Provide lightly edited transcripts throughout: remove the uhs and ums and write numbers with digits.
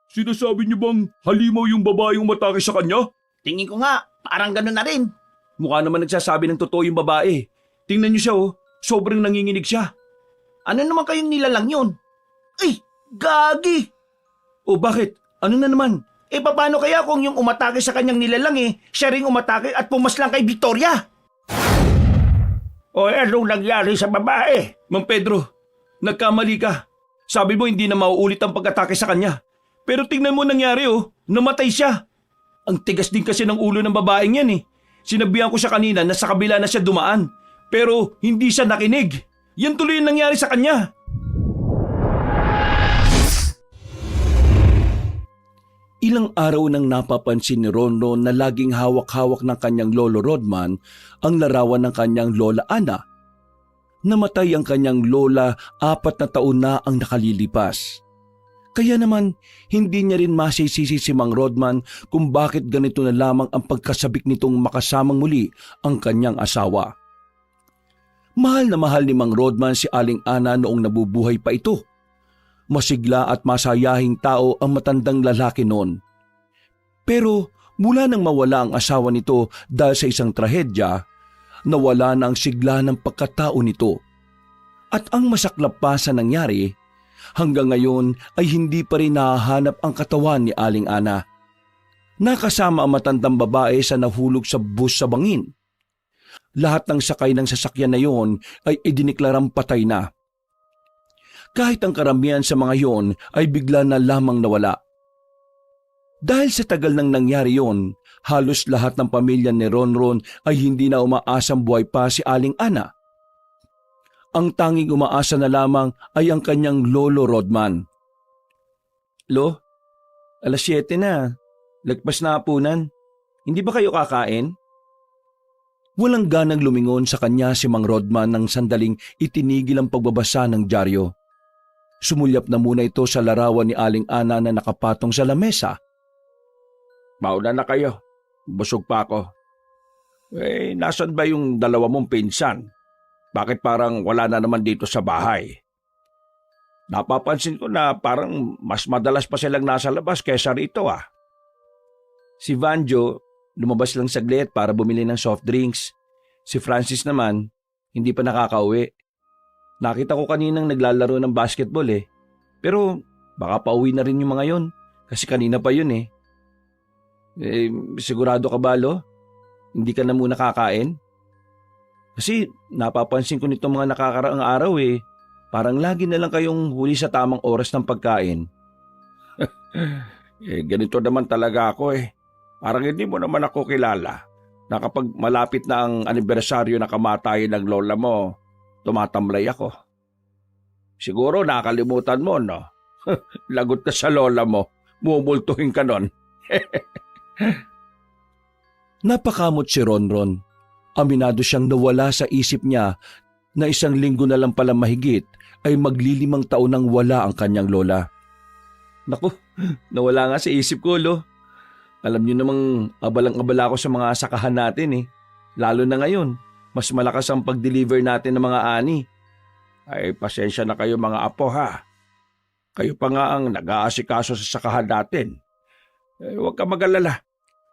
Sinasabi niyo bang halimaw yung babaeng umatake sa kanya? Tingin ko nga, parang ganun na rin. Mukha naman nagsasabi ng totoo yung babae. Tingnan niyo siya sobrang nanginginig siya. Ano naman kayong nilalang yun? Ay, gagi! O bakit? Ano na naman? Paano kaya kung yung umatake sa kanyang nilalang siya ring umatake at pumaslang kay Victoria? O anong nangyari sa babae? Mang Pedro, nagkamali ka. Sabi mo hindi na mauulit ang pag-atake sa kanya. Pero tingnan mo nangyari namatay siya. Ang tigas din kasi ng ulo ng babaeng yan. Sinabihan ko siya kanina na sa kabila na siya dumaan. Pero hindi siya nakinig. Yan tuloy yung nangyari sa kanya. Ilang araw nang napapansin ni Ronron na laging hawak-hawak ng kanyang lolo Rodman ang larawan ng kanyang lola Ana. Namatay ang kanyang lola 4 na taon na ang nakalilipas. Kaya naman, hindi niya rin masisisi si Mang Rodman kung bakit ganito na lamang ang pagkasabik nitong makasamang muli ang kanyang asawa. Mahal na mahal ni Mang Rodman si Aling Ana noong nabubuhay pa ito. Masigla at masayahing tao ang matandang lalaki noon. Pero mula nang mawala ang asawa nito dahil sa isang trahedya, nawala na ang sigla ng pagkatao nito. At ang masaklap pa sa nangyari, hanggang ngayon ay hindi pa rin nahahanap ang katawan ni Aling Ana. Nakasama ang matandang babae sa nahulog sa bus sa bangin. Lahat ng sakay ng sasakyan na yon ay idiniklarang patay na. Kahit ang karamihan sa mga yon ay bigla na lamang nawala. Dahil sa tagal nang nangyari yon, halos lahat ng pamilya ni Ronron ay hindi na umaasang buhay pa si Aling Ana. Ang tanging umaasa na lamang ay ang kanyang lolo Rodman. Lo, 7:00 na. Lagpas na hapunan. Hindi ba kayo kakain? Walang ganang lumingon sa kanya si Mang Rodman nang sandaling itinigil ang pagbabasa ng dyaryo. Sumulyap na muna ito sa larawan ni Aling Ana na nakapatong sa lamesa. Mauna na kayo. Busog pa ako. Nasan ba yung dalawa mong pinsan? Bakit parang wala na naman dito sa bahay? Napapansin ko na parang mas madalas pa silang nasa labas kaysa rito Si Vanjo, lumabas lang saglit para bumili ng soft drinks. Si Francis naman, hindi pa nakakauwi. Nakita ko kaninang naglalaro ng basketball Pero baka pauwi na rin yung mga yon. Kasi kanina pa yun sigurado ka ba, Lo? Hindi ka na muna kakain? Kasi napapansin ko nitong mga nakakaraang araw parang lagi na lang kayong huli sa tamang oras ng pagkain. Ganito naman talaga ako Parang hindi mo naman ako kilala na kapag malapit na ang anibersaryo na kamatayan ng lola mo, tumatamlay ako. Siguro nakalimutan mo, no? Lagot ka sa lola mo, mumultuhin ka nun. Napakamot si Ronron. Aminado siyang nawala sa isip niya na 1 linggo na lang pala mahigit ay maglilimang taon nang wala ang kanyang lola. Naku, nawala nga sa isip ko, Lo. Alam niyo namang abalang-abala ako sa mga sakahan natin Lalo na ngayon, mas malakas ang pag-deliver natin ng mga ani. Pasensya na kayo mga apo Kayo pa nga ang nag-aasikaso sa sakahan natin. Huwag ka mag-alala.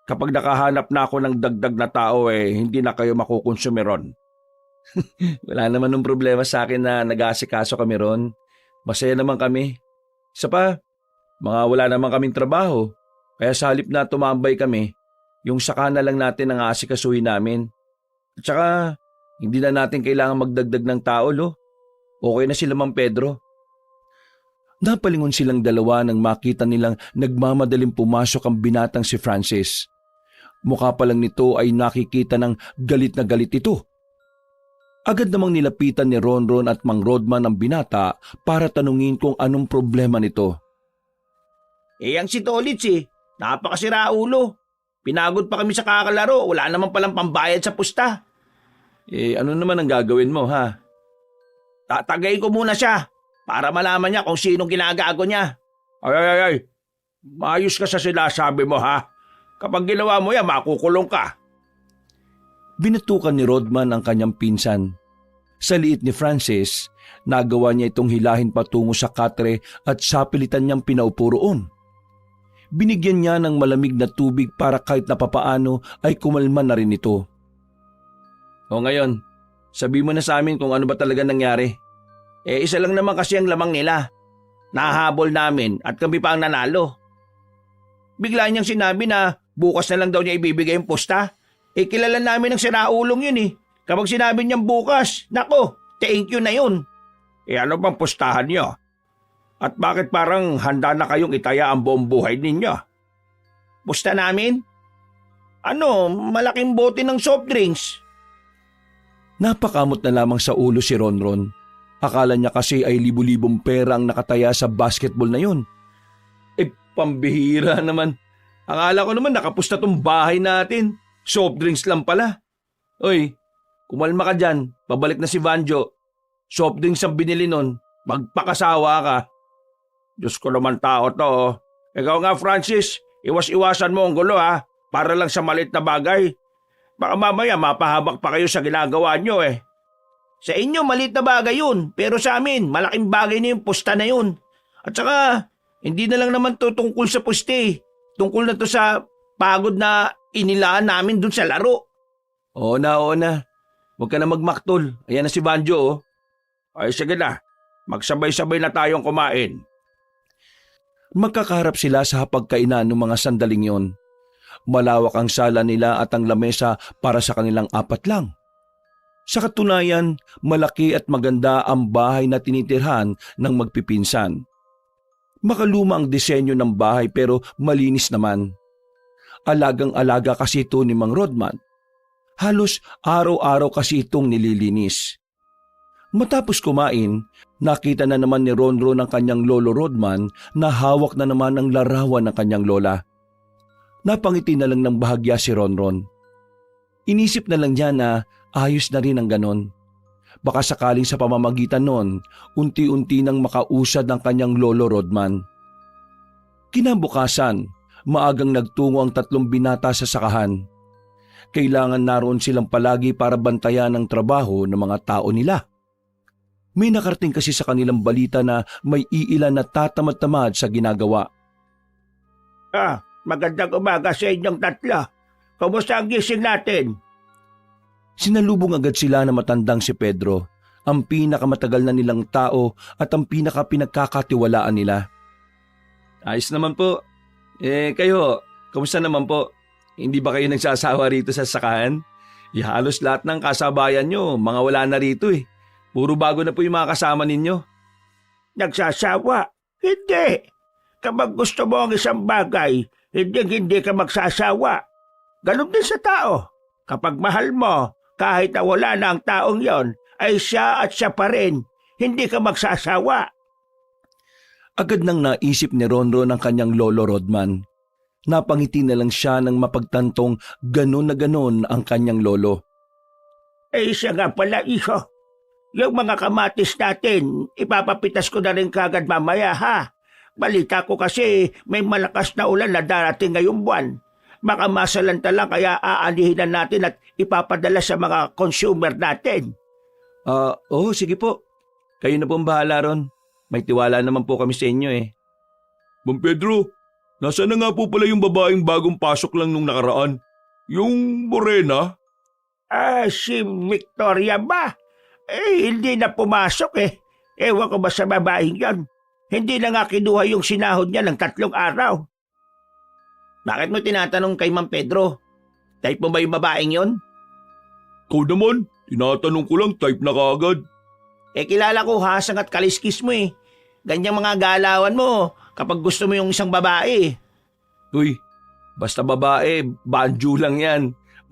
Kapag nakahanap na ako ng dagdag na tao hindi na kayo makukonsume ron. Wala naman ng problema sa akin na nag-aasikaso kami ron. Masaya naman kami. Isa pa, wala naman kaming trabaho. Kaya sa halip na tumambay kami, yung saka na lang natin ang aasikasuhin namin. At saka, hindi na natin kailangan magdagdag ng tao, Lo. Okay na sila, Mang Pedro. Napalingon silang dalawa nang makita nilang nagmamadaling pumasok ang binatang si Francis. Mukha pa lang nito ay nakikita ng galit na galit ito. Agad namang nilapitan ni Ronron at Mang Rodman ang binata para tanungin kung anong problema nito. Ang si Tolits napakasira ulo. Pinagod pa kami sa kakalaro, wala naman palang pambayad sa pusta. Ano naman ang gagawin mo, ha? Tatagayin ko muna siya para malaman niya kung sinong ginagago niya. Ay. Maayos ka sa sinasabi mo, ha? Kapag ginawa mo yan, makukulong ka. Binatukan ni Rodman ang kanyang pinsan. Sa liit ni Francis, nagawa niya itong hilahin patungo sa katre at sapilitan niyang pinaupo roon. Binigyan niya ng malamig na tubig para kahit napapaano ay kumalma na rin ito. O ngayon, sabi mo na sa amin kung ano ba talaga nangyari. Isa lang naman kasi ang lamang nila. Nahabol namin at kami pa ang nanalo. Bigla niyang sinabi na bukas na lang daw niya ibibigay yung pusta. Kilala namin ng siraulong yun eh. Kapag sinabi niyang bukas, nako, thank you na yun. Ano bang pustahan niyo? At bakit parang handa na kayong itaya ang buong buhay ninyo? Pusta namin? Malaking bote ng soft drinks. Napakamot na lamang sa ulo si Ronron. Akala niya kasi ay libu-libong pera ang nakataya sa basketball na yun. Pambihira naman. Akala ko naman nakapusta tong bahay natin. Soft drinks lang pala. Oy, kumalma ka dyan. Pabalik na si Vanjo. Soft drinks ang binili nun. Magpakasawa ka. Diyos ko naman tao to. Ikaw nga Francis, iwas-iwasan mo ang gulo ha. Para lang sa malit na bagay. Baka mamaya mapahabak pa kayo sa ginagawa nyo eh. Sa inyo malit na bagay yun. Pero sa amin, malaking bagay na yung pusta na yun. At saka, hindi na lang naman to tungkol sa puste. Tungkol na to sa pagod na inilaan namin dun sa laro. Oo na. Huwag ka na magmaktol. Ayan na si Banjo oh. Ay sige na. Magsabay-sabay na tayong kumain. Magkakaharap sila sa hapagkainan ng mga sandaling yon. Malawak ang sala nila at ang lamesa para sa kanilang apat lang. Sa katunayan, malaki at maganda ang bahay na tinitirhan ng magpipinsan. Makaluma ang disenyo ng bahay pero malinis naman. Alagang-alaga kasi ito ni Mang Rodman. Halos araw-araw kasi itong nililinis. Matapos kumain, nakita na naman ni Ronron ang kanyang lolo Rodman na hawak na naman ang larawan ng kanyang lola. Napangiti na lang ng bahagya si Ronron. Inisip na lang niya na ayos na rin ang ganon. Baka sakaling sa pamamagitan nun, unti-unti nang makausad ang kanyang lolo Rodman. Kinabukasan, maagang nagtungo ang tatlong binata sa sakahan. Kailangan naroon silang palagi para bantayan ang trabaho ng mga tao nila. May nakarating kasi sa kanilang balita na may iilan na tatamad-tamad sa ginagawa. Magandang umaga sa inyong tatlo. Kumusta ang gising natin? Sinalubong agad sila na matandang si Pedro, ang pinakamatagal na nilang tao at ang pinakapinagkakatiwalaan nila. Ayos naman po. Kayo, kumusta naman po? Hindi ba kayo nagsasawa rito sa sakahan? Halos lahat ng kasabayan nyo, mga wala na rito eh. Puro bago na po yung mga kasama ninyo. Nagsasawa? Hindi. Kapag gusto mo ang isang bagay, hindi ka magsasawa. Ganun din sa tao. Kapag mahal mo, kahit na wala na ang taong yon, ay siya at siya pa rin. Hindi ka magsasawa. Agad nang naisip ni Ronron ang kanyang lolo Rodman. Napangiti na lang siya nang mapagtantong ganon na ganon ang kanyang lolo. Siya nga pala iho. Yung mga kamatis natin, ipapapitas ko na rin kagad mamaya ha. Balita ko kasi may malakas na ulan na darating ngayong buwan. Baka masalanta lang kaya aanihin na natin at ipapadala sa mga consumer natin. Oo, sige po. Kayo na pong bahala ron. May tiwala naman po kami sa inyo eh. Mang Pedro, nasaan na nga po pala yung babaeng bagong pasok lang nung nakaraan? Yung morena? Si Victoria ba? Hindi na pumasok eh. Ewan ko ba sa babaeng yan? Hindi na nga kinuha yung sinahod niya ng 3 araw. Bakit mo tinatanong kay Mang Pedro? Type mo ba yung babaeng yon? Ikaw naman, tinatanong ko lang, type na kaagad. Kilala ko hasang at kaliskis mo eh. Ganyang mga galawan mo kapag gusto mo yung isang babae. Uy, basta babae, banjo lang yan.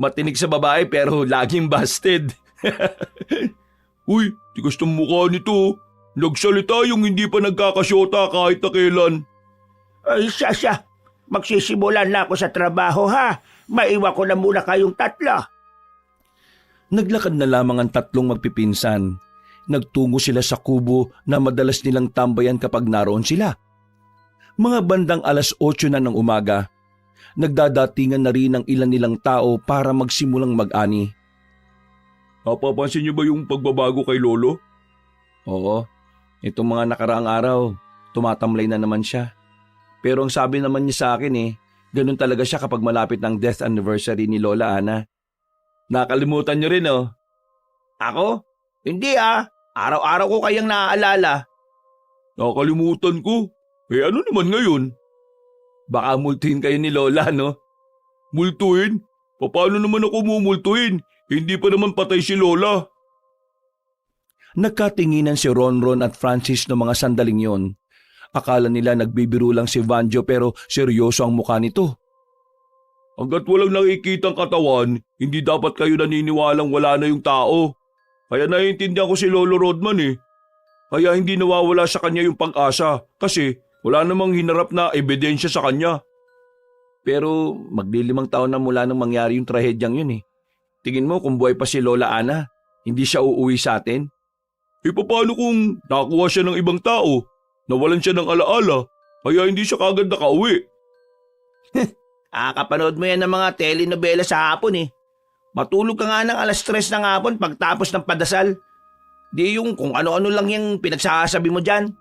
Matinig sa babae pero laging busted. Uy, tigas ng mukha nito. Nagsalita yung hindi pa nagkakasyota kahit na kailan. Siya. Magsisimulan na ako sa trabaho ha. Maiwan ko na muna kayong tatlo. Naglakad na lamang ang tatlong magpipinsan. Nagtungo sila sa kubo na madalas nilang tambayan kapag naroon sila. Mga bandang 8:00 na ng umaga. Nagdadatingan na rin ang ilan nilang tao para magsimulang mag-ani. Napapansin niyo ba yung pagbabago kay Lolo? Oo, itong mga nakaraang araw, tumatamlay na naman siya. Pero ang sabi naman niya sa akin ganun talaga siya kapag malapit ng death anniversary ni Lola Ana. Nakalimutan niyo rin Ako? Hindi Araw-araw ko kayang naaalala. Nakalimutan ko. Ano naman ngayon? Baka multuhin kayo ni Lola, no? Multuhin? Paano naman ako mumultuhin? Hindi pa naman patay si Lola. Nagkatinginan si Ronron at Francis ng mga sandaling yon. Akala nila nagbibiro lang si Vanjo pero seryoso ang mukha nito. Hanggat walang nakikitang katawan, hindi dapat kayo naniniwalang wala na yung tao. Kaya naiintindihan ko si Lolo Rodman Kaya hindi nawawala sa kanya yung pag-asa kasi wala namang hinarap na ebidensya sa kanya. Pero maglilimang taon na mula nang mangyari yung trahedyang yun Tingin mo kung buhay pa si Lola Ana, hindi siya uuwi sa atin? Paano kung nakuha siya ng ibang tao? Nawalan siya ng alaala, kaya hindi siya kagad nakauwi. Kapanood mo yan ng mga telenovela sa hapon Matulog ka nga ng 3:00 ng hapon pagtapos ng padasal. Di yung kung ano-ano lang yung pinagsasabi mo dyan.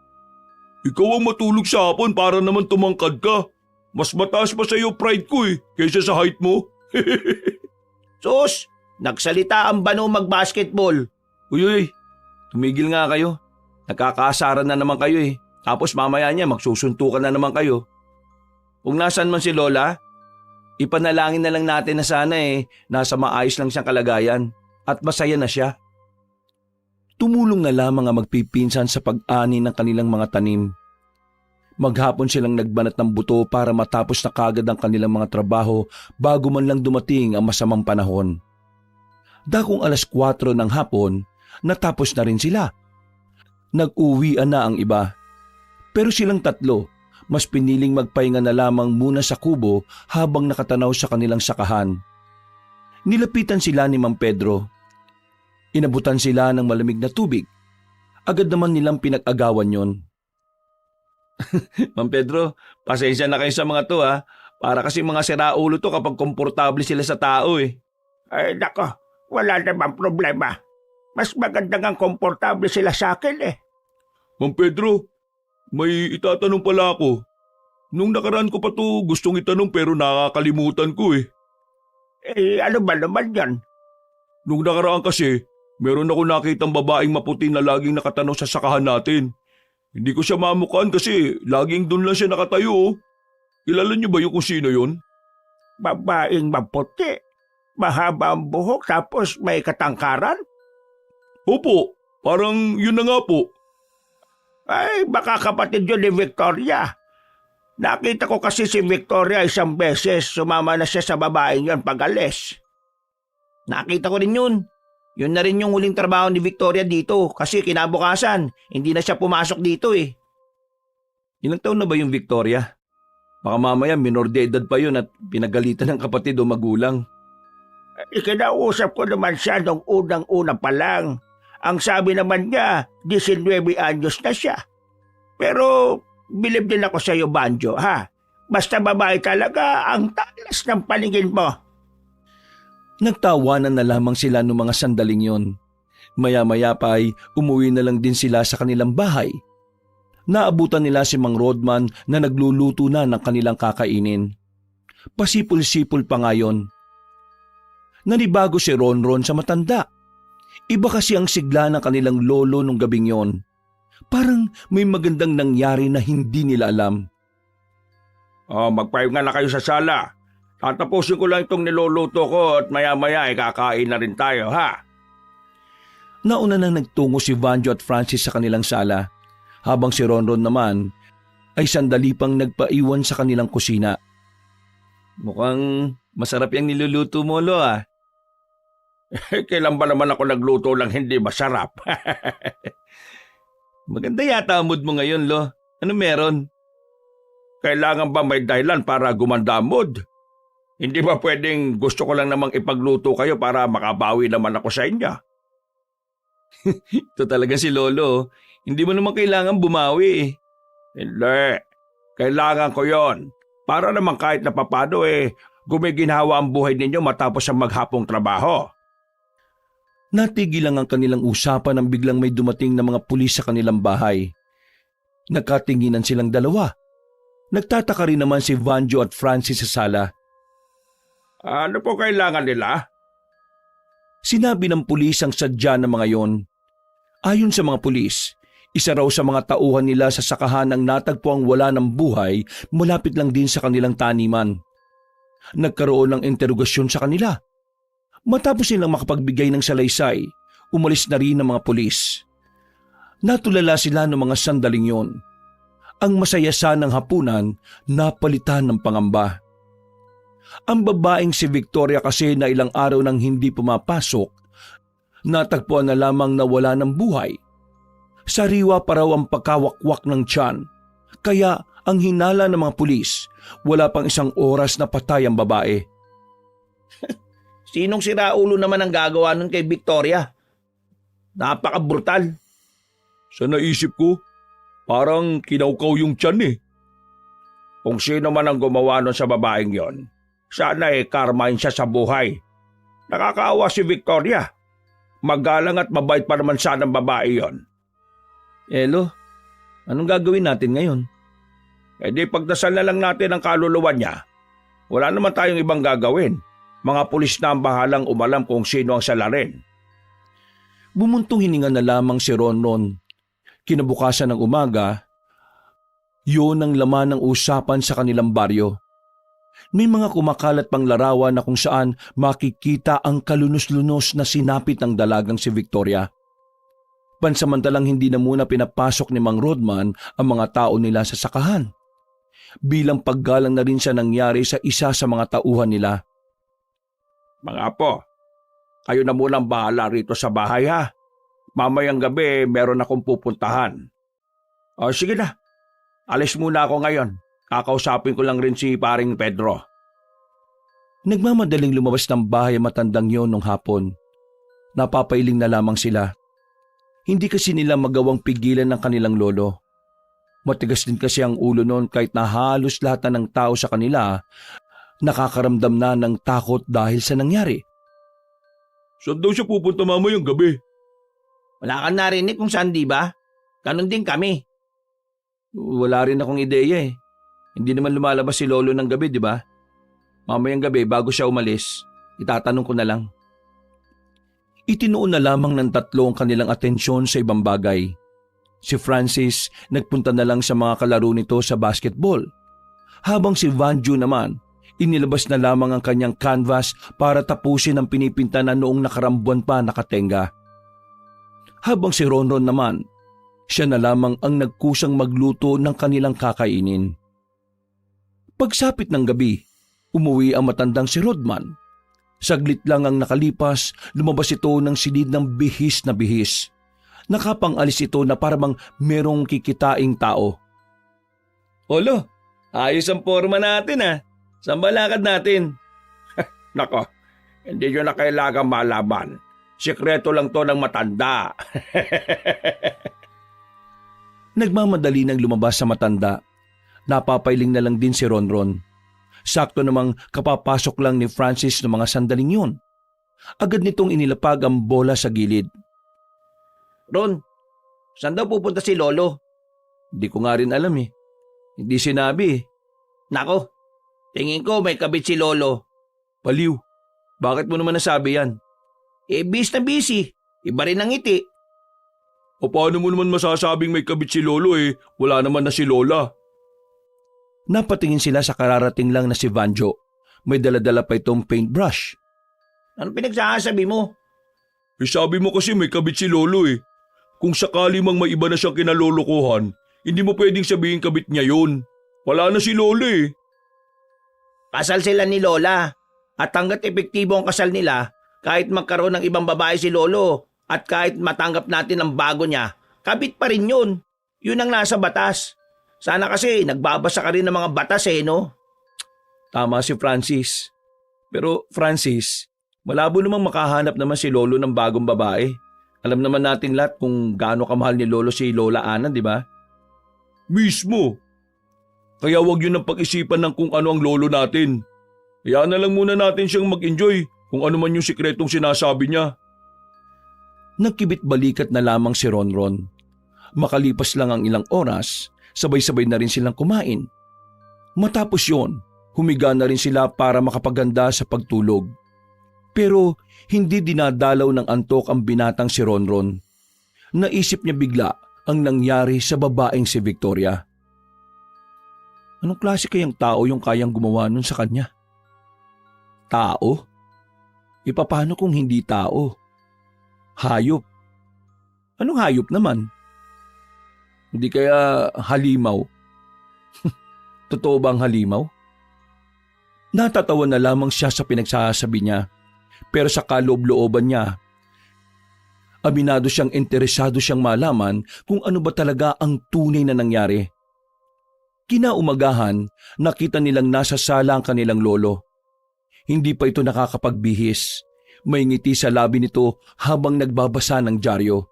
Ikaw ang matulog sa hapon para naman tumangkad ka. Mas mataas pa sa iyo pride ko kaysa sa height mo. Sus, nagsalita ang bano mag-basketball. Uy, tumigil nga kayo. Nagkakasaran na naman kayo Tapos mamaya niya magsusuntukan na naman kayo. Kung nasan man si Lola, ipanalangin na lang natin na sana nasa maayos lang siyang kalagayan at masaya na siya. Tumulong na lamang ang magpipinsan sa pag-ani ng kanilang mga tanim. Maghapon silang nagbanat ng buto para matapos na kagad ang kanilang mga trabaho bago man lang dumating ang masamang panahon. Dakong 4:00 ng hapon, natapos na rin sila. Nag-uwian na ang iba. Pero silang tatlo, mas piniling magpahinga na lamang muna sa kubo habang nakatanaw sa kanilang sakahan. Nilapitan sila ni Mang Pedro. Inabutan sila ng malamig na tubig. Agad naman nilang pinag-agawan yon. Mang Pedro, pasensya na kayo sa mga to Para kasi mga siraulo to kapag komportable sila sa tao Ay nako, wala namang problema. Mas maganda ng komportable sila sa akin Mang Pedro, may itatanong pala ako. Nung nakaraan ko pa to gustong itanong pero nakakalimutan ko Ano ba naman yan? Nung nakaraan kasi, meron ako nakitang babaeng maputi na laging nakatanaw sa sakahan natin. Hindi ko siya mamukhaan kasi laging doon lang siya nakatayo. Kilala niyo ba yung kung sino yun? Babaeng maputi. Mahaba ang buhok tapos may katangkaran? Opo, parang yun na nga po. Ay, baka kapatid yun ni Victoria. Nakita ko kasi si Victoria isang beses, sumama na siya sa babaeng yun pag-alis. Nakita ko rin yun. Yun na rin yung huling trabaho ni Victoria dito kasi kinabukasan, hindi na siya pumasok dito Ilang taon na ba yung Victoria? Baka mamaya minor de edad pa yun at pinagalitan ng kapatid o magulang. Ikinausap ko naman siya nung unang-una pa lang. Ang sabi naman niya, 19 anyos na siya. Pero bilib din ako sa iyo, Banjo, Basta babae talaga ang talas ng paningin mo. Nagtawanan na lamang sila noong mga sandaling yon. Maya-maya pa ay umuwi na lang din sila sa kanilang bahay. Naabutan nila si Mang Rodman na nagluluto na ng kanilang kakainin. Pasipul-sipul pa ngayon. Nanibago si Ronron sa matanda. Iba kasi ang sigla ng kanilang lolo nung gabing yon. Parang may magandang nangyari na hindi nila alam. Magpahinga na kayo sa sala. Tatapusin ko lang itong niluluto ko at maya-maya kakain na rin tayo, Nauna na nagtungo si Vanjo at Francis sa kanilang sala, habang si Ronron naman ay sandali pang nagpaiwan sa kanilang kusina. Mukhang masarap yung niluluto mo, Lo, Kailan ba naman ako nagluto lang hindi masarap? Maganda yata ang mood mo ngayon, Lo. Ano meron? Kailangan ba may dahilan para gumanda ang mood? Hindi ba pwedeng gusto ko lang namang ipagluto kayo para makabawi naman ako sa inyo? Ito talaga si Lolo. Hindi mo naman kailangan bumawi Hindi. Kailangan ko yon. Para naman kahit na papado gumiginhawa ang buhay ninyo matapos ang maghapong trabaho. Natigil lang ang kanilang usapan nang biglang may dumating na mga pulis sa kanilang bahay. Nagkatinginan silang dalawa. Nagtataka rin naman si Vanjo at Francis sa sala. Ano po kailangan nila? Sinabi ng pulis ang sadya ng mga yon. Ayon sa mga pulis, isa raw sa mga tauhan nila sa sakahan ang natagpuang wala ng buhay malapit lang din sa kanilang taniman. Nagkaroon ng interogasyon sa kanila. Matapos nilang makapagbigay ng salaysay, umalis na rin ang mga pulis. Natulala sila ng mga sandaling yon. Ang masaya sanang hapunan, napalitan ng pangamba. Ang babaeng si Victoria kasi na ilang araw nang hindi pumapasok, natagpuan na lamang na wala ng buhay. Sariwa pa raw ang pagkawakwak ng tiyan, kaya ang hinala ng mga pulis, wala pang 1 oras na patay ang babae. Sinong siraulo naman ang gagawa nun kay Victoria? Napaka-brutal. Sa naisip ko, parang kinaukaw yung tiyan eh. Kung sino man ang gumawa nun sa babaeng yon, sana karmahin siya sa buhay. Nakakaawa si Victoria. Magalang at mabait pa naman sana ang babae yon. Elo, anong gagawin natin ngayon? E di pagdasal na lang natin ang kaluluwa niya. Wala naman tayong ibang gagawin. Mga pulis na ang bahalang umalam kung sino ang salarin. Bumuntong hininga na lamang si Ronron. Kinabukasan ng umaga, yun ang laman ng usapan sa kanilang baryo. May mga kumakalat pang larawan na kung saan makikita ang kalunos-lunos na sinapit ng dalagang si Victoria. Pansamantalang hindi na muna pinapasok ni Mang Rodman ang mga tao nila sa sakahan. Bilang paggalang na rin siya nangyari sa isa sa mga tauhan nila. Mga apo, kayo na munang bahala rito sa bahay ha. Mamayang gabi meron akong pupuntahan. O sige na, alis muna ako ngayon. Kakausapin ko lang rin si paring Pedro. Nagmamadaling lumabas ng bahay ang matandang yon nung hapon. Napapailing na lamang sila. Hindi kasi nila magawang pigilan ng kanilang lolo. Matigas din kasi ang ulo noon kahit na halos lahat na ng tao sa kanila nakakaramdam na ng takot dahil sa nangyari. Saan daw siya pupunta mamayang gabi? Wala kang narinig kung saan, di ba? Ganon din kami. Wala rin akong ideya eh. Hindi naman lumalabas si lolo ng gabi, di ba? Mamayang gabi bago siya umalis, itatanong ko na lang. Itinuon na lamang ng tatlo ang kanilang atensyon sa ibang bagay. Si Francis nagpunta na lang sa mga kalaro nito sa basketball. Habang si Vanju naman, inilabas na lamang ang kanyang canvas para tapusin ang pinipinta na noong nakarambuan pa nakatenga. Habang si Ronron naman, siya na lamang ang nagkusang magluto ng kanilang kakainin. Pagsapit ng gabi, umuwi ang matandang si Rodman. Saglit lang ang nakalipas, lumabas ito ng silid ng bihis na bihis. Nakapangalis ito na parang merong kikitaing tao. Olo, ayos ang forma natin ah. Saan ba lakad natin? Nako, hindi nyo na kailangan malaman. Sikreto lang to ng matanda. Nagmamadali nang lumabas sa matanda. Napapailing na lang din si Ronron. Sakto namang kapapasok lang ni Francis ng mga sandaling yun. Agad nitong inilapag ang bola sa gilid. Ron, saan daw pupunta si Lolo? Hindi ko nga rin alam eh. Hindi sinabi eh. Nako, tingin ko may kabit si Lolo. Baliw, bakit mo naman nasabi yan? Bis na busy. Iba rin ang ngiti. O paano mo naman masasabing may kabit si Lolo eh? Wala naman na si Lola. Napatingin sila sa kararating lang na si Vanjo. May daladala pa itong paintbrush. Ano pinagsasabi mo? Eh sabi mo kasi may kabit si Lolo eh. Kung sakali mang may iba na siyang kinalolokohan, hindi mo pwedeng sabihin kabit niya yun. Wala na si Lolo eh. Kasal sila ni Lola. At hanggat epektibo ang kasal nila, kahit magkaroon ng ibang babae si Lolo at kahit matanggap natin ang bago niya, kabit pa rin yun. Yun ang nasa batas. Sana kasi nagbabasa ka rin ng mga batas eh, no? Tama si Francis. Pero Francis, malabo namang makahanap naman si Lolo ng bagong babae. Alam naman natin lahat kung gaano kamahal ni Lolo si Lola Ana, di ba? Mismo. Kaya wag yun ang pag-isipan ng kung ano ang lolo natin. Kaya na lang muna natin siyang mag-enjoy kung ano man yung sikretong sinasabi niya. Nagkibit balikat na lamang si Ronron. Makalipas lang ang ilang oras, sabay-sabay na rin silang kumain. Matapos yon, humiga na rin sila para makapaganda sa pagtulog. Pero hindi dinadalaw ng antok ang binatang si Ronron. Naisip niya bigla ang nangyari sa babaeng si Victoria. Anong klase kayang tao yung kayang gumawa nun sa kanya? Tao? Paano kung hindi tao? Hayop. Anong hayop naman? Hindi kaya halimaw? Totoo bang halimaw? Natatawa na lamang siya sa pinagsasabi niya, pero sa kaloob-looban niya, aminado siyang interesado siyang malaman kung ano ba talaga ang tunay na nangyari. Kinaumagahan, nakita nilang nasa sala ang kanilang lolo. Hindi pa ito nakakapagbihis. May ngiti sa labi nito habang nagbabasa ng dyaryo.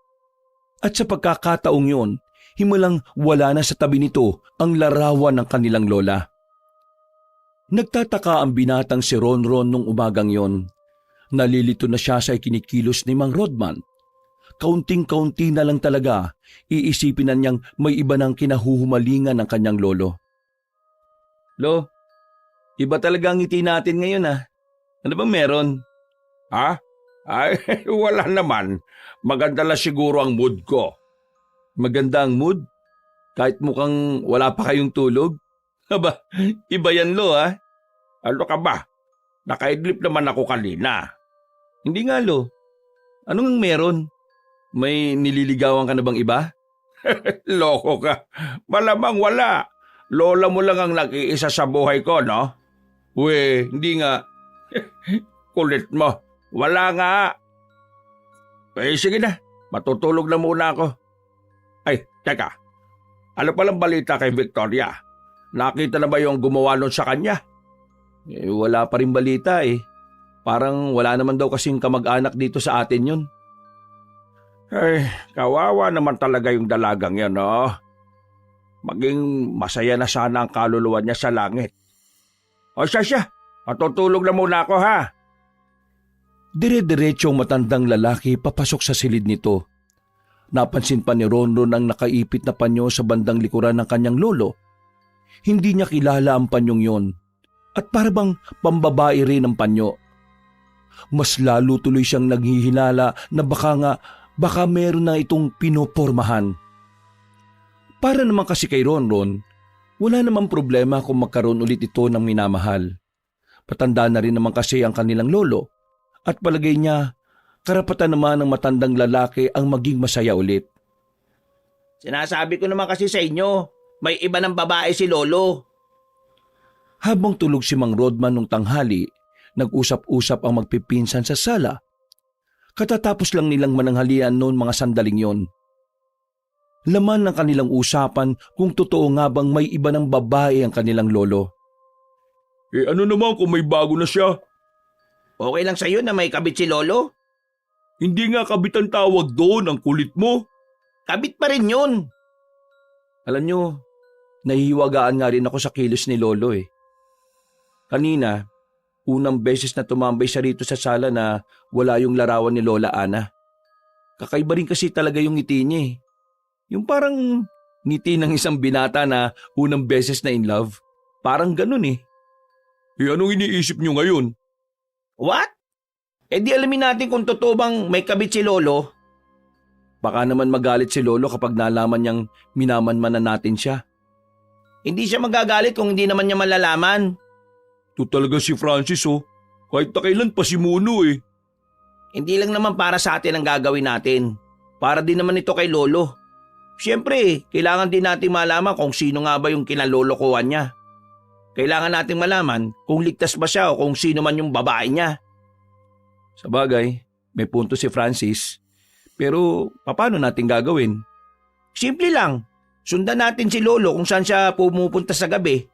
At sa pagkakataong yun, himalang wala na sa tabi nito ang larawan ng kanilang lola. Nagtataka ang binatang si Ronron nung umagang yon. Nalilito na siya sa ikinikilos ni Mang Rodman. Kaunting-kaunti na lang talaga, iisipin na niyang may iba ng kinahuhumalingan ng kanyang lolo. Lo, iba talaga ang ngiti natin ngayon Ano bang meron? Ha? Ay, wala naman. Maganda lang siguro ang mood ko. Maganda ang mood? Kahit mukhang wala pa kayong tulog? Aba, iba yan lo Ano ka ba? Nakaidlip naman ako kanina. Hindi nga lo. Anong meron? May nililigawan ka na bang iba? Loko ka. Malamang wala. Lola mo lang ang nag-iisa sa buhay ko, no? We, hindi nga. Kulit mo. Wala nga. Sige na. Matutulog na muna ako. Ay, teka. Ano palang balita kay Victoria? Nakita na ba yung gumawa nun sa kanya? Wala pa rin balita Parang wala naman daw kasing kamag-anak dito sa atin yun. Ay, kawawa naman talaga yung dalagang yan, no? Maging masaya na sana ang kaluluwa niya sa langit. O siya, matutulog na muna ako, ha? Dire-diretso ang matandang lalaki papasok sa silid nito. Napansin pa ni Ronron ang nakaipit na panyo sa bandang likuran ng kanyang lolo. Hindi niya kilala ang panyong yon at parabang pambabae rin ang panyo. Mas lalo tuloy siyang naghihinala na baka meron na itong pinopormahan. Para naman kasi kay Ronron, wala namang problema kung magkaroon ulit ito ng minamahal. Patanda na rin naman kasi ang kanilang lolo at palagay niya karapatan naman ng matandang lalaki ang maging masaya ulit. Sinasabi ko naman kasi sa inyo, may iba ng babae si Lolo. Habang tulog si Mang Rodman nung tanghali, nag-usap-usap ang magpipinsan sa sala. Katatapos lang nilang mananghalian noon mga sandaling yon. Laman ng kanilang usapan kung totoo nga bang may iba ng babae ang kanilang lolo. Ano naman kung may bago na siya? Okay lang sa'yo na may kabit si Lolo? Hindi nga kabit ang tawag doon, ang kulit mo. Kabit pa rin yun. Alam nyo, nahihiwagaan nga rin ako sa kilos ni Lolo Kanina, unang beses na tumambay siya rito sa sala na wala yung larawan ni Lola Ana. Kakaiba rin kasi talaga yung ngiti niya Yung parang ngiti ng isang binata na unang beses na in love. Parang ganun Anong iniisip niyo ngayon? What? Di alamin natin kung totoo bang may kabit si Lolo. Baka naman magalit si Lolo kapag nalaman niyang minamanmanan natin siya. Hindi siya magagalit kung hindi naman niya malalaman. Ito talaga si Francis Kahit na kailan pasimuno Hindi lang naman para sa atin ang gagawin natin. Para din naman ito kay Lolo. Siyempre, kailangan din natin malaman kung sino nga ba yung kinalolokohan niya. Kailangan natin malaman kung ligtas ba siya o kung sino man yung babae niya. Sabagay, may punto si Francis. Pero paano natin gagawin? Simple lang. Sundan natin si Lolo kung saan siya pumupunta sa gabi.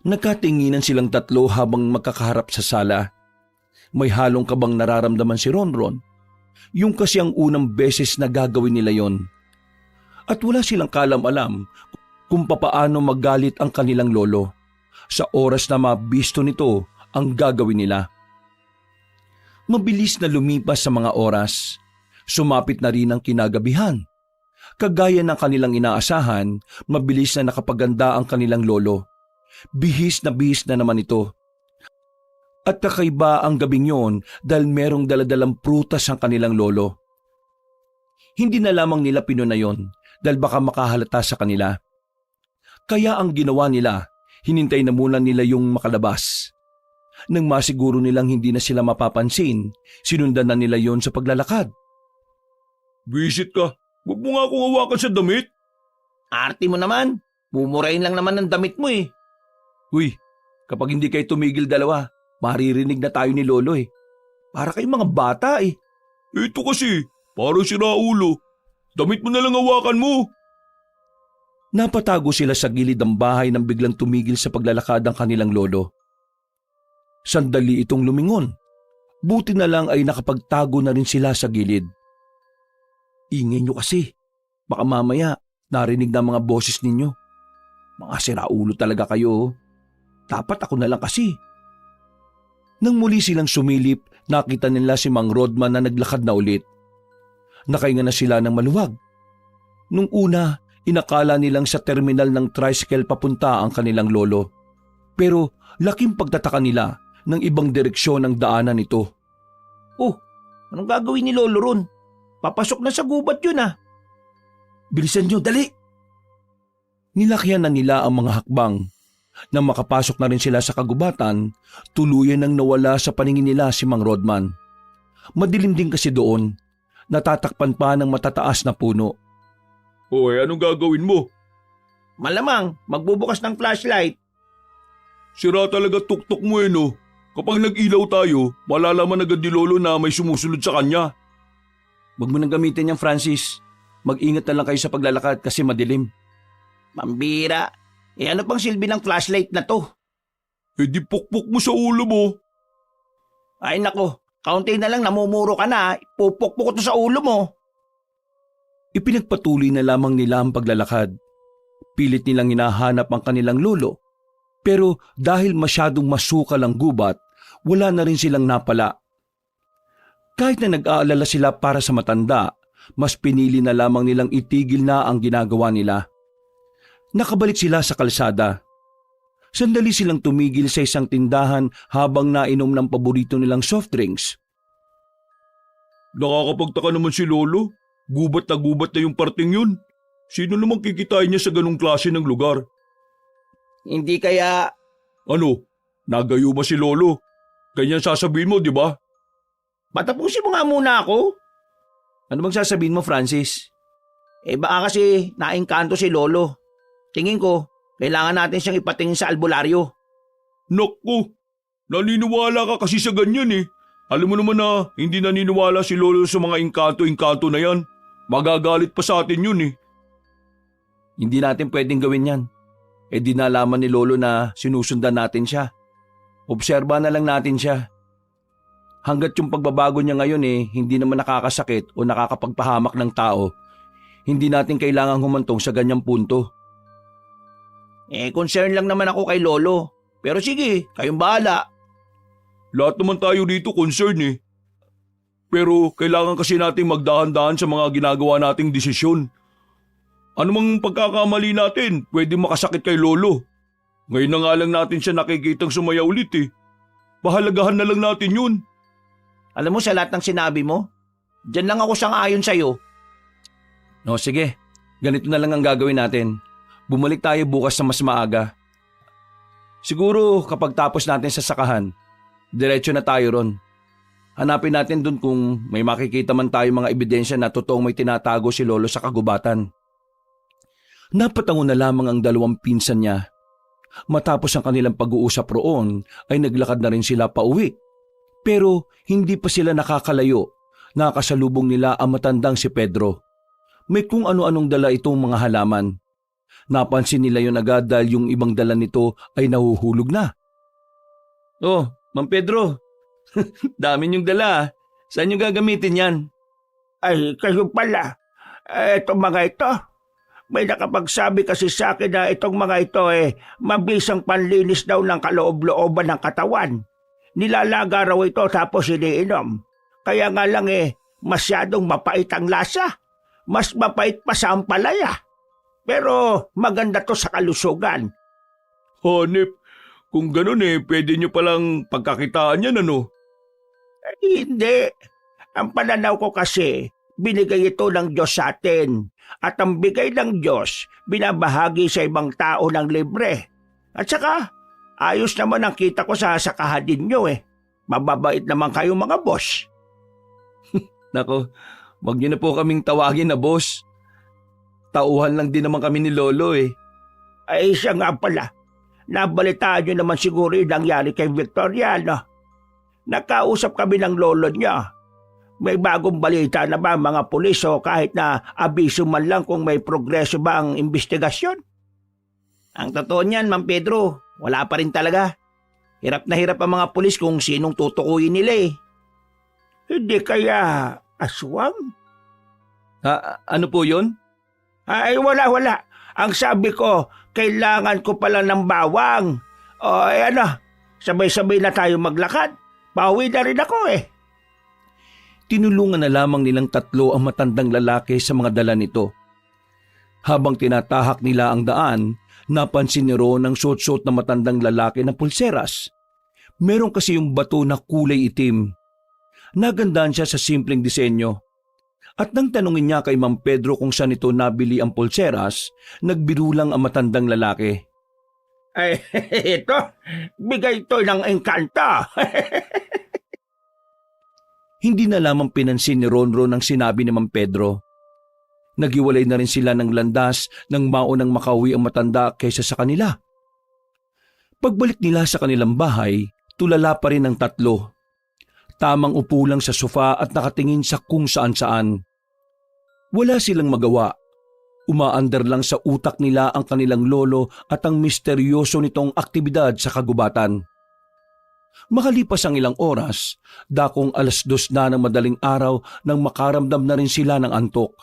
Nagkatinginan silang tatlo habang magkakaharap sa sala. May halong kabang nararamdaman si Ronron. Yung kasi ang unang beses na gagawin nila yon. At wala silang kalam-alam kung papaano magalit ang kanilang lolo sa oras na mabisto nito ang gagawin nila. Mabilis na lumipas sa mga oras. Sumapit na rin ang kinagabihan. Kagaya ng kanilang inaasahan, mabilis na nakapaganda ang kanilang lolo. Bihis na naman ito. At kakaiba ang gabing yon dahil merong daladalang prutas ang kanilang lolo. Hindi na lamang nila pinuna yon dahil baka makahalata sa kanila. Kaya ang ginawa nila, hinintay na muna nila yung makalabas. Nang masiguro nilang hindi na sila mapapansin, sinundan na nila yon sa paglalakad. Visit ka. Huwag mo nga akong hawakan sa damit. Arte mo naman. Mumurahin lang naman ang damit mo eh. Uy, kapag hindi kayo tumigil dalawa, maririnig na tayo ni Lolo eh. Para kayong mga bata eh. Ito kasi, parang siraulo. Damit mo na lang hawakan mo. Napatago sila sa gilid ng bahay nang biglang tumigil sa paglalakad ang kanilang lolo. Sandali itong lumingon. Buti na lang ay nakapagtago na rin sila sa gilid. Ingay nyo kasi. Baka mamaya narinig na mga boses ninyo. Mga siraulo talaga kayo. Dapat ako na lang kasi. Nang muli silang sumilip, nakita nila si Mang Rodman na naglakad na ulit. Nakahinga na sila ng maluwag. Nung una, inakala nilang sa terminal ng tricycle papunta ang kanilang lolo. Pero laking pagtataka nila ng ibang direksyon ang daanan nito. Oh, anong gagawin ni Lolo ron? Papasok na sa gubat yun ah. Bilisan nyo, dali! Nilakyan na nila ang mga hakbang. Nang makapasok na rin sila sa kagubatan, tuluyan nang nawala sa paningin nila si Mang Rodman. Madilim din kasi doon, natatakpan pa ng matataas na puno. Hoy, anong gagawin mo? Malamang, magbubukas ng flashlight. Sira talaga tuktok mo eh no. Kapag nag-ilaw tayo, malalaman agad ni Lolo na may sumusunod sa kanya. Huwag mo nang gamitin yan, Francis. Mag-ingat na lang kayo sa paglalakad kasi madilim. Mambira, ano pang silbi ng flashlight na to? Eh di pukpuk mo sa ulo mo. Ay nako, kaunti na lang namumuro ka na, pupukpuk ko to sa ulo mo. Ipinagpatuloy na lamang nila ang paglalakad. Pilit nilang hinahanap ang kanilang lolo. Pero dahil masyadong masukal ang gubat, wala na rin silang napala. Kahit na nag-aalala sila para sa matanda, mas pinili na lamang nilang itigil na ang ginagawa nila. Nakabalik sila sa kalsada. Sandali silang tumigil sa isang tindahan habang nainom ng paborito nilang soft drinks. Nakakapagtaka naman si Lolo. Gubat na yung parting yun. Sino namang kikitain niya sa ganung klase ng lugar? Hindi kaya... Ano? Nagayo ba si Lolo? Ganyan sasabihin mo, di ba? Patapusin mo nga muna ako. Ano bang sasabihin mo, Francis? Baka kasi naengkanto si Lolo. Tingin ko, kailangan natin siyang ipatingin sa albularyo. Naku, naniniwala ka kasi sa ganyan eh. Alam mo naman na hindi naniniwala si Lolo sa mga engkanto na yan. Magagalit pa sa atin yun eh. Hindi natin pwedeng gawin yan. Di nalaman ni Lolo na sinusundan natin siya. Obserba na lang natin siya. Hanggat yung pagbabago niya ngayon hindi naman nakakasakit o nakakapagpahamak ng tao, hindi natin kailangang humantong sa ganyang punto. Concern lang naman ako kay Lolo. Pero sige, kayong bahala. Lahat naman tayo dito concern eh. Pero kailangan kasi nating magdahan-dahan sa mga ginagawa nating desisyon. Ano mang pagkakamali natin, pwedeng makasakit kay Lolo. Ngayon na nga lang natin siya nakikitang sumaya ulit eh. Pahalagahan na lang natin yun. Alam mo sa lahat ng sinabi mo, dyan lang ako sang-ayon sa'yo. No, sige. Ganito na lang ang gagawin natin. Bumalik tayo bukas na mas maaga. Siguro kapag tapos natin sa sakahan, diretso na tayo ron. Hanapin natin dun kung may makikita man tayo mga ebidensya na totoong may tinatago si Lolo sa kagubatan. Napatango na lamang ang dalawang pinsan niya. Matapos ang kanilang pag-uusap roon ay naglakad na rin sila pauwi. Pero hindi pa sila nakakalayo. Nakasalubong nila ang matandang si Pedro. May kung ano-anong dala itong mga halaman. Napansin nila yun agad dahil yung ibang dala nito ay nahuhulog na. Oh, Mang Pedro, dami niyong dala. Saan niyo gagamitin yan? Ay, kayo pala. Itong mga ito. May nakapagsabi kasi sa akin na itong mga ito mabisang panlinis daw ng kaloob-looban ng katawan. Nilalaga raw ito tapos iniinom. Kaya nga lang masyadong mapait ang lasa. Mas mapait pa sa ampalaya. Pero maganda to sa kalusugan. Hanep, kung ganun pwede nyo palang pagkakitaan yan ano? Hindi. Ang pananaw ko kasi, binigay ito ng Diyos sa atin. At ang bigay ng Diyos, binabahagi sa ibang tao ng libre. At saka, ayos naman ang kita ko sa sakahadin nyo Mababait naman kayo mga boss. Nako, wag niyo na po kaming tawagin na boss. Tauhan lang din naman kami ni Lolo Ay siya nga pala. Nabalitaan nyo naman siguro yung nangyari kay Victoria, no? Nakausap kami ng lolo niya. May bagong balita na ba mga pulis o kahit na abiso man lang kung may progreso ba ang investigasyon? Ang totoo niyan, Ma'am Pedro, wala pa rin talaga. Hirap na hirap ang mga pulis kung sinong tutukuyin nila Hindi kaya aswang? Ano po yon? Ay wala. Ang sabi ko, kailangan ko pala ng bawang. O sabay-sabay na tayo maglakad. Pauwi na rin ako Tinulungan na lamang nilang tatlo ang matandang lalaki sa mga dala nito. Habang tinatahak nila ang daan, napansin ni Ron ang suot-suot na matandang lalaki na pulseras. Meron kasi yung bato na kulay itim. Nagandaan siya sa simpleng disenyo. At nang tanungin niya kay Ma'am Pedro kung saan ito nabili ang pulseras, nagbirulang ang matandang lalaki. Ay, ito, bigay ito ng engkanta. Hindi na lamang pinansin ni Ronron ang sinabi ni Ma'am Pedro. Nagiwalay na rin sila ng landas nang maunang makauwi ang matanda kaysa sa kanila. Pagbalik nila sa kanilang bahay, tulala pa rin ang tatlo. Tamang upo lang sa sofa at nakatingin sa kung saan-saan. Wala silang magawa. Umaandar lang sa utak nila ang kanilang lolo at ang misteryoso nitong aktibidad sa kagubatan. Makalipas ang ilang oras, dakong 2:00 na ng madaling araw nang makaramdam na rin sila ng antok.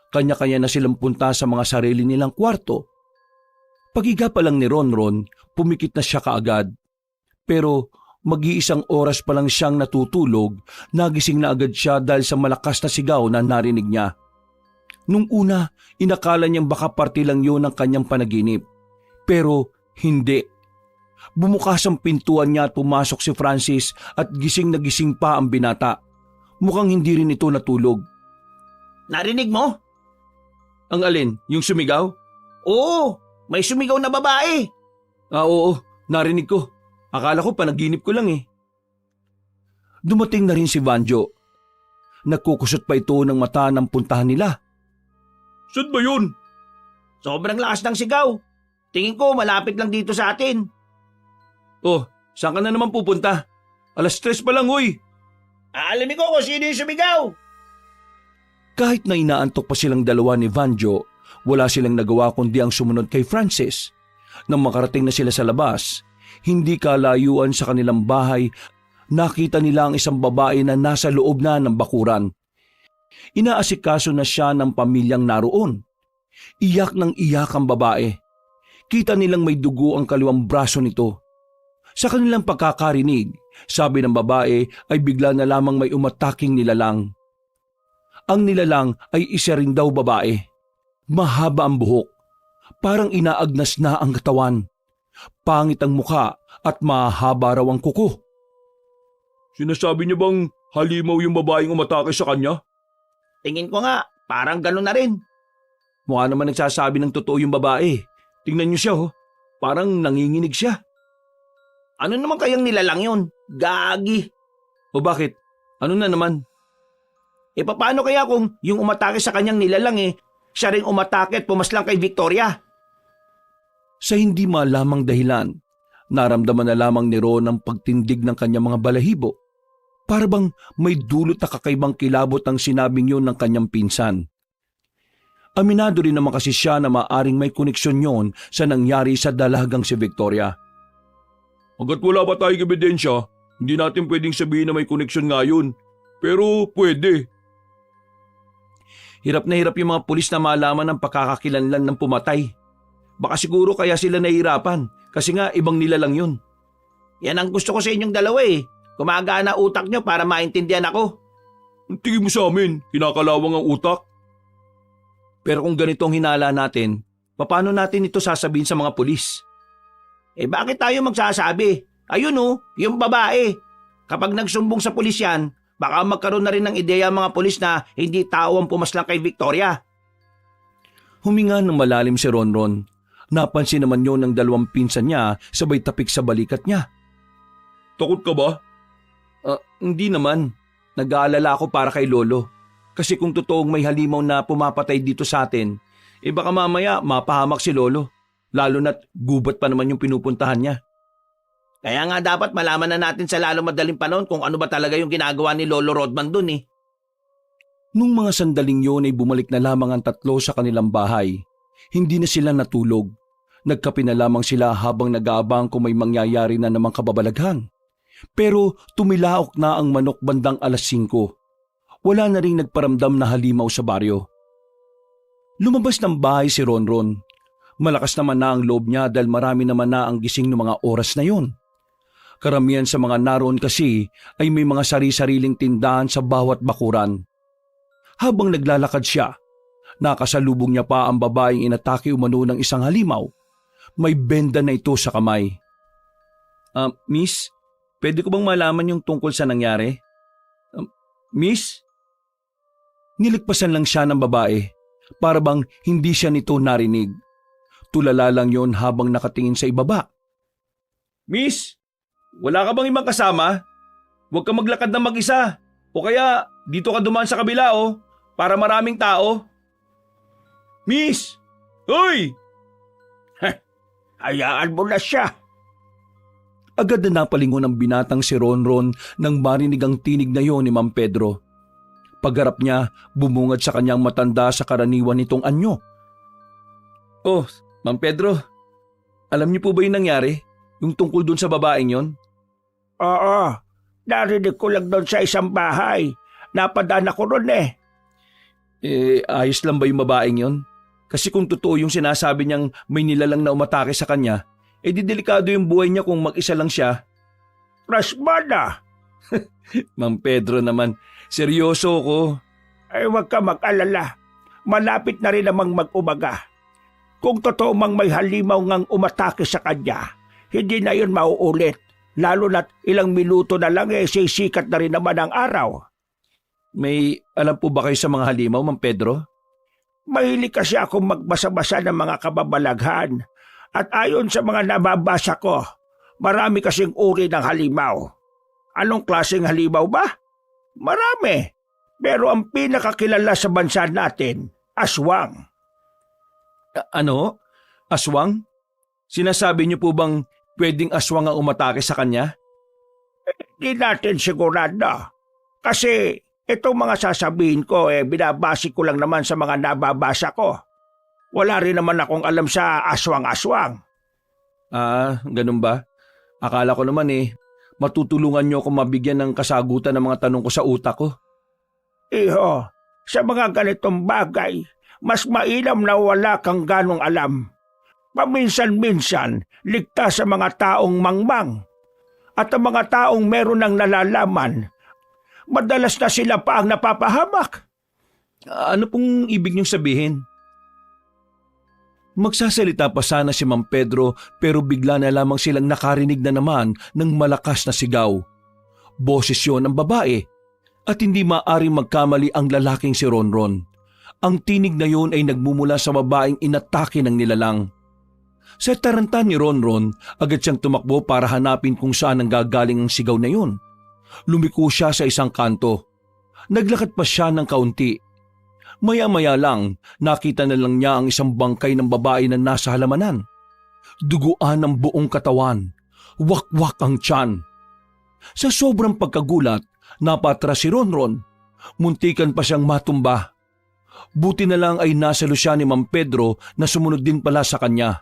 Kanya-kanya na silang punta sa mga sarili nilang kwarto. Paghiga pa lang ni Ronron, pumikit na siya kaagad. Pero mag-iisang oras pa lang siyang natutulog, nagising na agad siya dahil sa malakas na sigaw na narinig niya. Nung una, inakala niyang baka parte lang yun ng kanyang panaginip. Pero hindi. Bumukas ang pintuan niya at pumasok si Francis at gising na gising pa ang binata. Mukhang hindi rin ito natulog. Narinig mo? Ang alin? Yung sumigaw? Oo, may sumigaw na babae. Oo, narinig ko. Akala ko panaginip ko lang Dumating na rin si Vanjo. Nagkukusot pa ito ng mata ng puntahan nila. Saan ba yun? Sobrang lakas ng sigaw. Tingin ko malapit lang dito sa atin. Oh, saan ka na naman pupunta? 3:00 pa lang, uy. Aalamin ko kung sino yung sumigaw. Kahit na inaantok pa silang dalawa ni Vanjo, wala silang nagawa kundi ang sumunod kay Francis. Nang makarating na sila sa labas, hindi kalayuan sa kanilang bahay, nakita nila ang isang babae na nasa loob na ng bakuran. Inaasikaso na siya ng pamilyang naroon. Iyak ng iyak ang babae. Kita nilang may dugo ang kaliwang braso nito. Sa kanilang pagkakarinig, sabi ng babae ay bigla na lamang may umataking nilalang. Ang nilalang ay isa rin daw babae. Mahaba ang buhok. Parang inaagnas na ang katawan. Pangit ang mukha at mahaba raw ang kuko. Sinasabi niyo bang halimaw yung babaeng umatake sa kanya? Tingin ko nga, parang gano'n na rin. Mukha naman nagsasabi ng totoo yung babae. Tingnan niyo siya parang nanginginig siya. Ano naman kayang nilalang yun? Gagi. O bakit? Ano na naman? Paano kaya kung yung umatake sa kanyang nilalang siya ring umatake at pumaslang kay Victoria? Sa hindi malamang dahilan, naramdaman na lamang ni Ron ang pagtindig ng kanyang mga balahibo. Para bang may dulot na kakaibang kilabot ang sinabing yun ng kanyang pinsan. Aminado rin naman kasi siya na maaring may koneksyon yon sa nangyari sa dalagang si Victoria. Hanggat wala pa tayong ebidensya, hindi natin pwedeng sabihin na may koneksyon nga yun. Pero pwede. Hirap na hirap yung mga pulis na malaman ng pagkakakilanlan ng pumatay. Baka siguro kaya sila nahihirapan kasi nga ibang nila lang yun. Yan ang gusto ko sa inyong dalawa Gumagana utak nyo para maintindihan ako. Ang tingin mo sa amin, kinakalawang ang utak. Pero kung ganito ang hinala natin, paano natin ito sasabihin sa mga pulis? Bakit tayo magsasabi? Ayun yung babae. Kapag nagsumbong sa pulis yan, baka magkaroon na rin ng ideya ang mga pulis na hindi tao ang pumaslang kay Victoria. Huminga ng malalim si Ronron. Napansin naman yun ng dalawang pinsan niya sabay tapik sa balikat niya. Takot ka ba? Hindi naman. Nag-aalala ako para kay Lolo. Kasi kung totoong may halimaw na pumapatay dito sa atin, baka mamaya mapahamak si Lolo. Lalo na't gubat pa naman yung pinupuntahan niya. Kaya nga dapat malaman na natin sa lalo madaling panahon kung ano ba talaga yung ginagawa ni Lolo Rodman dun eh. Nung mga sandaling yun ay bumalik na lamang ang tatlo sa kanilang bahay. Hindi na sila natulog. Nagkape na lamang sila habang nag-aabang kung may mangyayari na namang kababalaghan. Pero tumilaok na ang manok bandang 5:00. Wala na ring nagparamdam na halimaw sa baryo. Lumabas ng bahay si Ronron. Malakas naman na ang loob niya dahil marami naman na ang gising ng mga oras na yon. Karamihan sa mga naroon kasi ay may mga sari-sariling tindahan sa bawat bakuran. Habang naglalakad siya, nakasalubong niya pa ang babaeng inatake umano ng isang halimaw. May benda na ito sa kamay. Miss, pwede ko bang malaman yung tungkol sa nangyari? Miss? Niligpasan lang siya ng babae para bang hindi siya nito narinig. Tulala lang yon habang nakatingin sa ibaba. Miss, wala ka bang ibang kasama? Huwag ka maglakad na mag-isa. O kaya dito ka dumaan sa kabila para maraming tao. Miss! Hoy! Hayaan mo na siya. Agad na napalingon ang binatang si Ronron nang marinig ang tinig na yon ni Ma'am Pedro. Pagharap niya, bumungad sa kanyang matanda sa karaniwan nitong anyo. Oh, Ma'am Pedro, alam niyo po ba yung nangyari? Yung tungkol dun sa babaeng yon? Oo, narinig ko lang doon sa isang bahay. Napadaan ako ron eh. Ayos lang ba yung babaeng yon? Kasi kung totoo yung sinasabi niyang may nilalang na umatake sa kanya, di delikado yung buhay niya kung mag-isa lang siya. Rasmana! Ma'am Pedro naman, seryoso ko. Huwag ka mag-alala. Malapit na rin namang mag-umaga. Kung totoo mang may halimaw ngang umatake sa kanya, hindi na yun mauulit. Lalo na't ilang minuto na lang sisikat na rin naman ang araw. May alam po ba kayo sa mga halimaw, Ma'am Pedro? Mahilig kasi akong magbasa-basa ng mga kababalaghan. At ayon sa mga nababasa ko, marami kasing uri ng halimaw. Anong klaseng halimaw ba? Marami. Pero ang pinakakilala sa bansa natin, aswang. Ano? Aswang? Sinasabi niyo po bang pwedeng aswang ang umatake sa kanya? Di natin sigurado. Kasi itong mga sasabihin ko binabase ko lang naman sa mga nababasa ko. Wala rin naman akong alam sa aswang-aswang. Ganun ba? Akala ko naman matutulungan niyo ako mabigyan ng kasagutan ng mga tanong ko sa utak ko. Iho, sa mga ganitong bagay, mas mainam na wala kang ganong alam. Paminsan-minsan, ligtas sa mga taong mangmang. At ang mga taong meron ng nalalaman, madalas na sila pa ang napapahamak. Ano pong ibig niyong sabihin? Magsasalita pa sana si Ma'am Pedro pero bigla na lamang silang nakarinig na naman ng malakas na sigaw. Boses yun ng babae at hindi maaring magkamali ang lalaking si Ronron. Ang tinig na yun ay nagmumula sa babaeng inatake ng nilalang. Sa taranta ni Ronron, agad siyang tumakbo para hanapin kung saan nanggagaling ang sigaw na yun. Lumiko siya sa isang kanto. Naglakad pa siya ng kaunti. Maya-maya lang, nakita na lang niya ang isang bangkay ng babae na nasa halamanan. Duguan ang buong katawan. Wakwak ang tiyan. Sa sobrang pagkagulat, napatras si Ronron. Muntikan pa siyang matumba. Buti na lang ay nasalo siya ni Ma'am Pedro na sumunod din pala sa kanya.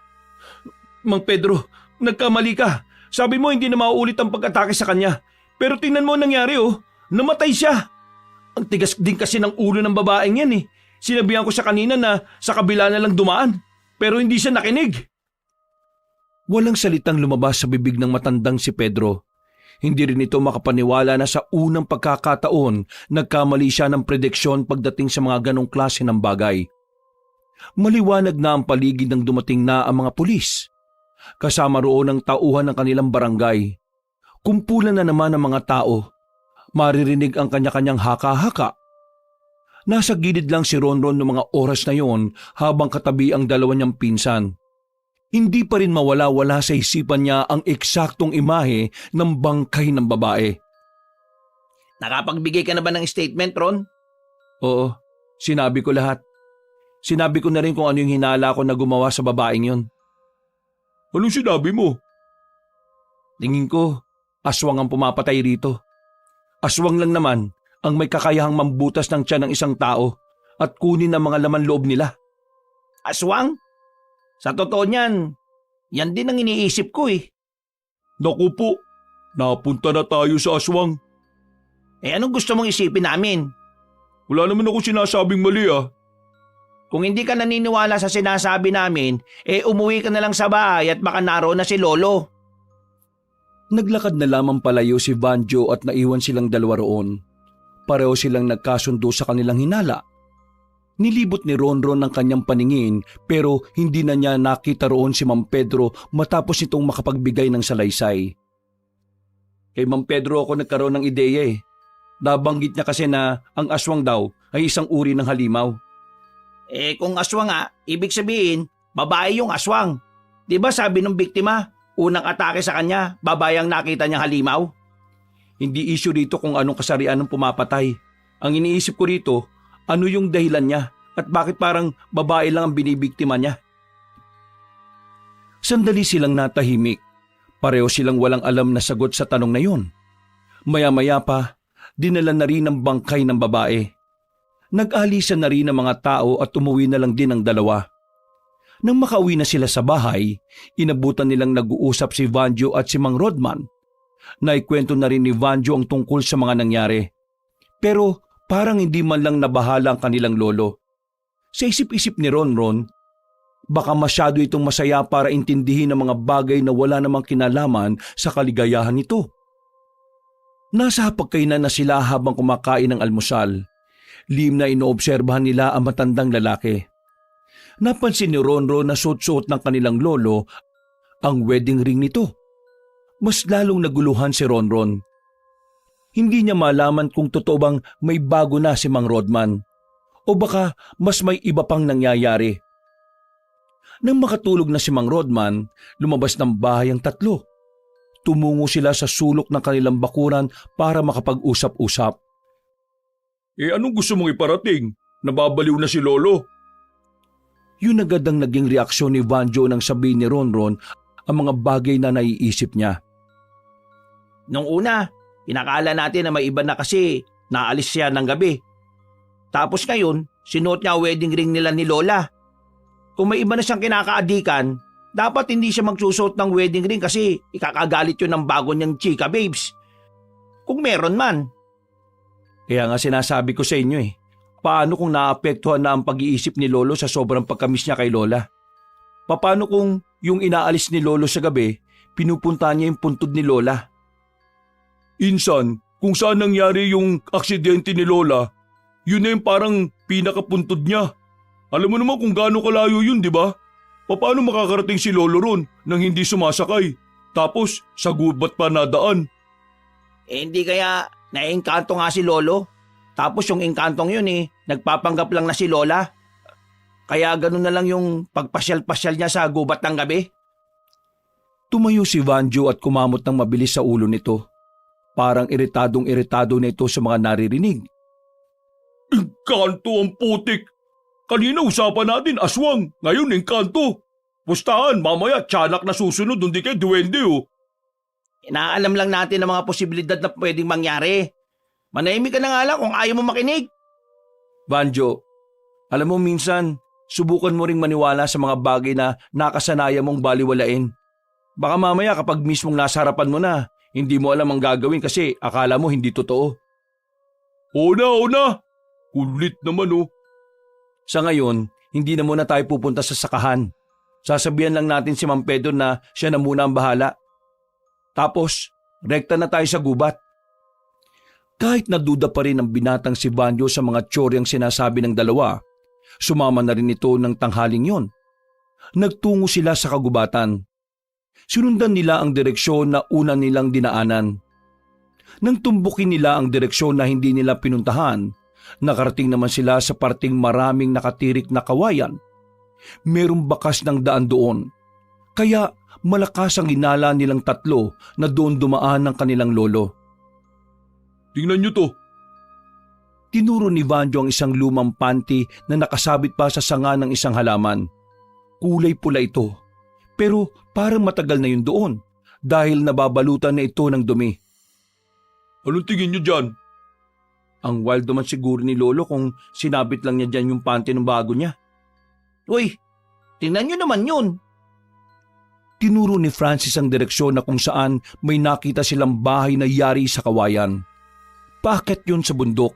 Mang Pedro, nagkamali ka. Sabi mo hindi na mauulit ang pag-atake sa kanya. Pero tingnan mo ang nangyari namatay siya. Ang tigas din kasi ng ulo ng babaeng yan Sinabihan ko siya kanina na sa kabila na lang dumaan. Pero hindi siya nakinig. Walang salitang lumabas sa bibig ng matandang si Pedro. Hindi rin ito makapaniwala na sa unang pagkakataon nagkamali siya ng prediksyon pagdating sa mga ganong klase ng bagay. Maliwanag na ang paligid nang dumating na ang mga pulis. kasama roon ang tauhan ng kanilang barangay. Kumpulan na naman ng mga tao. Maririnig ang kanya-kanyang haka-haka. Nasa gilid lang si Ronron noong mga oras na yon habang katabi ang dalawa niyang pinsan. Hindi pa rin mawala-wala sa isipan niya ang eksaktong imahe ng bangkay ng babae. Nakapagbigay ka na ba ng statement, Ron? Oo, sinabi ko lahat. Sinabi ko na rin kung ano yung hinala ko na gumawa sa babaeng yon. Anong sinabi mo? Tingin ko, aswang ang pumapatay rito. Aswang lang naman ang may kakayahang mambutas ng tiyan ng isang tao at kunin ang mga laman loob nila. Aswang? Sa totoo niyan, yan din ang iniisip ko eh. Naku po, napunta na tayo sa aswang. Anong gusto mong isipin namin? Wala naman ako sinasabing mali ah. Kung hindi ka naniniwala sa sinasabi namin, umuwi ka na lang sa bahay at baka naroon na si Lolo. Naglakad na lamang palayo si Banjo at naiwan silang dalawa roon. Pareho silang nagkasundo sa kanilang hinala. Nilibot ni Ronron ang kanyang paningin pero hindi na niya nakita roon si Mang Pedro matapos itong makapagbigay ng salaysay. Kay Mang Pedro ako nagkaroon ng ideya eh. Nabanggit niya kasi na ang aswang daw ay isang uri ng halimaw. Kung aswang nga, ibig sabihin, babae yung aswang. Diba sabi ng biktima, unang atake sa kanya, babae ang nakita niyang halimaw? Hindi issue rito kung anong kasarian ng pumapatay. Ang iniisip ko rito, ano yung dahilan niya at bakit parang babae lang ang binibiktima niya. Sandali silang natahimik. Pareho silang walang alam na sagot sa tanong na yun. Maya-maya pa, dinala na rin ang bangkay ng babae. Nag-alisan na rin ang mga tao at umuwi na lang din ang dalawa. Nang makauwi na sila sa bahay, inabutan nilang nag-uusap si Vanjo at si Mang Rodman. Naikwento na rin ni Vanjo ang tungkol sa mga nangyari. Pero parang hindi man lang nabahala ang kanilang lolo. Sa isip-isip ni Ronron, baka masyado itong masaya para intindihin ang mga bagay na wala namang kinalaman sa kaligayahan nito. Nasa hapagkainan na sila habang kumakain ng almusal. Lihim na inoobserbahan nila ang matandang lalaki. Napansin ni Ronron na suot-suot ng kanilang lolo ang wedding ring nito. Mas lalong naguluhan si Ronron. Hindi niya malaman kung totoo bang may bago na si Mang Rodman o baka mas may iba pang nangyayari. Nang makatulog na si Mang Rodman, lumabas ng bahay ang tatlo. Tumungo sila sa sulok ng kanilang bakuran para makapag-usap-usap. Anong gusto mong iparating? Nababaliw na si Lolo. Yun agad ang naging reaksyon ni Vanjo nang sabihin ni Ronron ang mga bagay na naiisip niya. Nung una, inakala natin na may iba na kasi naalis siya ng gabi. Tapos ngayon, sinuot niya ang wedding ring nila ni Lola. Kung may iba na siyang kinakaadikan, dapat hindi siya magsusuot ng wedding ring kasi ikakagalit yun ng bago niyang chika babes. Kung meron man. Kaya nga sinasabi ko sa inyo paano kung naapektuhan na ang pag-iisip ni Lolo sa sobrang pagkamis niya kay Lola? Paano kung yung inaalis ni Lolo sa gabi, pinupunta niya yung puntod ni Lola? Insan, kung saan nangyari yung aksidente ni Lola, yun na yung parang pinakapuntod niya. Alam mo naman kung gaano kalayo yun, di ba? Paano makakarating si Lolo ron nang hindi sumasakay? Tapos, sa gubat pa nadaan. Hindi kaya naengkanto nga si Lolo? Tapos yung engkantong yun nagpapanggap lang na si Lola. Kaya ganun na lang yung pagpasyal-pasyal niya sa gubat ng gabi. Tumayo si Vanjo at kumamot ng mabilis sa ulo nito. Parang iritadong-iritado na ito sa mga naririnig. Engkanto ang putik! Kanina usapan natin aswang, ngayon engkanto. Pustahan, mamaya tiyanak na susunod, hindi kay duwende Inaalam lang natin ang mga posibilidad na pwedeng mangyari. Manahimik ka na nga lang kung ayaw mo makinig. Vanjo, alam mo minsan, subukan mo ring maniwala sa mga bagay na nakasanaya mong baliwalain. Baka mamaya kapag mismong nasa harapan mo na, hindi mo alam ang gagawin kasi akala mo hindi totoo. Ona! Kulit naman Sa ngayon, hindi na muna tayo pupunta sa sakahan. Sasabihan lang natin si Mang Pedro na siya na muna ang bahala. Tapos, rekta na tayo sa gubat. Kahit naduda pa rin ang binatang si Vanjo sa mga tsoryang sinasabi ng dalawa, sumama na rin ito ng tanghaling yon. Nagtungo sila sa kagubatan. Sinundan nila ang direksyon na una nilang dinaanan. Nang tumbukin nila ang direksyon na hindi nila pinuntahan, nakarating naman sila sa parting maraming nakatirik na kawayan. Merong bakas ng daan doon, kaya malakas ang hinala nilang tatlo na doon dumaan ng kanilang lolo. Tingnan niyo to. Tinuro ni Vanjo ang isang lumang panty na nakasabit pa sa sanga ng isang halaman. Kulay pula ito, pero parang matagal na yun doon dahil nababalutan na ito ng dumi. Anong tingin niyo dyan? Ang wild naman siguro ni Lolo kung sinabit lang niya dyan yung panty ng bago niya. Uy, tingnan nyo naman yun. Tinuro ni Francis ang direksyon na kung saan may nakita silang bahay na yari sa kawayan. Paakyat yun sa bundok.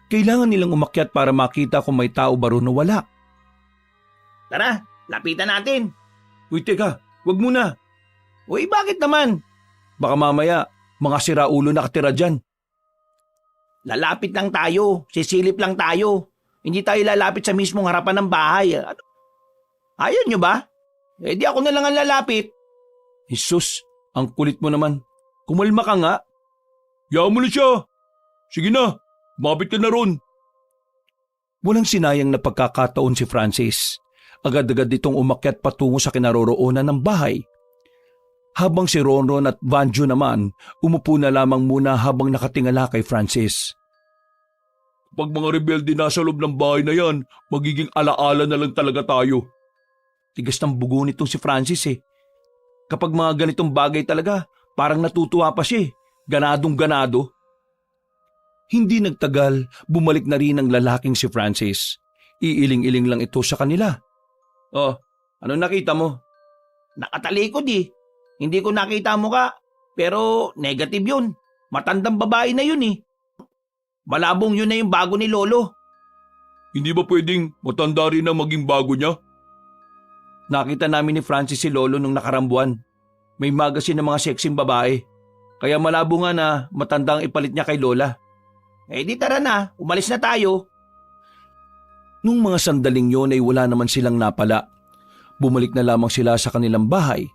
Kailangan nilang umakyat para makita kung may tao ba roon o wala. Tara, lapitan natin. Uy, teka, wag muna. Uy, bakit naman? Baka mamaya, mga siraulo nakatira dyan. Lalapit lang tayo, sisilip lang tayo. Hindi tayo lalapit sa mismong harapan ng bahay. Ayaw nyo ba? Eh di ako na lang ang lalapit. Jesus, ang kulit mo naman. Kumalma ka nga. Yaman mo na siya. Sige na, mabit ka na ron. Walang sinayang na pagkakataon si Francis. Agad-agad itong umakyat patungo sa kinaroroonan ng bahay. Habang si Ronron at Vanjo naman, umupo na lamang muna habang nakatingala kay Francis. Pag mga rebelde nasa loob ng bahay na yan, magiging alaala na lang talaga tayo. Tigas ng bugo nitong si Francis eh. Kapag mga ganitong bagay talaga, parang natutuwa pa siya eh. Ganadong ganado. Hindi nagtagal, bumalik na rin ang lalaking si Francis. Iiling-iling lang ito sa kanila. Oh, ano nakita mo? Nakatalikod eh. Hindi ko nakita mo ka, pero negative yun. Matandang babae na yun eh. Malabong yun na yung bago ni Lolo. Hindi ba pwedeng matanda rin na maging bago niya? Nakita namin ni Francis si Lolo nung nakarambuan. May magasin ng mga sexing babae. Kaya malabo nga na matandang ipalit niya kay Lola. Eh di tara na, umalis na tayo. Nung mga sandaling yon ay wala naman silang napala. Bumalik na lamang sila sa kanilang bahay.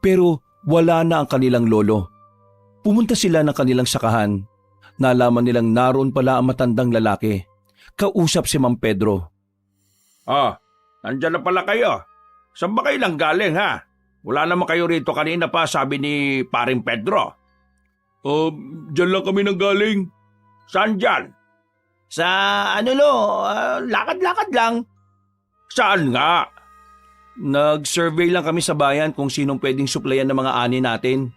Pero wala na ang kanilang lolo. Pumunta sila ng kanilang sakahan. Nalaman nilang naroon pala ang matandang lalaki. Kausap si Mang Pedro. Nandyan na pala kayo. Saan ba kayo lang galing ha? Wala naman kayo rito kanina pa, sabi ni paring Pedro. Diyan lang kami nang galing. Saan dyan? Sa lakad-lakad lang. Saan nga? Nag-survey lang kami sa bayan kung sinong pwedeng suplayan ng mga ani natin.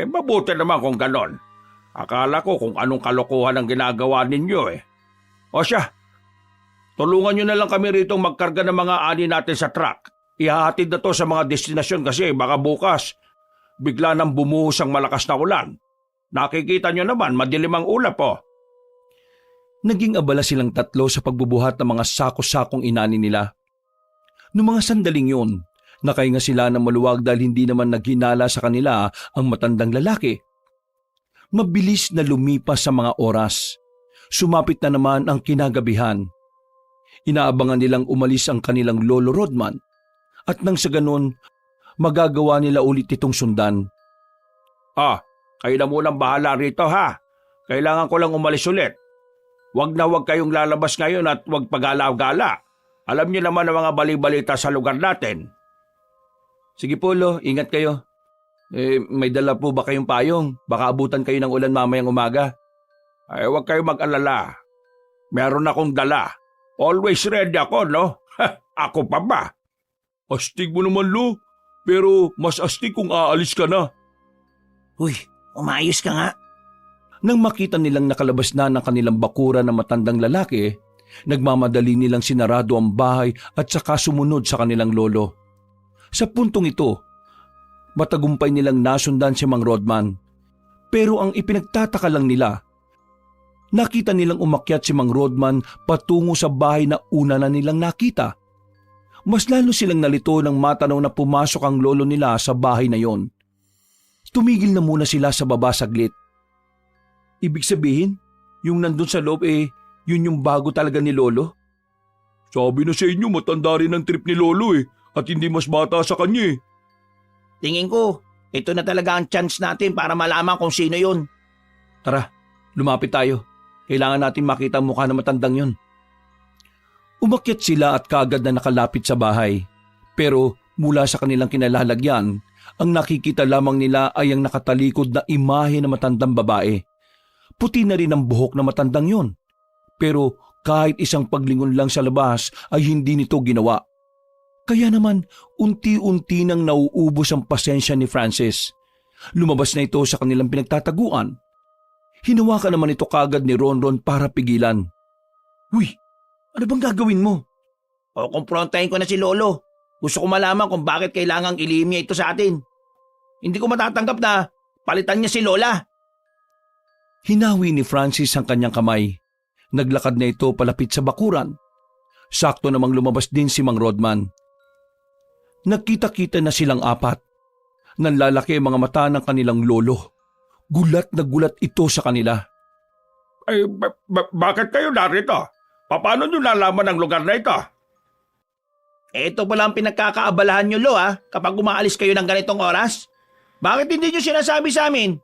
Mabuti naman kung ganon. Akala ko kung anong kalokohan ang ginagawa ninyo eh. O siya, tulungan nyo na lang kami rito magkarga ng mga ani natin sa truck. Ihahatid na to sa mga destinasyon kasi baka bukas bigla nang bumuhos ang malakas na ulan. Nakikita nyo naman, madilim ang ulap po. Naging abala silang tatlo sa pagbubuhat ng mga sako-sakong inani nila. Noong mga sandaling yun, nakahinga sila ng maluwag dahil hindi naman naghinala sa kanila ang matandang lalaki. Mabilis na lumipas sa mga oras. Sumapit na naman ang kinagabihan. Inaabangan nilang umalis ang kanilang lolo Rodman at nang sa ganon, magagawa nila ulit itong sundan. Kayo na munang bahala rito ha. Kailangan ko lang umalis ulit. Huwag kayong lalabas ngayon at huwag pagalaw-gala. Alam niyo naman ang mga bali-balita sa lugar natin. Sige po, Lo, ingat kayo. May dala po ba kayong payong? Baka abutan kayo ng ulan mamayang umaga. Huwag kayong mag-alala. Meron akong dala. Always ready ako, no? Ako pa ba? Astig mo naman, Lo. Pero mas astig kung aalis ka na. Uy, umayos ka nga. Nang makita nilang nakalabas na ng kanilang bakura ng matandang lalaki, nagmamadali nilang sinarado ang bahay at saka sumunod sa kanilang lolo. Sa puntong ito, matagumpay nilang nasundan si Mang Rodman. Pero ang ipinagtataka lang nila, nakita nilang umakyat si Mang Rodman patungo sa bahay na una na nilang nakita. Mas lalo silang nalito nang matanaw na pumasok ang lolo nila sa bahay na yon. Tumigil na muna sila sa baba saglit. Ibig sabihin, yung nandun sa loob yun yung bago talaga ni Lolo? Sabi na sa inyo matanda rin ang trip ni Lolo at hindi mas bata sa kanya Tingin ko, ito na talaga ang chance natin para malaman kung sino yun. Tara, lumapit tayo. Kailangan natin makita ang mukha ng matandang yun. Umakyat sila at kaagad na nakalapit sa bahay. Pero mula sa kanilang kinalalagyan, ang nakikita lamang nila ay ang nakatalikod na imahe ng matandang babae. Puti na rin ang buhok ng matandang yun. Pero kahit isang paglingon lang sa labas ay hindi nito ginawa. Kaya naman unti-unti nang nauubos ang pasensya ni Francis. Lumabas na ito sa kanilang pinagtataguan. Hinawakan naman ito kagad ni Ronron para pigilan. Uy, ano bang gagawin mo? O kumprontahin ko na si Lolo. Gusto ko malaman kung bakit kailangang ilihim niya ito sa atin. Hindi ko matatanggap na palitan niya si Lola. Hinawi ni Francis ang kanyang kamay. Naglakad na ito palapit sa bakuran. Sakto namang lumabas din si Mang Rodman. Nagkita-kita na silang apat. Nanlalaki ang mga mata ng kanilang lolo. Gulat na gulat ito sa kanila. Ay, bakit kayo narito? Paano nyo nalaman ang lugar na ito? Ito pala ang pinagkakaabalahan niyo, Lo, kapag umaalis kayo ng ganitong oras. Bakit hindi niyo sinasabi sa amin?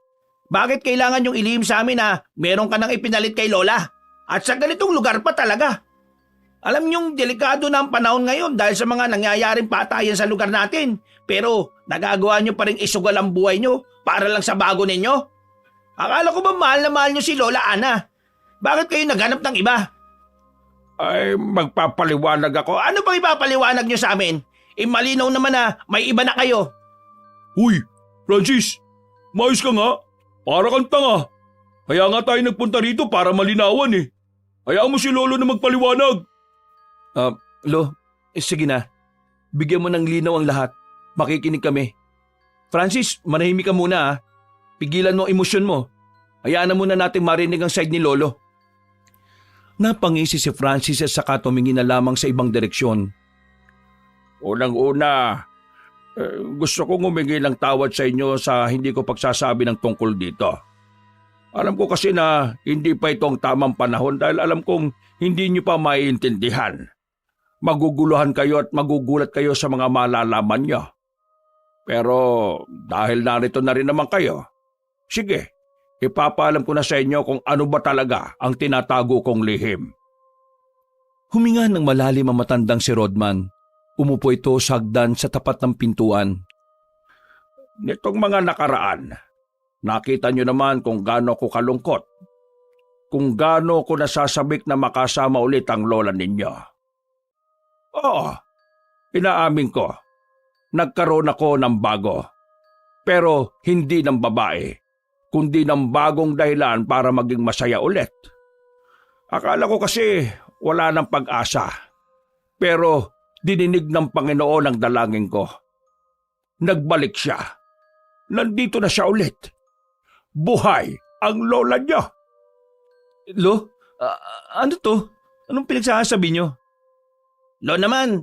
Bakit kailangan yung ilihim sa amin na meron ka nang ipinalit kay Lola? At sa ganitong lugar pa talaga. Alam niyong delikado na ang panahon ngayon dahil sa mga nangyayaring patayan sa lugar natin. Pero nagagawa niyo pa rin isugal ang buhay niyo para lang sa bago ninyo? Akala ko ba mahal na mahal niyo si Lola Ana? Bakit kayo naghanap ng iba? Ay, magpapaliwanag ako. Ano bang ipapaliwanag niyo sa amin? Malinaw naman na may iba na kayo. Uy, Francis, maayos ka nga. Para kang tanga. Kaya nga tayo nagpunta rito para malinawan eh. Hayaan mo si Lolo na magpaliwanag. Lo, sige na. Bigyan mo ng linaw ang lahat. Makikinig kami. Francis, manahimik ka muna. Pigilan mo ang emosyon mo. Hayaan na muna natin marinig ang side ni Lolo. Napangisi si Francis at saka tumingin na lamang sa ibang direksyon. Unang-una, gusto kong humingi ng tawad sa inyo sa hindi ko pagsasabi ng tungkol dito. Alam ko kasi na hindi pa ito ang tamang panahon dahil alam kong hindi niyo pa maiintindihan. Maguguluhan kayo at magugulat kayo sa mga malalaman niyo. Pero dahil narito na rin naman kayo, sige, ipapaalam ko na sa inyo kung ano ba talaga ang tinatago kong lihim. Huminga ng malalim ang matandang si Rodman. Umupo ito sa hagdan sa tapat ng pintuan. Nitong mga nakaraan, nakita niyo naman kung gaano ko kalungkot. Kung gaano ko nasasabik na makasama ulit ang lola ninyo. Oo, inaamin ko. Nagkaroon ako ng bago. Pero hindi ng babae, kundi ng bagong dahilan para maging masaya ulit. Akala ko kasi wala ng pag-asa. Pero dininig ng Panginoon ang dalangin ko. Nagbalik siya. Nandito na siya ulit. Buhay ang lola niyo. Lo, ano to? Anong pinagsasabi niyo? Lo naman,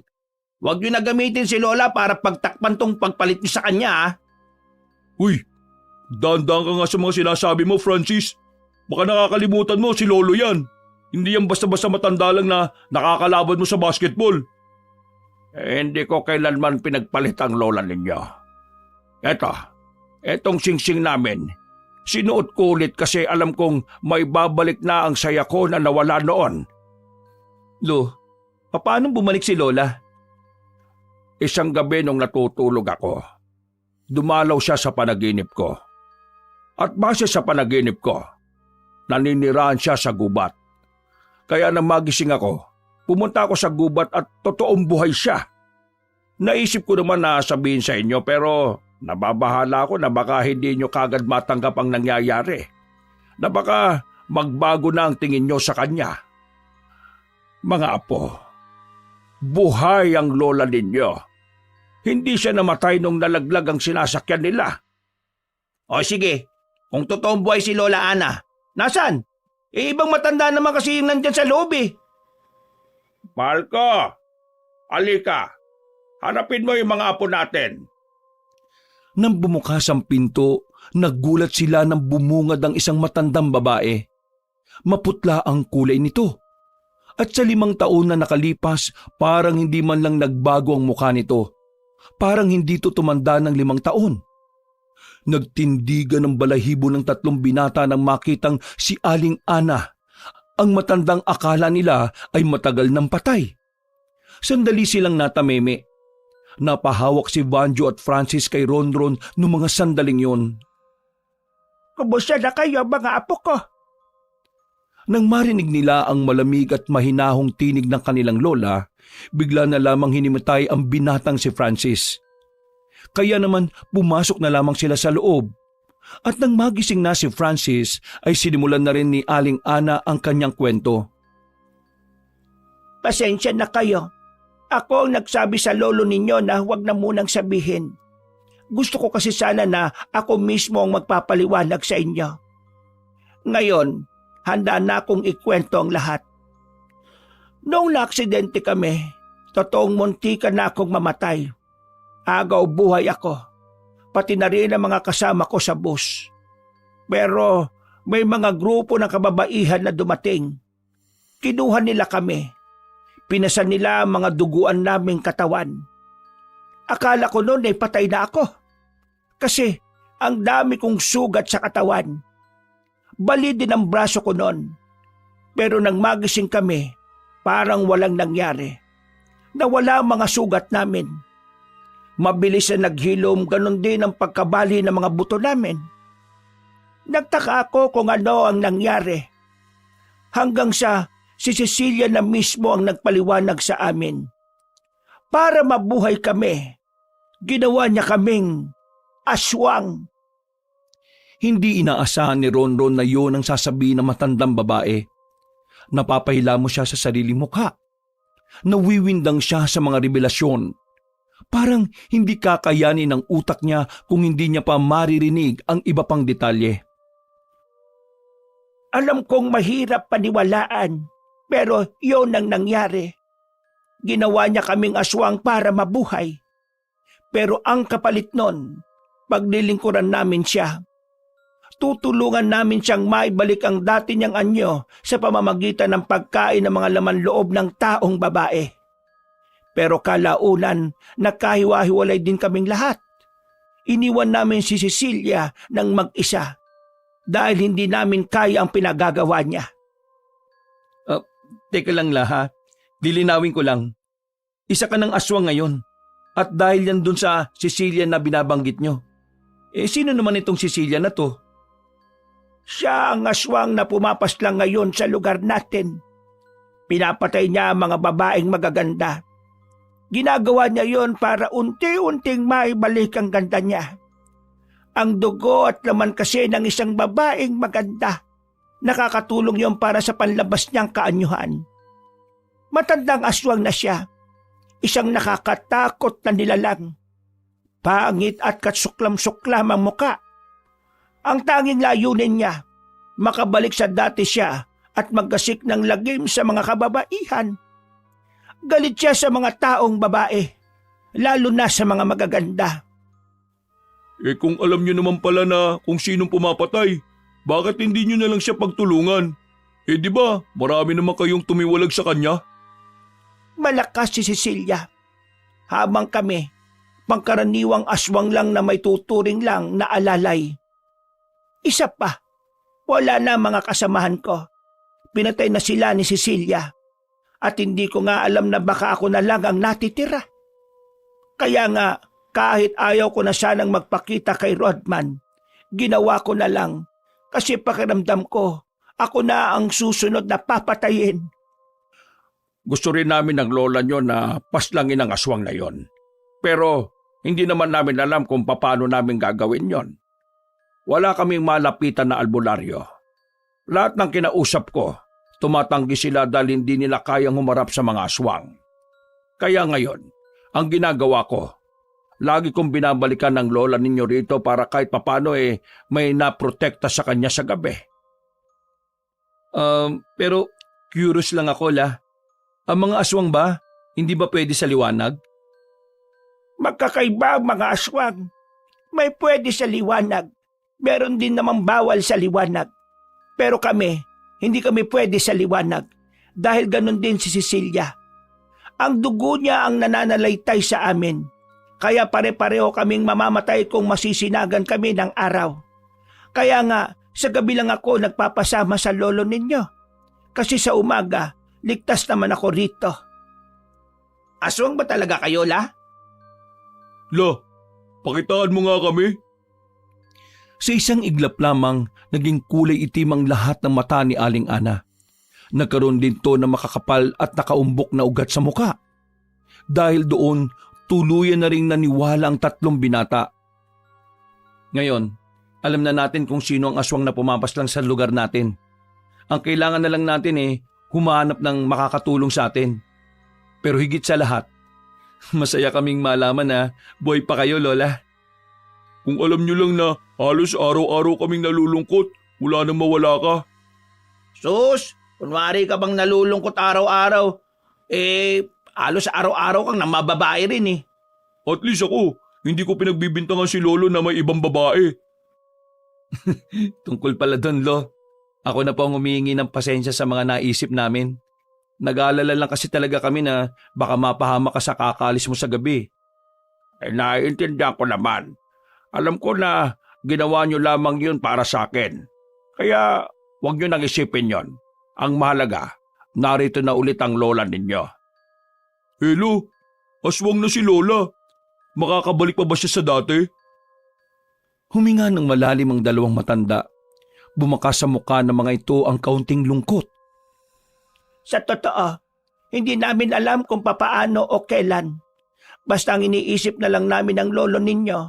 huwag niyo na gamitin si Lola para pagtakpan tong pagpalit niyo sa kanya. Uy, dahan-dahan ka nga sa mga sinasabi mo, Francis. Baka nakakalimutan mo si Lolo yan. Hindi yan basta-basta matanda lang na nakakalaban mo sa basketball. Hindi ko kailanman pinagpalit ang lola ninyo. Etong singsing namin, sinuot ko ulit kasi alam kong may babalik na ang saya ko na nawala noon. Lo, paano bumalik si Lola? Isang gabi nung natutulog ako, dumalaw siya sa panaginip ko. At base sa panaginip ko, naninirahan siya sa gubat. Kaya nang magising ako, pumunta ako sa gubat at totoong buhay siya. Naisip ko naman na sabihin sa inyo pero nababahala ako na baka hindi nyo kagad matanggap ang nangyayari. Na baka magbago na ang tingin nyo sa kanya. Mga apo, buhay ang lola ninyo. Hindi siya namatay nung nalaglag ang sinasakyan nila. O sige, kung totoong buhay si Lola Ana, nasan? Ibang matanda naman kasi yung nandyan sa loob eh. Mahal ko, halika. Hanapin mo yung mga apo natin. Nang bumukas ang pinto, nagulat sila nang bumungad ang isang matandang babae. Maputla ang kulay nito. At sa 5 taon na nakalipas, parang hindi man lang nagbago ang mukha nito. Parang hindi to tumanda ng 5 taon. Nagtindigan ng balahibo ng 3 binata nang makitang si Aling Ana. Ang matandang akala nila ay matagal ng patay. Sandali silang natameme. Napahawak si Banjo at Francis kay Ronron noong mga sandaling yun. Kumusta na kayo mga apo ko? Nang marinig nila ang malamig at mahinahong tinig ng kanilang lola, bigla na lamang hinimatay ang binatang si Francis. Kaya naman pumasok na lamang sila sa loob. At nang magising na si Francis ay sinimulan na rin ni Aling Ana ang kanyang kwento. Pasensya na kayo. Ako ang nagsabi sa lolo ninyo na huwag na munang sabihin. Gusto ko kasi sana na ako mismo ang magpapaliwanag sa inyo. Ngayon, handa na akong ikwento ang lahat. Noong naaksidente kami, totoong muntikan na akong mamatay. Agaw buhay ako, pati na rin ang mga kasama ko sa bus. Pero may mga grupo ng kababaihan na dumating. Kinuha nila kami. Pinasan nila ang mga duguan naming katawan. Akala ko noon ay patay na ako. Kasi ang dami kong sugat sa katawan. Bali din ang braso ko noon. Pero nang magising kami, parang walang nangyari. Nawala ang mga sugat namin. Mabilis na naghilom, ganon din ang pagkabali ng mga buto namin. Nagtaka ako kung ano ang nangyari. Hanggang sa si Cecilia na mismo ang nagpaliwanag sa amin. Para mabuhay kami, ginawa niya kaming aswang. Hindi inaasahan ni Ronron na yun ang sasabihin ng matandang babae. Napapahila mo siya sa sariling mukha. Nawiwindang siya sa mga revelasyon. Parang hindi kakayanin ng utak niya kung hindi niya pa maririnig ang iba pang detalye. Alam kong mahirap paniwalaan, pero yun ang nangyari. Ginawa niya kaming aswang para mabuhay. Pero ang kapalit nun, paglilingkuran namin siya. Tutulungan namin siyang maibalik ang dati niyang anyo sa pamamagitan ng pagkain ng mga laman loob ng taong babae. Pero kalaunan, nagkahiwa-hiwalay din kaming lahat. Iniwan namin si Cecilia ng mag-isa dahil hindi namin kaya ang pinagagawa niya. Teka lang ha, lilinawin ko lang. Isa ka ng aswang ngayon at dahil yan dun sa Cecilia na binabanggit nyo. Sino naman itong Cecilia na to? Siya ang aswang na pumapaslang ngayon sa lugar natin. Pinapatay niya ang mga babaeng magaganda. Ginagawa niya yon para unti-unting maibalik ang ganda niya. Ang dugo at laman kasi ng isang babaeng maganda. Nakakatulong yon para sa panlabas niyang kaanyuhan. Matandang aswang na siya. Isang nakakatakot na nilalang. Pangit at katsuklam-suklam ang muka. Ang tanging layunin niya, makabalik sa dati siya at magkasik ng lagim sa mga kababaihan. Galit siya sa mga taong babae, lalo na sa mga magaganda. Kung alam niyo naman pala na kung sinong pumapatay, bakit hindi niyo na lang siya pagtulungan? Di ba, marami naman kayong tumiwalag sa kanya? Malakas si Cecilia. Habang kami, pangkaraniwang aswang lang na may tuturing lang na alalay. Isa pa, wala na mga kasamahan ko. Pinatay na sila ni Cecilia. At hindi ko nga alam na baka ako na lang ang natitira. Kaya nga, kahit ayaw ko na sanang magpakita kay Rodman, ginawa ko na lang kasi pakiramdam ko, ako na ang susunod na papatayin. Gusto rin namin ng lola nyo na paslangin ang aswang na yon. Pero hindi naman namin alam kung paano namin gagawin yon. Wala kaming malapitan na albularyo. Lahat ng kinausap ko, tumatanggi sila dahil hindi nila kayang humarap sa mga aswang. Kaya ngayon, ang ginagawa ko, lagi kong binabalikan ng lola ninyo rito para kahit papano may naprotekta sa kanya sa gabi. Pero curious lang ako Ang mga aswang ba, hindi ba pwede sa liwanag? Magkakaiba ang mga aswang. May pwede sa liwanag. Meron din namang bawal sa liwanag. Pero kami, hindi kami pwede sa liwanag dahil ganun din si Cecilia. Ang dugo niya ang nananalaytay sa amin. Kaya pare-pareho kaming mamamatay kung masisinagan kami ng araw. Kaya nga, sa gabi lang ako nagpapasama sa lolo ninyo. Kasi sa umaga, ligtas naman ako rito. Aswang ba talaga kayo, La? La, pakitaan mo nga kami. Sa isang iglap lamang, naging kulay itim ang lahat ng mata ni Aling Ana. Nagkaroon din to na makakapal at nakaumbok na ugat sa muka. Dahil doon, tuluyan na ring naniwala ang tatlong binata. Ngayon, alam na natin kung sino ang aswang na pumapaslang sa lugar natin. Ang kailangan na lang natin humanap ng makakatulong sa atin. Pero higit sa lahat, masaya kaming malaman na buhay pa kayo, Lola. Kung alam nyo lang na halos araw-araw kaming nalulungkot, wala nang mawala ka. Sus, kunwari ka bang nalulungkot araw-araw? Halos araw-araw kang namababae rin eh. At least ako, hindi ko pinagbibintangan si Lolo na may ibang babae. Tungkol pala doon, Lo. Ako na po ang humihingi ng pasensya sa mga naisip namin. Nag-aalala lang kasi talaga kami na baka mapahama ka sa kakaalis mo sa gabi. Naiintindihan ko naman. Alam ko na ginawa nyo lamang yun para sa akin. Kaya huwag nyo nang isipin yon. Ang mahalaga, narito na ulit ang lola ninyo. Hello, aswang na si Lola. Makakabalik pa ba siya sa dati? Huminga ng malalim ang dalawang matanda. Bumakas sa mukha ng mga ito ang kaunting lungkot. Sa totoo, hindi namin alam kung papaano o kailan. Basta ang iniisip na lang namin ng lolo ninyo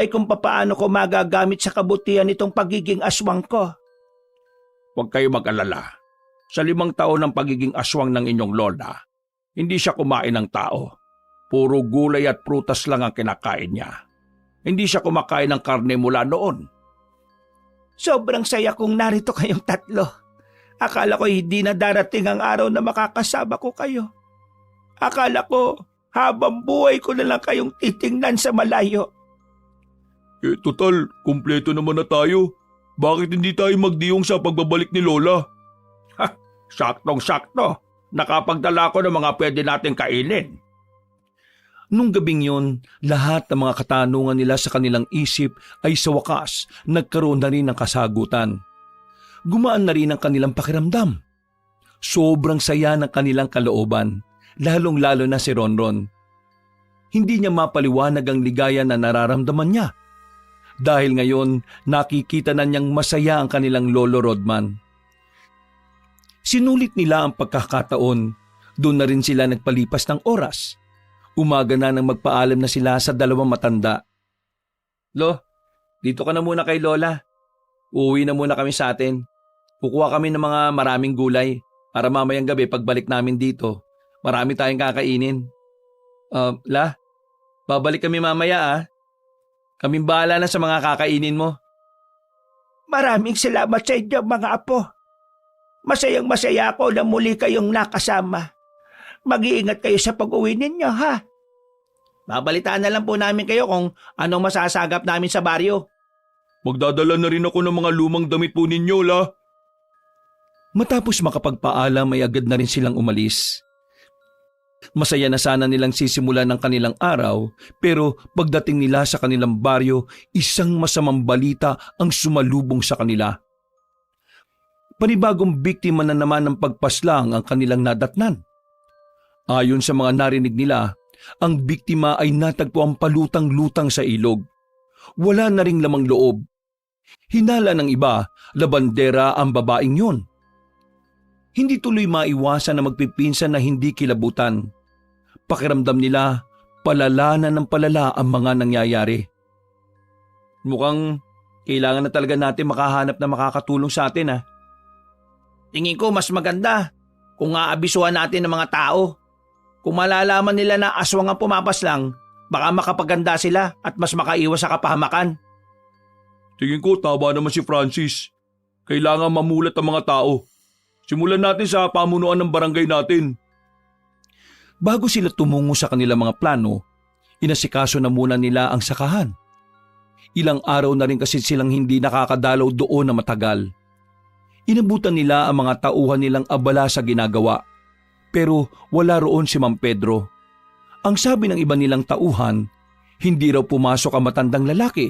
ay kung papaano ko magagamit sa kabutihan itong pagiging aswang ko. Huwag kayo mag-alala. Sa 5 taon ng pagiging aswang ng inyong lola, hindi siya kumain ng tao. Puro gulay at prutas lang ang kinakain niya. Hindi siya kumakain ng karne mula noon. Sobrang saya kong narito kayong tatlo. Akala ko hindi na darating ang araw na makakasama ko kayo. Akala ko habang buhay ko na lang kayong titingnan sa malayo. Total, kumpleto naman na tayo. Bakit hindi tayo magdiyong sa pagbabalik ni Lola? Saktong-sakto. Nakapagdala ko ng mga pwede nating kainin. Nung gabing yun, lahat ng mga katanungan nila sa kanilang isip ay sa wakas nagkaroon na rin ng kasagutan. Gumaan na rin ang kanilang pakiramdam. Sobrang saya ng kanilang kalooban, lalong-lalo na si Ronron. Hindi niya mapaliwanag ang ligaya na nararamdaman niya. Dahil ngayon, nakikita na niyang masaya ang kanilang lolo Rodman. Sinulit nila ang pagkakataon, doon na rin sila nagpalipas ng oras. Umaga na nang magpaalam na sila sa dalawang matanda. Lo, dito ka na muna kay Lola. Uuwi na muna kami sa atin. Kukuha kami ng mga maraming gulay para mamayang gabi pagbalik namin dito. Marami tayong kakainin. La, babalik kami mamaya. Kaming bahala na sa mga kakainin mo. Maraming salamat sa inyo mga apo. Masayang masaya ako na muli kayong nakasama. Mag-iingat kayo sa pag-uwi ninyo, ha? Babalitaan na lang po namin kayo kung anong masasagap namin sa baryo. Magdadala na rin ako ng mga lumang damit po ninyo, La. Matapos makapagpaalam ay agad na rin silang umalis. Masaya na sana nilang sisimulan ng kanilang araw, pero pagdating nila sa kanilang baryo, isang masamang balita ang sumalubong sa kanila. Panibagong biktima na naman ng pagpaslang ang kanilang nadatnan. Ayon sa mga narinig nila, ang biktima ay natagpuang palutang-lutang sa ilog. Wala na ring lamang loob. Hinala ng iba, labandera ang babaeng yun. Hindi tuloy maiwasan na magpipinsan na hindi kilabutan. Pakiramdam nila, palala na ng palala ang mga nangyayari. Mukhang kailangan na talaga natin makahanap na makakatulong sa atin, ha? Tingin ko mas maganda kung aabisuhan natin ng mga tao. Kung malalaman nila na aswang ang pumapaslang, baka makapaganda sila at mas makaiwas sa kapahamakan. Tingin ko tama naman si Francis. Kailangan mamulat ang mga tao. Simulan natin sa pamunuan ng barangay natin. Bago sila tumungo sa kanilang mga plano, inasikaso na muna nila ang sakahan. Ilang araw na rin kasi silang hindi nakakadalaw doon na matagal. Inabutan nila ang mga tauhan nilang abala sa ginagawa, pero wala roon si Mang Pedro. Ang sabi ng iba nilang tauhan, Hindi raw pumasok ang matandang lalaki.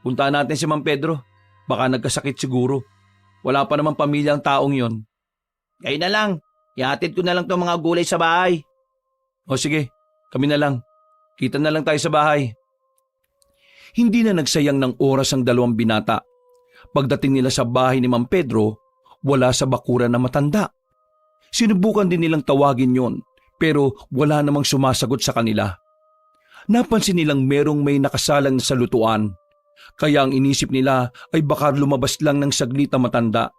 Puntahan natin si Mang Pedro. Baka nagkasakit siguro. Wala pa namang pamilya ang taong yon. Kayo na lang. Ihatid ko na lang tong mga gulay sa bahay. O sige, kami na lang. Kita na lang tayo sa bahay. Hindi na nagsayang ng oras ang dalawang binata. Pagdating nila sa bahay ni Mang Pedro, wala sa bakuran na matanda. Sinubukan din nilang tawagin yon, pero wala namang sumasagot sa kanila. Napansin nilang merong may nakasalang sa lutuan. Kaya ang inisip nila ay baka lumabas lang ng saglit ang matanda.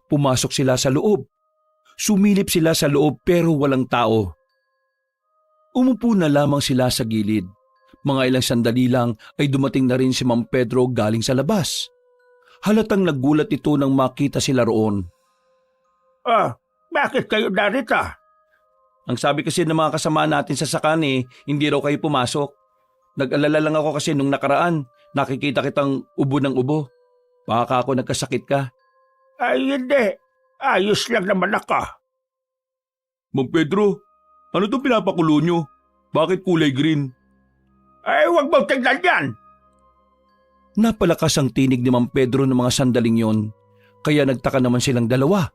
Pumasok sila sa loob. Sumilip sila sa loob pero walang tao. Umupo na lamang sila sa gilid. Mga ilang sandali lang ay dumating na rin si Mang Pedro galing sa labas. Halatang nagulat ito nang makita sila roon. Bakit kayo narito? Ang sabi kasi ng mga kasama natin sa sakan hindi raw kayo pumasok. Nag-alala lang ako kasi nung nakaraan, nakikita kitang ubo ng ubo. Baka ako nagkasakit ka. Ay, hindi. Ayos lang naman ako. Mang Pedro, ano itong pinapakulo nyo? Bakit kulay green? Ay, huwag mong tignan yan. Napalakas ang tinig ni Mang Pedro ng mga sandaling yon, kaya nagtaka naman silang dalawa.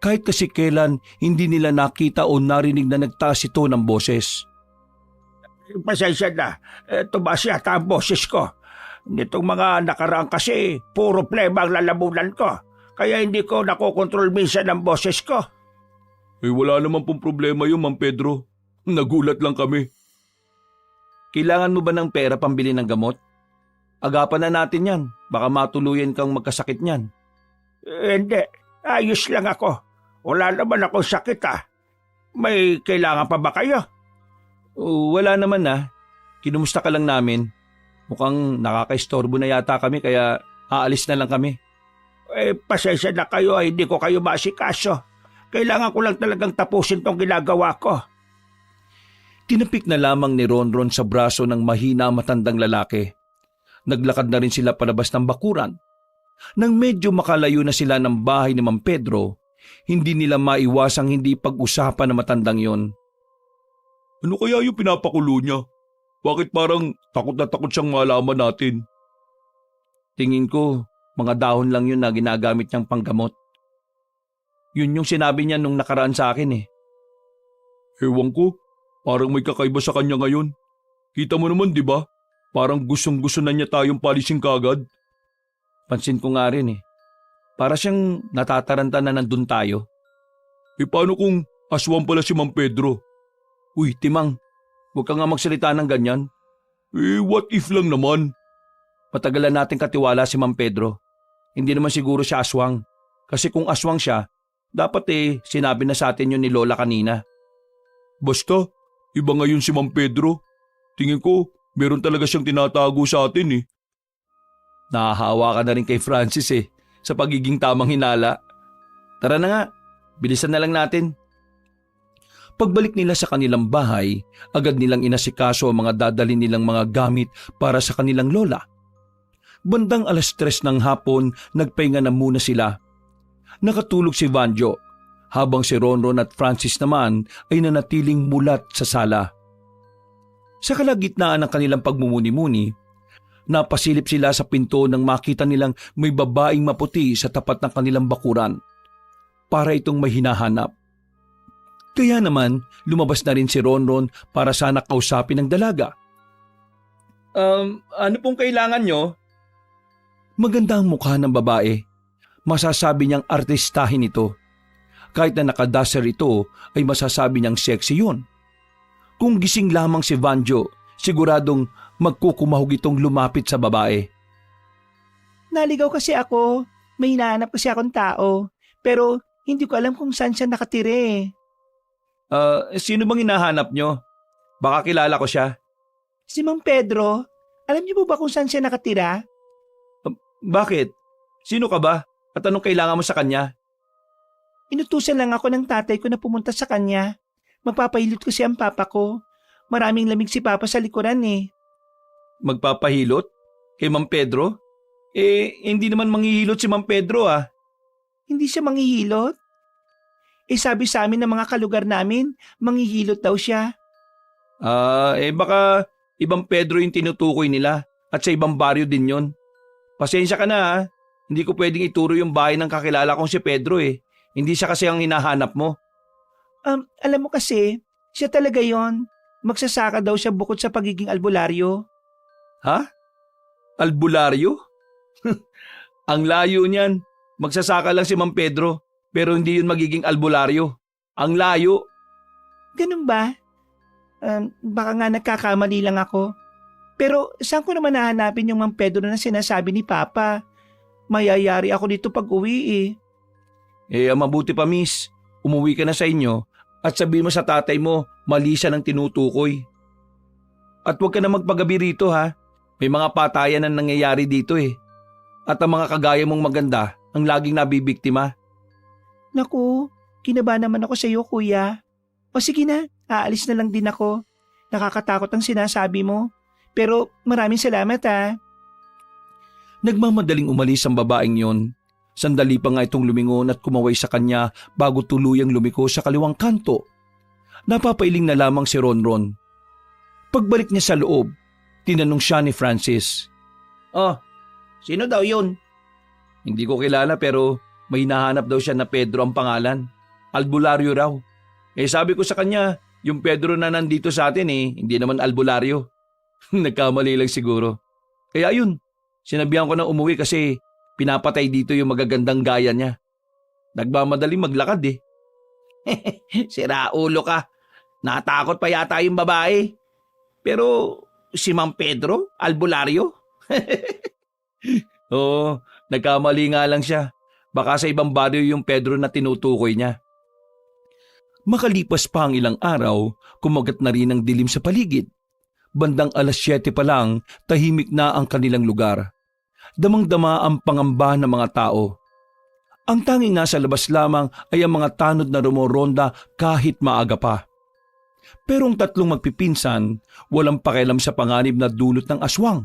Kahit kasi kailan hindi nila nakita o narinig na nagtaas ito ng boses. Pasensya na. Tumaas yata ang boses ko. Nitong mga nakaraan kasi, puro plema ang lalamunan ko. Kaya hindi ko nakokontrol minsan ang boses ko. Wala naman pong problema yun, Mang Pedro. Nagulat lang kami. Kailangan mo ba ng pera pambili ng gamot? Agapan na natin yan. Baka matuluyan kang magkasakit niyan. Hindi. Ayos lang ako. Wala naman akong sakit May kailangan pa ba kayo? Wala naman Kinumusta ka lang namin. Mukhang nakakaistorbo na yata kami kaya aalis na lang kami. Pasensya na kayo hindi ko kayo masikaso. Kailangan ko lang talagang tapusin tong ginagawa ko. Tinapik na lamang ni Ronron sa braso ng mahina matandang lalaki. Naglakad na rin sila palabas ng bakuran. Nang medyo makalayo na sila ng bahay ni Mang Pedro, hindi nila maiwasang hindi pag-usapan ng matandang yon. Ano kaya yung pinapakulo niya? Bakit parang takot na takot siyang malaman natin? Tingin ko, mga dahon lang yun na ginagamit niyang panggamot. Yun yung sinabi niya nung nakaraan sa akin Ewan ko, parang may kakaiba sa kanya ngayon. Kita mo naman, di ba? Parang gustong-gusto na niya tayong palisin kagad. Pansin ko nga rin Para siyang natataranta na nandun tayo. Paano kung aswang pala si Mang Pedro? Uy, Timang, huwag ka nga magsalita ng ganyan. What if lang naman? Patagalan natin katiwala si Mang Pedro. Hindi naman siguro siya aswang. Kasi kung aswang siya, dapat sinabi na sa atin yun ni Lola kanina. Basta, iba ngayon si Mang Pedro. Tingin ko, meron talaga siyang tinatago sa atin Nahahawa ka na rin kay Francis sa pagiging tamang hinala. Tara na nga, bilisan na lang natin. Pagbalik nila sa kanilang bahay, agad nilang inasikaso ang mga dadalhin nilang mga gamit para sa kanilang lola. Bandang 3:00 ng hapon, nagpahinga na muna sila. Nakatulog si Vanjo, habang si Ronron at Francis naman ay nanatiling mulat sa sala. Sa kalagitnaan ng kanilang pagmumuni-muni, napasilip sila sa pinto nang makita nilang may babaeng maputi sa tapat ng kanilang bakuran. Para itong may hinahanap. Kaya naman, lumabas na rin si Ronron para sana kausapin ng dalaga. Ano pong kailangan nyo? Maganda ang mukha ng babae. Masasabi niyang artistahin ito. Kahit na nakadaser ito, ay masasabi niyang sexy yun. Kung gising lamang si Vanjo, siguradong magkukumahog itong lumapit sa babae. Naligaw kasi ako. May hinahanap kasi akong tao. Pero hindi ko alam kung saan siya nakatira Sino bang hinahanap nyo? Baka kilala ko siya. Si Mang Pedro, alam niyo po ba kung saan siya nakatira? Bakit? Sino ka ba? At anong kailangan mo sa kanya? Inutusan lang ako ng tatay ko na pumunta sa kanya. Magpapahilot kasi ang papa ko. Maraming lamig si papa sa likuran Magpapahilot? Kay Mang Pedro? Hindi naman manghihilot si Mang Pedro Hindi siya manghihilot? Sabi sa amin ng mga kalugar namin, manghihilot daw siya. Baka ibang Pedro yung tinutukoy nila at sa ibang baryo din yon. Pasensya ka na ha. Hindi ko pwedeng ituro yung bahay ng kakilala kong si Pedro eh. Hindi siya kasi ang hinahanap mo. Alam mo kasi, siya talaga yon. Magsasaka daw siya bukod sa pagiging albularyo. Ha? Albularyo? Ang layo niyan. Magsasaka lang si Mang Pedro pero hindi yun magiging albularyo. Ang layo. Ganun ba? Baka nga nagkakamali lang ako. Pero saan ko naman nahanapin yung Mang Pedro na sinasabi ni Papa? Mayayari ako dito pag uwi eh. Mabuti pa miss. Umuwi ka na sa inyo at sabihin mo sa tatay mo mali siya ng tinutukoy. At huwag ka na magpagabi rito ha. May mga patayan na nangyayari dito eh. At ang mga kagaya mong maganda ang laging nabibiktima. Naku, kinaba naman ako sa iyo kuya. O sige na, aalis na lang din ako. Nakakatakot ang sinasabi mo. Pero maraming salamat ha. Nagmamadaling umalis ang babaeng yon. Sandali pa nga itong lumingon at kumaway sa kanya bago tuluyang lumiko sa kaliwang kanto. Napapailing na lamang si Ronron. Pagbalik niya sa loob, tinanong siya ni Francis. Oh, sino daw yun? Hindi ko kilala pero may nahanap daw siya na Pedro ang pangalan. Albularyo raw. Sabi ko sa kanya, yung Pedro na nandito sa atin hindi naman albularyo. Nagkamali lang siguro. Kaya yun, sinabihan ko na umuwi kasi pinapatay dito yung magagandang gaya niya. Nagmamadaling maglakad eh. Sira ulo ka. Natakot pa yata yung babae. Pero si Mang Pedro, albularyo? Oo, nagkamali nga lang siya. Baka sa ibang baryo yung Pedro na tinutukoy niya. Makalipas pa ang ilang araw, kumagat na rin ang dilim sa paligid. Bandang 7:00 pa lang, tahimik na ang kanilang lugar. Damang-dama ang pangamba ng mga tao. Ang tanging nasa labas lamang ay ang mga tanod na rumoronda kahit maaga pa. Pero ang tatlong magpipinsan, walang pakialam sa panganib na dulot ng aswang.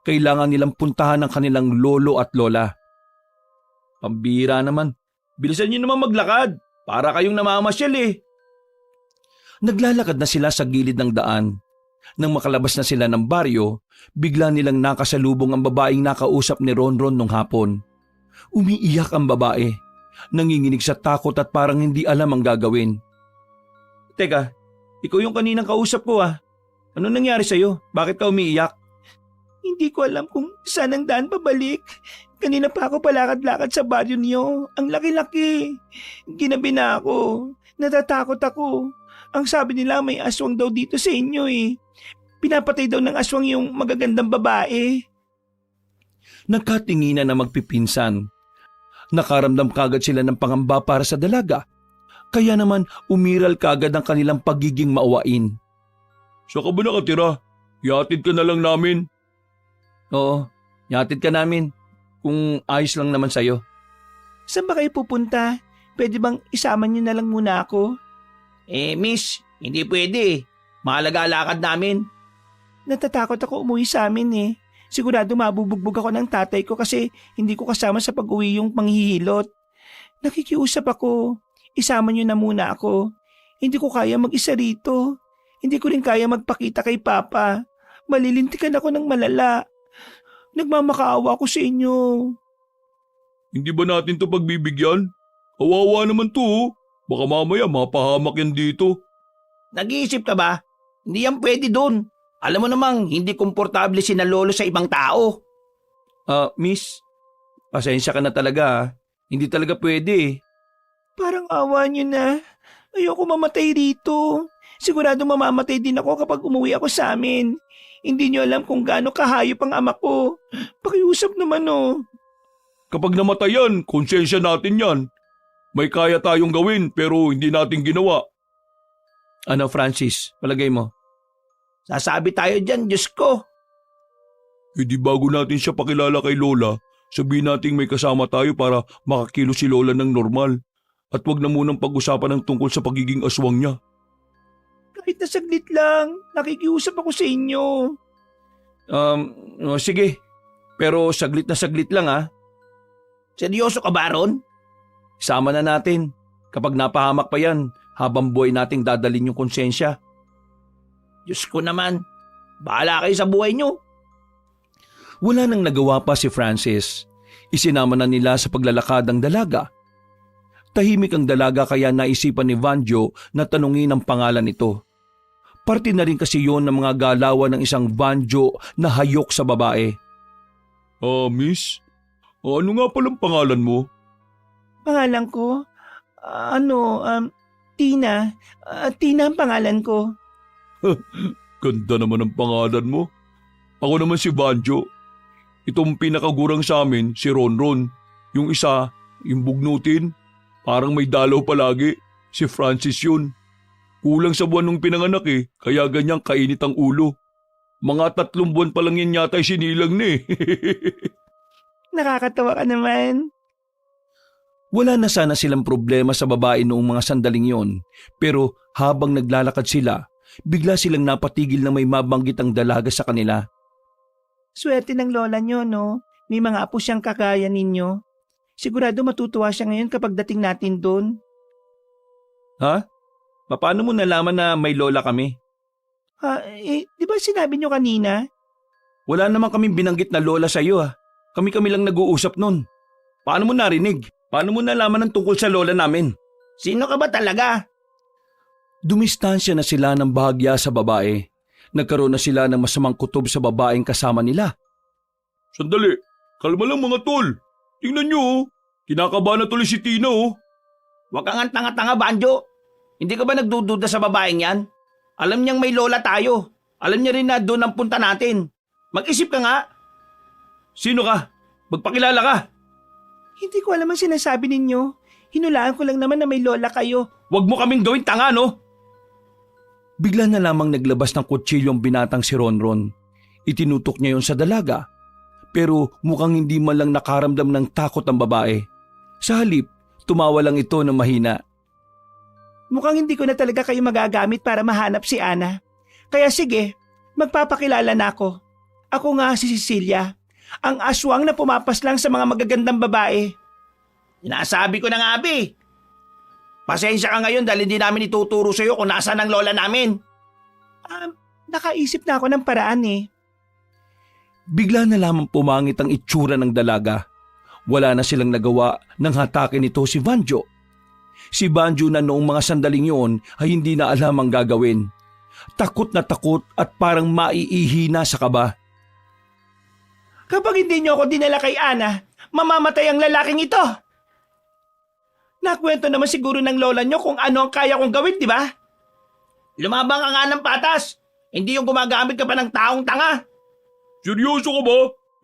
Kailangan nilang puntahan ang kanilang lolo at lola. Pambira naman. Bilisan niyo naman maglakad. Para kayong namamasyal eh. Naglalakad na sila sa gilid ng daan. Nang makalabas na sila ng baryo, bigla nilang nakasalubong ang babaeng nakausap ni Ronron nung hapon. Umiiyak ang babae. Nanginginig sa takot at parang hindi alam ang gagawin. Teka, ikaw yung kaninang kausap ko ah. Ano nangyari sa'yo? Bakit ka umiiyak? Hindi ko alam kung saan ang daan pabalik. Kanina pa ako palakad-lakad sa baryo niyo. Ang laki-laki. Ginabi na ako. Natatakot ako. Ang sabi nila may aswang daw dito sa inyo eh. Pinapatay daw ng aswang yung magagandang babae. Nagkatinginan na magpipinsan. Nakaramdam kagad sila ng pangamba para sa dalaga. Kaya naman umiral kagad ang kanilang pagiging maawain. Saan ka ba nakatira? Yatid ka na lang namin. Oo, yatid ka namin. Kung ayos lang naman sa'yo. Saan ba kayo pupunta? Pwede bang isama niyo na lang muna ako? Miss, hindi pwede. Mahalaga lakad namin. Natatakot ako umuwi sa amin eh. Sigurado mabubugbog ako ng tatay ko kasi hindi ko kasama sa pag-uwi yung panghihilot. Nakikiusap ako. Isama niyo na muna ako. Hindi ko kaya mag-isa rito. Hindi ko rin kaya magpakita kay Papa. Malilintikan ako ng malala. Nagmamakaawa ako sa inyo. Hindi ba natin to pagbibigyan? Kawawa naman to oh. Baka mamaya mapahamak yan dito. Nag-iisip ka ba? Hindi yan pwede doon. Alam mo namang hindi komportable si na lolo sa ibang tao. Miss, pasensya ka na talaga ha. Hindi talaga pwede eh. Parang awa niyo na. Ayoko mamatay rito. Sigurado mamamatay din ako kapag umuwi ako sa amin. Hindi niyo alam kung gaano kahayop ang ama ko. Pakiusap naman oh. Kapag namatay yan, konsensya natin yan. May kaya tayong gawin pero hindi natin ginawa. Ano Francis, palagay mo? Sasabi tayo dyan, Diyos ko. Di bago natin siya pakilala kay Lola, sabihin natin may kasama tayo para makakilo si Lola ng normal. At wag na munang pag-usapan ng tungkol sa pagiging aswang niya. Kahit na saglit lang, nakikiusap ako sa inyo. Sige. Pero saglit na saglit lang ha. Seryoso ka ba ron? Isama na natin. Kapag napahamak pa yan, habang buhay nating dadalin yung konsensya. Diyos ko naman, bahala kayo sa buhay nyo. Wala nang nagawa pa si Francis. Isinama na nila sa paglalakad ang dalaga. Tahimik ang dalaga kaya naisipan ni Vanjo na tanungin ang pangalan nito. Parte na rin kasi yon ng mga galawan ng isang Vanjo na hayok sa babae. Miss? Ano nga palang pangalan mo? Pangalan ko? Tina. Tina ang pangalan ko. Ganda naman ang pangalan mo. Ako naman si Vanjo. Itong pinakagurang sa amin, si Ronron. Yung isa, yung bugnutin. Parang may dalaw palagi. Si Francis yun. Kulang sa buwan nung pinanganak kaya ganyang kainit ang ulo. Mga 3 buwan pa lang yan yata sinilang na Nakakatawa ka naman. Wala na sana silang problema sa babae noong mga sandaling yon, pero habang naglalakad sila, bigla silang napatigil na may mabanggit ang dalaga sa kanila. Swerte ng lola nyo, no? May mga apo siyang kakaya ninyo. Sigurado matutuwa siya ngayon kapag dating natin doon. Ha? Paano mo nalaman na may lola kami? Di ba sinabi nyo kanina? Wala naman kaming binanggit na lola sa iyo Kami-kami lang nag-uusap nun. Paano mo narinig? Paano mo nalaman ang tungkol sa lola namin? Sino ka ba talaga? Dumistansya na sila ng bahagya sa babae. Nagkaroon na sila ng masamang kutob sa babaeng kasama nila. Sandali, kalma lang mga tol. Tingnan nyo kinakabahan na tuloy si Tina Huwag kang ang tanga-tanga, Banjo. Hindi ka ba nagdududa sa babaeng yan? Alam niyang may lola tayo. Alam niya rin na doon ang punta natin. Mag-isip ka nga. Sino ka? Magpakilala ka. Hindi ko alam ang sinasabi ninyo. Hinulaan ko lang naman na may lola kayo. Huwag mo kaming gawing tanga, no? Bigla na lamang naglabas ng kutsilyo ang binatang si Ronron. Itinutok niya yon sa dalaga. Pero mukhang hindi man lang nakaramdam ng takot ang babae. Sa halip, tumawa lang ito ng mahina. Mukhang hindi ko na talaga kayo magagamit para mahanap si Ana. Kaya sige, magpapakilala na ako. Ako nga si Cecilia, ang aswang na pumapaslang sa mga magagandang babae. Sinasabi ko na nga, Abi. Pasensya ka ngayon dahil hindi namin ituturo sa iyo kung nasaan ang lola namin. Nakaisip na ako ng paraan Bigla na lamang pumangit ang itsura ng dalaga. Wala na silang nagawa nang hatakin nito si Vanjo. Si Vanjo na noong mga sandaling yon ay hindi na alam ang gagawin. Takot na takot at parang maiihi na sa kaba. Kapag hindi niyo ako dinala kay Ana, mamamatay ang lalaking ito. Nakwento naman siguro ng lola niyo kung ano ang kaya kong gawin, di ba? Lumabang ka nga ng patas. Hindi yung gumagamit ka pa ng taong tanga. Seryoso ka ba?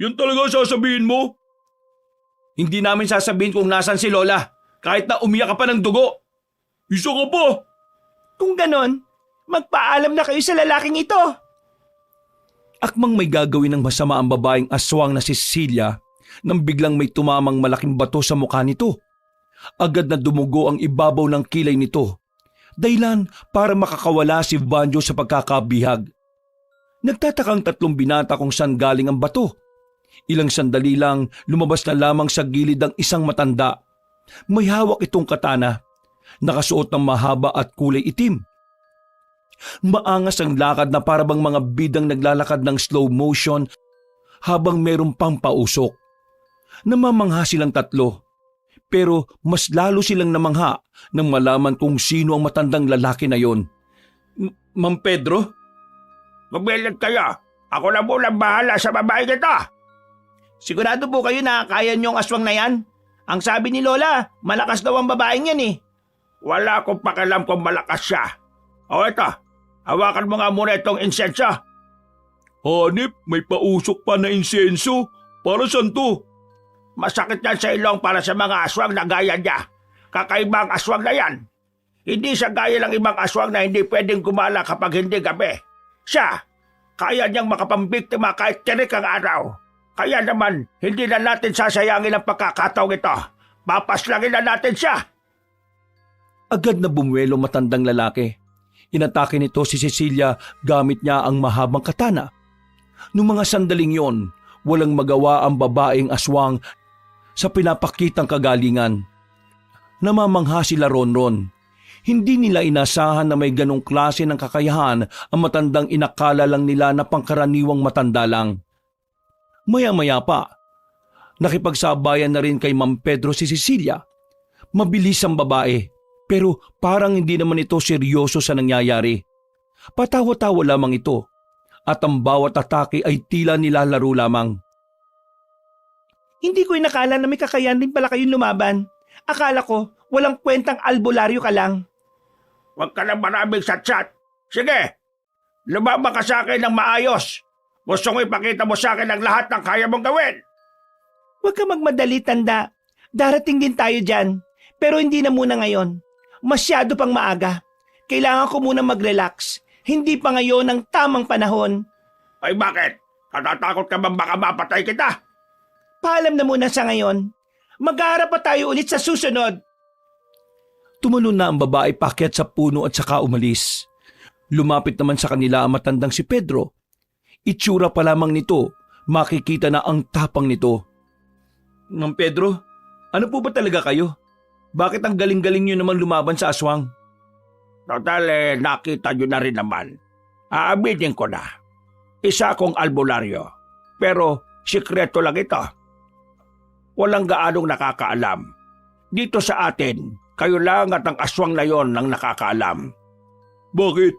Yan talaga sasabihin mo? Hindi namin sasabihin kung nasan si Lola, kahit na umiyak ka pa ng dugo. Isa ka pa! Kung ganon, magpaalam na kayo sa lalaking ito. Akmang may gagawin ng masama ang babaeng aswang na si Cecilia nang biglang may tumamang malaking bato sa mukha nito. Agad na dumugo ang ibabaw ng kilay nito. Dahilan para makakawala si Vanjo sa pagkakabihag. Nagtatakang 3 binata kung saan galing ang bato. Ilang sandali lang lumabas na lamang sa gilid ang isang matanda. May hawak itong katana. Nakasuot ng mahaba at kulay itim. Maangas ang lakad na parabang mga bidang naglalakad ng slow motion habang meron pang pausok. Namamangha silang 3. Pero mas lalo silang namangha nang malaman kung sino ang matandang lalaki na yon. Ma'am Pedro? Magbilag kayo. Ako na po lang bahala sa babae kita. Sigurado po kayo na kaya niyong aswang na yan? Ang sabi ni Lola, malakas daw ang babaeng yan Wala akong pakialam kung malakas siya. O ito, hawakan mo nga muna itong insenso. Hanip, may pausok pa na insenso. Para saan to? Masakit yan sa ilong para sa mga aswang na gaya niya. Kakaibang aswang na yan. Hindi siya gaya ng ibang aswang na hindi pwedeng gumala kapag hindi gabi. Siya, kaya niyang makapambiktima kahit tirik ang araw. Kaya naman, hindi na natin sasayangin ang pagkakataong ito. Papaslangin na natin siya. Agad na bumuelo matandang lalaki. Inatake nito si Cecilia gamit niya ang mahabang katana. Noong mga sandaling yon, walang magawa ang babaeng aswang sa pinapakitang kagalingan. Namamangha sila Ronron. Hindi nila inasahan na may ganong klase ng kakayahan ang matandang inakala lang nila na pangkaraniwang matanda lang. Maya-maya pa, nakipagsabayan na rin kay Ma'am Pedro si Cecilia. Mabilis ang babae, pero parang hindi naman ito seryoso sa nangyayari. Patawa-tawa lamang ito, at ang bawat atake ay tila nilalaro lamang. Hindi ko inakala na may kakayahan din pala kayong lumaban. Akala ko, walang kwentang albularyo ka lang. Huwag ka na maraming satsat. Sige, lumaba ka sa akin ng maayos. Gusto ko ipakita mo sa akin ang lahat ng kaya mong gawin. Huwag ka magmadali, tanda. Darating din tayo dyan. Pero hindi na muna ngayon. Masyado pang maaga. Kailangan ko muna mag-relax. Hindi pa ngayon ang tamang panahon. Ay bakit? Natatakot ka bang baka mapatay kita? Paalam na muna sa ngayon. Mag-aarap pa tayo ulit sa susunod. Tumalon na ang babae paakyat sa puno at saka umalis. Lumapit naman sa kanila ang matandang si Pedro. Itsura pa lamang nito, makikita na ang tapang nito. Ma'am Pedro, ano po ba talaga kayo? Bakit ang galing-galing nyo naman lumaban sa aswang? Total, nakita nyo na rin naman. Aaminin ko na. Isa akong albularyo. Pero sikreto lang ito. Walang gaanong nakakaalam. Dito sa atin, kayo lang at ang aswang na yon ang nakakaalam. Bakit?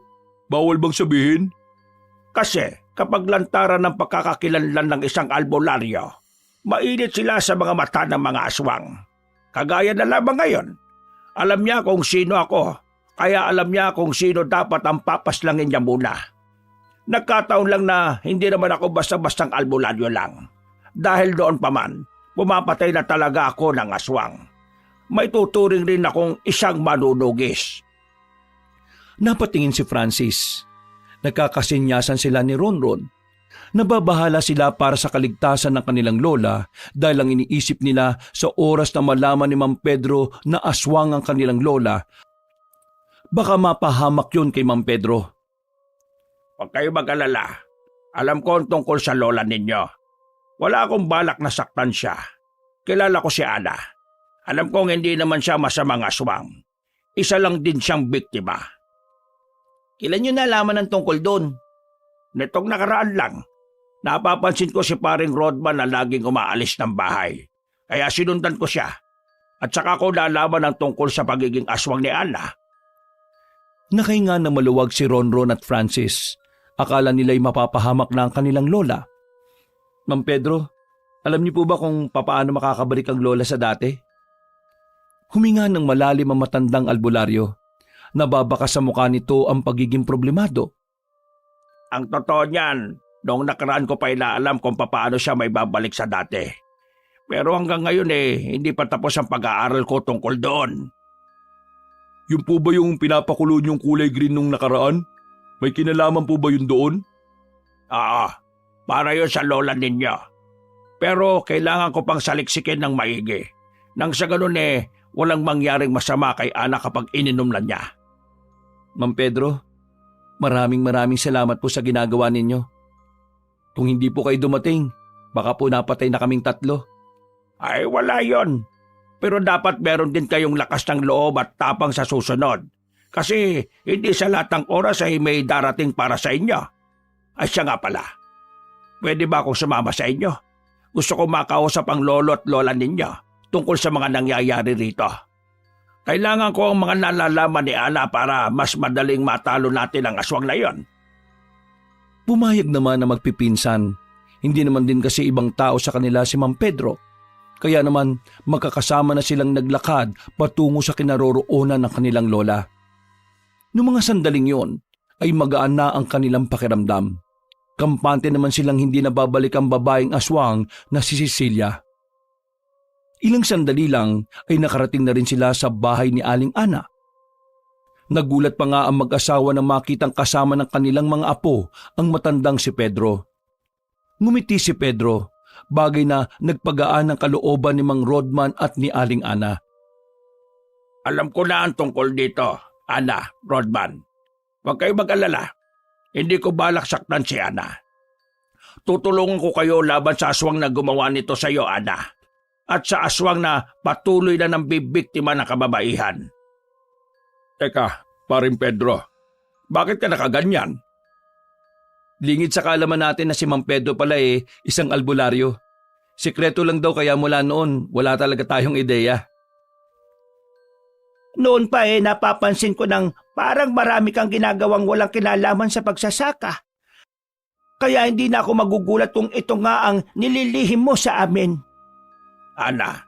Bawal bang sabihin? Kasi kapag lantaran ng pagkakakilanlan ng isang albularyo, mainit sila sa mga mata ng mga aswang. Kagaya na lamang ngayon. Alam niya kung sino ako, kaya alam niya kung sino dapat ang papaslangin niya muna. Nagkataon lang na hindi naman ako basta-bastang albularyo lang. Dahil doon pa man, pumapatay na talaga ako ng aswang. May tuturing rin akong isang manunugis. Napatingin si Francis. Nagkakasinyasan sila ni Ronron. Nababahala sila para sa kaligtasan ng kanilang lola dahil ang iniisip nila sa oras na malaman ni Ma'am Pedro na aswang ang kanilang lola. Baka mapahamak yun kay Ma'am Pedro. Huwag kayo mag-alala. Alam ko ang tungkol sa lola ninyo. Wala akong balak na saktan siya. Kilala ko si Ana. Alam kong hindi naman siya masamang aswang. Isa lang din siyang biktima. Kailan nyo nalaman ang tungkol doon? Nitong nakaraan lang, napapansin ko si paring Rodman na laging umaalis ng bahay. Kaya sinundan ko siya. At saka ko nalaman ang tungkol sa pagiging aswang ni Ana. Nakahinga na maluwag si Ronron at Francis. Akala nila'y mapapahamak na ang kanilang lola. Ma'am Pedro, alam niyo po ba kung papaano makakabalik ang lola sa dati? Huminga ng malalim ang matandang albularyo. Nababaka sa mukha nito ang pagiging problemado. Ang totoo niyan, noong nakaraan ko pa inaalam kung paano siya may babalik sa dati. Pero hanggang ngayon hindi pa tapos ang pag-aaral ko tungkol doon. Yung po ba yung pinapakulo niyong kulay green nung nakaraan? May kinalaman po ba yun doon? Oo, para yun sa lola ninyo. Pero kailangan ko pang saliksikin ng maigi. Nang sa ganun walang mangyaring masama kay Ana kapag ininom na niya. Ma'am Pedro, maraming salamat po sa ginagawa ninyo. Kung hindi po kayo dumating, baka po napatay na kaming 3. Ay wala yon. Pero dapat meron din kayong lakas ng loob at tapang sa susunod. Kasi hindi sa lahat ng oras ay may darating para sa inyo. Ay siya nga pala. Pwede ba akong sumama sa inyo? Gusto ko makausap ang lolo at lola ninyo tungkol sa mga nangyayari rito. Kailangan ko ang mga nalalaman ni Ana para mas madaling matalo natin ang aswang na yon. Pumayag naman na magpipinsan. Hindi naman din kasi ibang tao sa kanila si Ma'am Pedro. Kaya naman magkakasama na silang naglakad patungo sa kinaroroonan ng kanilang lola. Noong mga sandaling yon ay magaan na ang kanilang pakiramdam. Kampante naman silang hindi nababalik ang babaeng aswang na si Cecilia. Ilang sandali lang ay nakarating na rin sila sa bahay ni Aling Ana. Nagulat pa nga ang mag-asawa na makitang kasama ng kanilang mga apo ang matandang si Pedro. Ngumiti si Pedro, bagay na nagpagaan ng kalooban ni Mang Rodman at ni Aling Ana. Alam ko na ang tungkol dito, Ana, Rodman. Huwag kayo mag-alala. Hindi ko balak saktan si Ana. Tutulungan ko kayo laban sa aswang na gumawa nito sa iyo, Ana. At sa aswang na patuloy na nang bibiktima ng kababaihan. Teka, paring Pedro, bakit ka nakaganyan? Lingid sa kaalaman natin na si Mang Pedro pala isang albularyo. Sikreto lang daw kaya mula noon wala talaga tayong ideya. Noon pa napapansin ko ng parang marami kang ginagawang walang kinalaman sa pagsasaka. Kaya hindi na ako magugulat kung ito nga ang nililihim mo sa amin. Ana,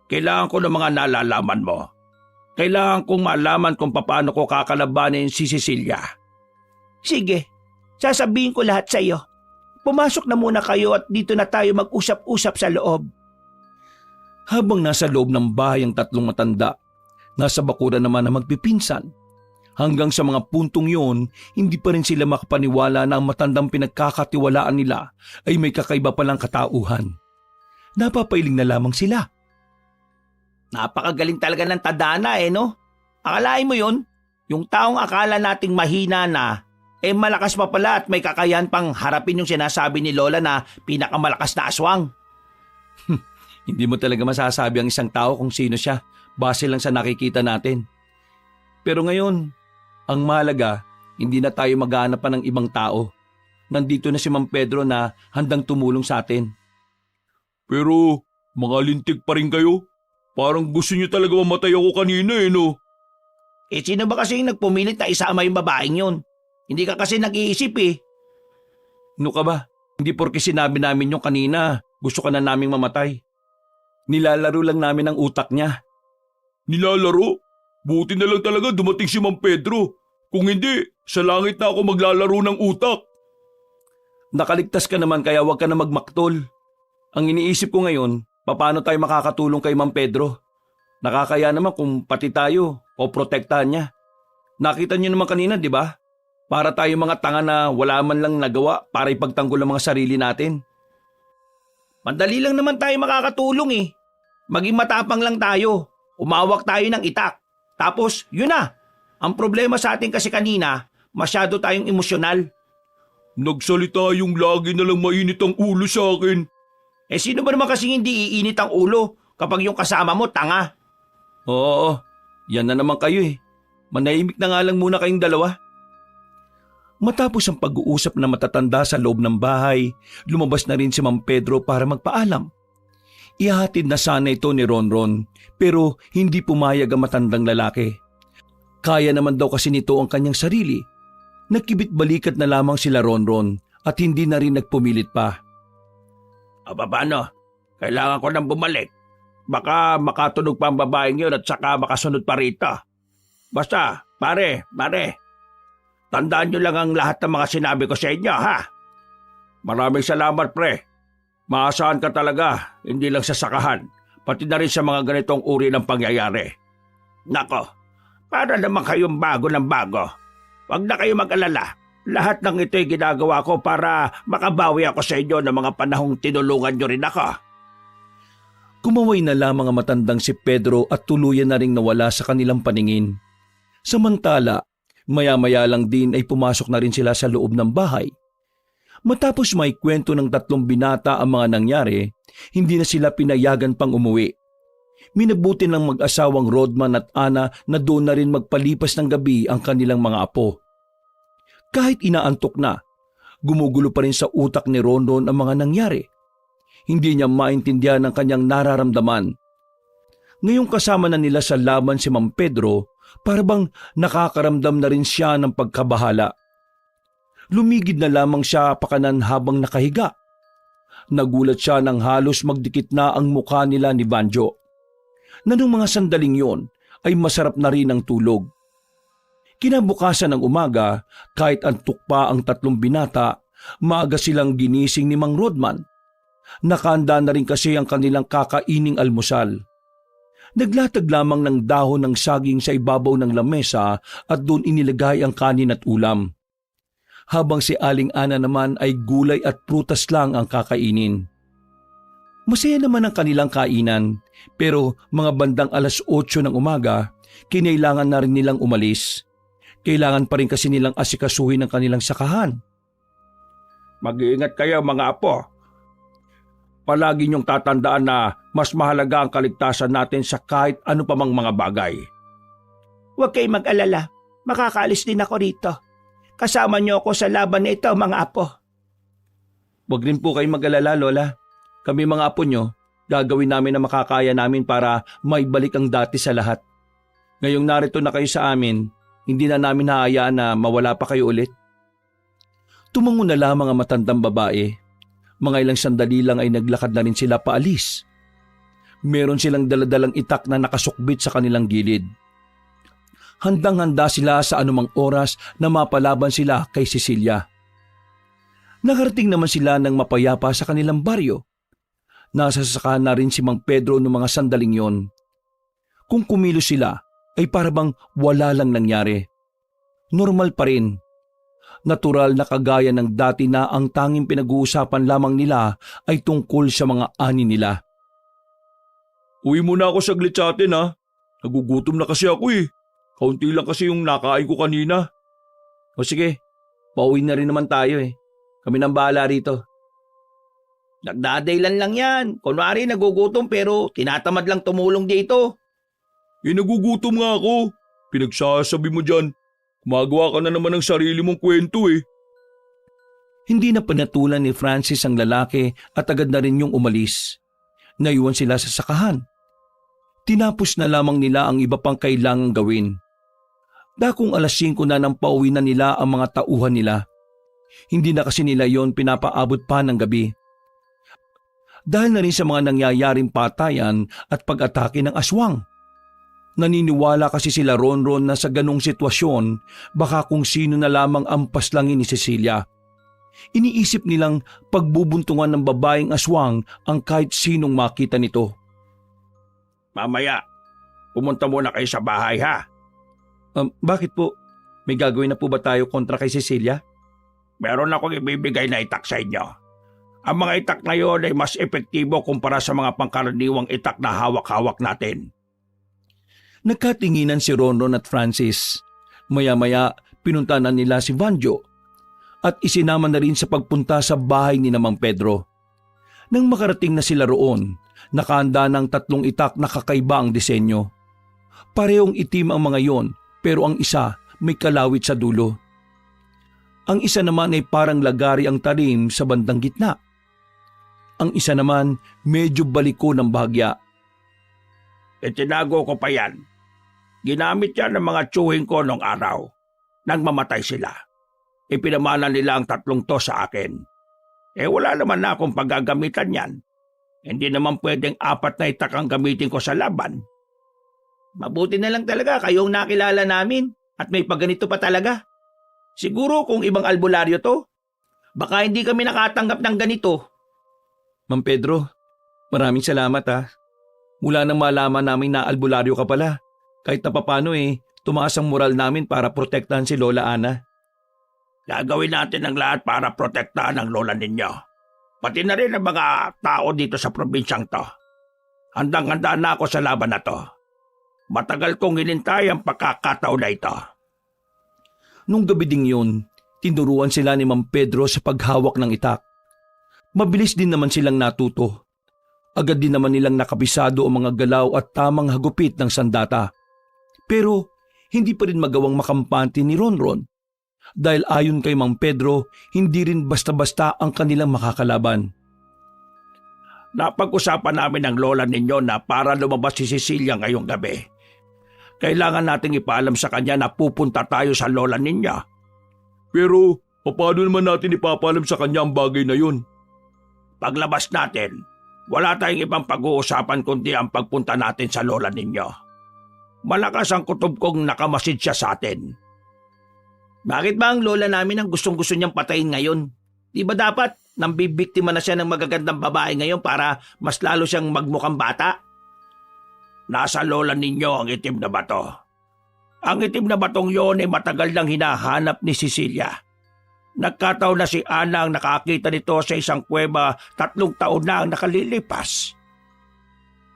kailangan ko ng mga nalalaman mo. Kailangan kong malaman kung paano ko kakalabanin si Cecilia. Sige, sasabihin ko lahat sa iyo. Pumasok na muna kayo at dito na tayo mag-usap-usap sa loob. Habang nasa loob ng bahay ang tatlong matanda, nasa bakuran naman na magpipinsan. Hanggang sa mga puntong yun, hindi pa rin sila makapaniwala na ang matandang pinagkakatiwalaan nila ay may kakaiba palang katauhan. Napapailing na lamang sila. Napakagaling talaga ng tadhana no? Akalain mo yun? Yung taong akala nating mahina na, malakas pa pala at may kakayahan pang harapin yung sinasabi ni Lola na pinakamalakas na aswang. Hindi mo talaga masasabi ang isang tao kung sino siya, base lang sa nakikita natin. Pero ngayon, ang mahalaga, hindi na tayo maghahanap pa ng ibang tao. Nandito na si Mang Pedro na handang tumulong sa atin. Pero mga lintik pa rin kayo. Parang gusto niyo talaga mamatay ako kanina no? Sino ba kasi yung nagpumilit na isama yung babaeng yun? Hindi ka kasi nag-iisip No ka ba? Hindi porke sinabi namin yung kanina, gusto ka na naming mamatay. Nilalaro lang namin ang utak niya. Nilalaro? Buti na lang talaga dumating si Mang Pedro. Kung hindi, sa langit na ako maglalaro ng utak. Nakaligtas ka naman kaya wag ka na magmaktol. Ang iniisip ko ngayon, paano tayo makakatulong kay Mang Pedro? Nakakaya naman kung pati tayo o protektahan niya. Nakita niyo naman kanina, di ba? Para tayo mga tanga na wala man lang nagawa para ipagtanggol ang mga sarili natin. Madali lang naman tayo makakatulong Maging matapang lang tayo. Umawak tayo ng itak. Tapos, yun na. Ang problema sa atin kasi kanina, masyado tayong emosyonal. Nagsalita yung lagi na lang mainit ang ulo sa akin. Sino ba naman kasi hindi iinit ang ulo kapag yung kasama mo tanga? Oo, yan na naman kayo Manahimik na nga lang muna kayong dalawa. Matapos ang pag-uusap na matatanda sa loob ng bahay, lumabas na rin si Mang Pedro para magpaalam. Ihahatid na sana ito ni Ronron pero hindi pumayag ang matandang lalaki. Kaya naman daw kasi nito ang kanyang sarili. Nagkibit-balikat na lamang sila Ronron at hindi na rin nagpumilit pa. Paano? Kailangan ko nang bumalik. Baka makatunog pa ang babaeng yun at saka makasunod pa rito. Basta, pare. Tandaan nyo lang ang lahat ng mga sinabi ko sa inyo, ha? Maraming salamat, pre. Maasahan ka talaga, hindi lang sa sakahan, pati na rin sa mga ganitong uri ng pangyayari. Nako, para naman kayong bago ng bago. Huwag na kayo mag-alala. Lahat ng ito'y ginagawa ko para makabawi ako sa inyo ng mga panahong tinulungan nyo rin ako. Kumaway na lamang ang matandang si Pedro at tuluyan na ring nawala sa kanilang paningin. Samantala, maya-maya lang din ay pumasok na rin sila sa loob ng bahay. Matapos may kwento ng tatlong binata ang mga nangyari, hindi na sila pinayagan pang umuwi. Minabuti ng mag-asawang Rodman at Ana na doon na rin magpalipas ng gabi ang kanilang mga apo. Kahit inaantok na, gumugulo pa rin sa utak ni Rondon ang mga nangyari. Hindi niya maintindihan ang kanyang nararamdaman. Ngayong kasama na nila sa laban si Mang Pedro, para bang nakakaramdam na rin siya ng pagkabahala. Lumigid na lamang siya pakanan habang nakahiga. Nagulat siya nang halos magdikit na ang mukha nila ni Banjo. Nanong mga sandaling yon ay masarap na rin ang tulog. Kinabukasan ng umaga, kahit antok pa ang tatlong binata, maaga silang ginising ni Mang Rodman. Nakahanda na rin kasi ang kanilang kakaining almusal. Naglatag lamang ng dahon ng saging sa ibabaw ng lamesa at doon inilagay ang kanin at ulam. Habang si Aling Ana naman ay gulay at prutas lang ang kakainin. Masaya naman ang kanilang kainan, pero mga bandang 8:00 ng umaga, kinailangan na rin nilang umalis. Kailangan pa rin kasi nilang asikasuhin ang kanilang sakahan. Mag-iingat kayo mga apo. Palagi niyong tatandaan na mas mahalaga ang kaligtasan natin sa kahit ano pa mang mga bagay. Huwag kayong mag-alala. Makakaalis din ako rito. Kasama niyo ako sa laban na ito, mga apo. Huwag rin po kayong mag-alala, Lola. Kami mga apo nyo, gagawin namin na makakaya namin para maibalik ang dati sa lahat. Ngayong narito na kayo sa amin, hindi na namin haayaan na mawala pa kayo ulit. Tumango na lamang ang matandang babae. Mga ilang sandali lang ay naglakad na rin sila paalis. Meron silang daladalang itak na nakasukbit sa kanilang gilid. Handang-handa sila sa anumang oras na mapalaban sila kay Cecilia. Nakarating naman sila ng mapayapa sa kanilang baryo. Nasasaka na rin si Mang Pedro noong mga sandaling yon. Kung kumilos sila ay parabang wala lang nangyari. Normal pa rin. Natural na kagaya ng dati na ang tanging pinag-uusapan lamang nila ay tungkol sa mga ani nila. Uwi muna ako saglit sa atin ha. Nagugutom na kasi ako eh. Kaunti lang kasi yung nakain ko kanina. O sige, pauwi na rin naman tayo eh. Kami nang bahala rito. Nagdadaylan lang yan. Kunwari nagugutom pero tinatamad lang tumulong dito. Nagugutom nga ako. Pinagsasabi mo dyan. Gumagawa ka na naman ng sarili mong kwento eh. Hindi na panatulan ni Francis ang lalaki at agad na rin yung umalis. Naiwan sila sa sakahan. Tinapos na lamang nila ang iba pang kailangang gawin. Dakong alas 5 na nang pauwi na nila ang mga tauhan nila. Hindi na kasi nila yon pinapaabot pa ng gabi. Dahil na rin sa mga nangyayaring patayan at pag-atake ng aswang. Naniniwala kasi sila Ronron na sa ganong sitwasyon baka kung sino na lamang ang paslangin ni Cecilia. Iniisip nilang pagbubuntungan ng babaeng aswang ang kahit sinong makita nito. Mamaya, pumunta muna kayo sa bahay ha. Bakit po? May gagawin na po ba tayo kontra kay Cecilia? Meron akong ibibigay na itak sa inyo. Ang mga itak na yon ay mas epektibo kumpara sa mga pangkaraniwang itak na hawak-hawak natin. Nagkatinginan si Ronron at Francis. Maya-maya pinunta na nila si Vanjo at isinama na rin sa pagpunta sa bahay ni Mang Pedro. Nang makarating na sila roon, nakahanda ng 3 itak na kakaiba ang disenyo. Parehong itim ang mga yon pero ang isa may kalawit sa dulo. Ang isa naman ay parang lagari ang talim sa bandang gitna. Ang isa naman medyo baliko ng bahagya. Itinago ko pa yan. Ginamit yan ng mga tsuhing ko nung araw. Nang mamatay sila. Ipinamana nila ang 3 to sa akin. Wala naman na akong paggagamitan yan. Hindi naman pwedeng 4 na itak ang gamitin ko sa laban. Mabuti na lang talaga kayong nakilala namin at may pagganito pa talaga. Siguro kung ibang albularyo to, baka hindi kami nakatanggap ng ganito. Mang Pedro, maraming salamat ha. Mula nang malaman namin na albularyo ka pala, kahit na papano tumaas ang moral namin para protektahan si Lola Ana. Gagawin natin ang lahat para protektahan ang lola ninyo. Pati na rin ang mga tao dito sa probinsyang to. Handang-handa na ako sa laban na to. Matagal kong hinintay ang pagkakataon na ito. Nung gabi ding yun, tinuruan sila ni Mang Pedro sa paghawak ng itak. Mabilis din naman silang natuto. Agad din naman nilang nakabisado ang mga galaw at tamang hagupit ng sandata. Pero hindi pa rin magawang makampante ni Ronron. Dahil ayon kay Mang Pedro, hindi rin basta-basta ang kanilang makakalaban. Napag-usapan namin ng lola ninyo na para lumabas si Cecilia ngayong gabi. Kailangan nating ipaalam sa kanya na pupunta tayo sa lola ninyo. Pero paano naman natin ipapaalam sa kanya ang bagay na yun? Paglabas natin, wala tayong ibang pag-uusapan kundi ang pagpunta natin sa lola ninyo. Malakas ang kutob kong nakamasid siya sa atin. Bakit ba ang lola namin ang gustong-gusto niyang patayin ngayon? Di ba dapat nang bibiktima na siya ng magagandang babae ngayon para mas lalo siyang magmukhang bata? Nasa lola ninyo ang itim na bato. Ang itim na batong yon ay matagal nang hinahanap ni Cecilia. Nagkataon na si Ana ang nakakita nito sa isang kuweba 3 taon na ang nakalilipas.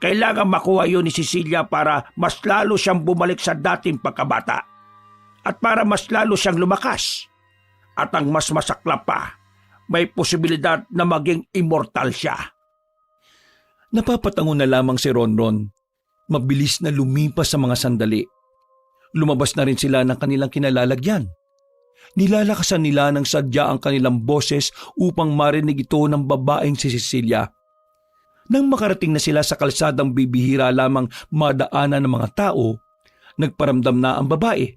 Kailangan makuha yun ni Cecilia para mas lalo siyang bumalik sa dating pagkabata. At para mas lalo siyang lumakas. At ang mas masaklap pa, may posibilidad na maging immortal siya. Napapatango na lamang si Ronron. Mabilis na lumipas sa mga sandali. Lumabas na rin sila ng kanilang kinalalagyan. Nilalakasan nila ng sadya ang kanilang boses upang marinig ito ng babaeng si Cecilia. Nang makarating na sila sa kalsadang bibihira lamang madaanan ng mga tao, nagparamdam na ang babae.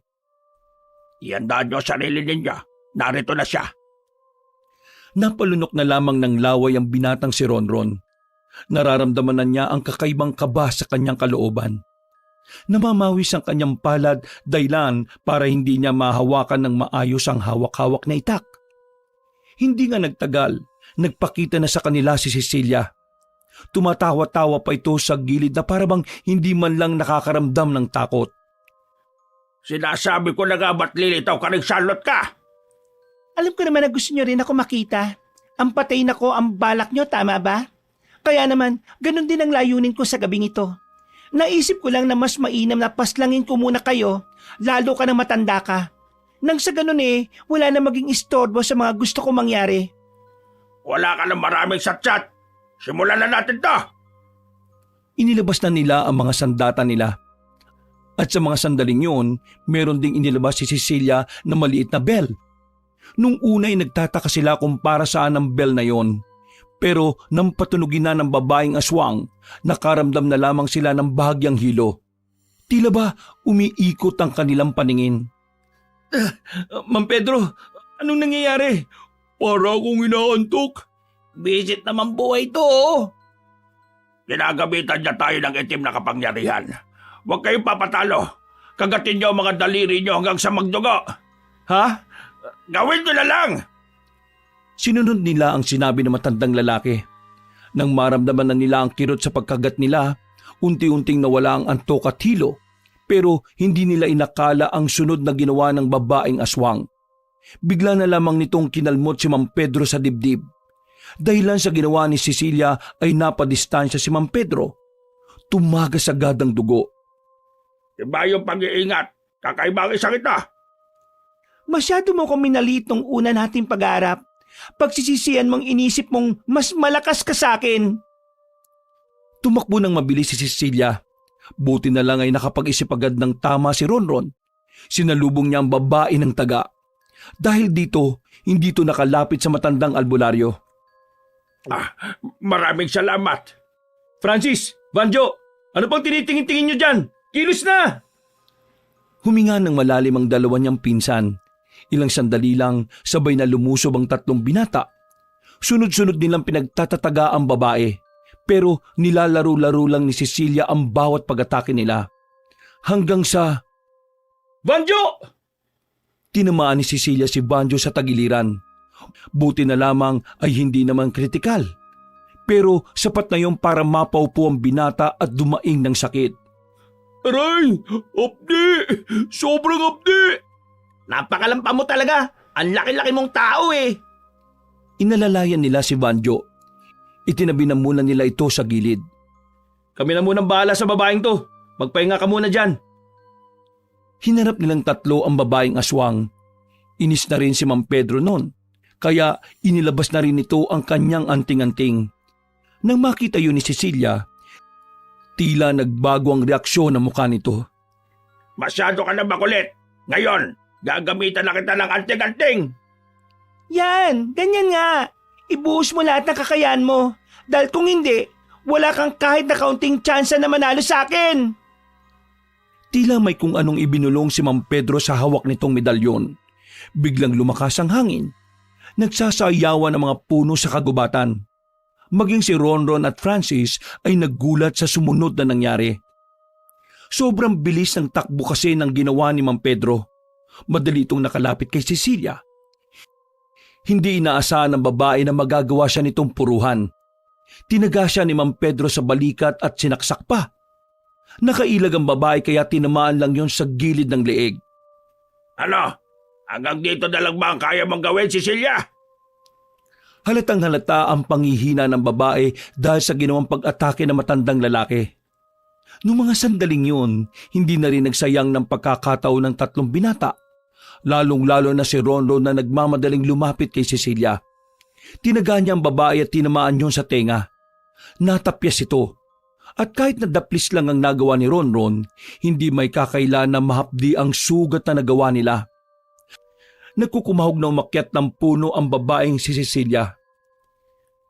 Iandaan niyo sarili ninyo. Narito na siya. Napalunok na lamang ng laway ang binatang si Ronron. Nararamdaman na niya ang kakaibang kaba sa kanyang kalooban. Namamawis ang kanyang palad dahilan para hindi niya mahawakan ng maayos ang hawak-hawak na itak. Hindi nga nagtagal, nagpakita na sa kanila si Cecilia. Tumatawa-tawa pa ito sa gilid na parabang hindi man lang nakakaramdam ng takot. Sinasabi ko na nga ba't lilitaw ka rin salot ka? Alam ko naman na gusto niyo rin ako makita. Ang patayin ako ang balak niyo, tama ba? Kaya naman, ganun din ang layunin ko sa gabing ito. Naisip ko lang na mas mainam na paslangin ko muna kayo, lalo ka na matanda ka. Nang sa ganun wala na maging istorbo sa mga gusto ko mangyari. Wala ka ng maraming satsat. Simulan na natin to. Inilabas na nila ang mga sandata nila. At sa mga sandaling yun, meron ding inilabas si Cecilia na maliit na bell. Nung unay nagtataka sila kung para saan ang bell na yon. Pero nang patunugin na ng babaeng aswang, nakaramdam na lamang sila ng bahagyang hilo. Tila ba umiikot ang kanilang paningin? Ma'am Pedro, anong nangyayari? Para akong inaantok. Visit naman buhay to, oh. Ginagamitan niya tayo ng itim na kapangyarihan. Huwag kayong papatalo. Kagatin niyo ang mga daliri niyo hanggang sa magdugo. Ha? Gawin niyo na lang. Sinunod nila ang sinabi ng matandang lalaki. Nang maramdaman na nila ang kirot sa pagkagat nila, unti-unting nawala ang antok at hilo, pero hindi nila inakala ang sunod na ginawa ng babaeng aswang. Bigla na lamang nitong kinalmot si Mang Pedro sa dibdib. Dahilan sa ginawa ni Cecilia ay napadistansya si Mang Pedro. Tumagas agad ang dugo. Iba yung pag-iingat. Kakaiba ang isang ito. Masyado mo kong minalit nung una nating pag-aarap. Pagsisisihan mong inisip mong mas malakas ka sa akin. Tumakbo ng mabilis si Cecilia. Buti na lang ay nakapag-isip agad ng tama si Ronron. Sinalubong niya ang babae ng taga. Dahil dito, hindi ito nakalapit sa matandang albularyo. Maraming salamat. Francis, Banjo, ano pang tinitingin-tingin niyo dyan? Kilos na! Huminga ng malalim ang dalawa niyang pinsan. Ilang sandali lang, sabay na lumusob ang tatlong binata. Sunod-sunod nilang pinagtatataga ang babae, pero nilalaro-laro lang ni Cecilia ang bawat pag-atake nila. Hanggang sa... Banjo! Tinamaan ni Cecilia si Banjo sa tagiliran. Buti na lamang ay hindi naman kritikal. Pero sapat na yon para mapaupo ang binata at dumaing ng sakit. Aray! Abdi! Sobrang abdi! Napakalampa mo talaga. Ang laki-laki mong tao eh. Inalalayan nila si Banjo. Itinabi na muna nila ito sa gilid. Kami na munang bahala sa babaeng to. Magpahinga ka muna dyan. Hinarap nilang tatlo ang babaeng aswang. Inis na rin si Mang Pedro noon, kaya inilabas na rin ito ang kanyang anting-anting. Nang makita yun ni Cecilia, tila nagbago ang reaksyon ng mukha nito. Masyado ka na makulit. Ngayon, gagamitan na kita ng anting-anting. Yan, ganyan nga. Ibuhos mo lahat ng kakayahan mo. Dahil kung hindi, wala kang kahit na kaunting tsansa na manalo sa akin. Tila may kung anong ibinulong si Mang Pedro sa hawak nitong medalyon. Biglang lumakas ang hangin. Nagsasayawan ang mga puno sa kagubatan. Maging si Ronron at Francis ay naggulat sa sumunod na nangyari. Sobrang bilis ng takbo kasi ng ginawa ni Mang Pedro. Madali itong nakalapit kay Cecilia. Hindi inaasahan ng babae na magagawa siya nitong puruhan. Tinaga siya ni Mang Pedro sa balikat at sinaksak pa. Nakailag ang babae kaya tinamaan lang yon sa gilid ng leeg. Ano? Hanggang dito na lang ba ang kaya mong gawin, Cecilia? Halatang halata ang panghihina ng babae dahil sa ginawang pag-atake ng matandang lalaki. Noong mga sandaling yun, hindi na rin nagsayang ng pagkakataon ng tatlong binata. Lalong-lalo na si Ronron na nagmamadaling lumapit kay Cecilia. Tinaga niya ang babae at tinamaan yun sa tenga. Natapyas ito. At kahit na daplis lang ang nagawa ni Ronron, hindi may kakailan na mahapdi ang sugat na nagawa nila. Nagkukumahog na umakyat ng puno ang babaeng si Cecilia.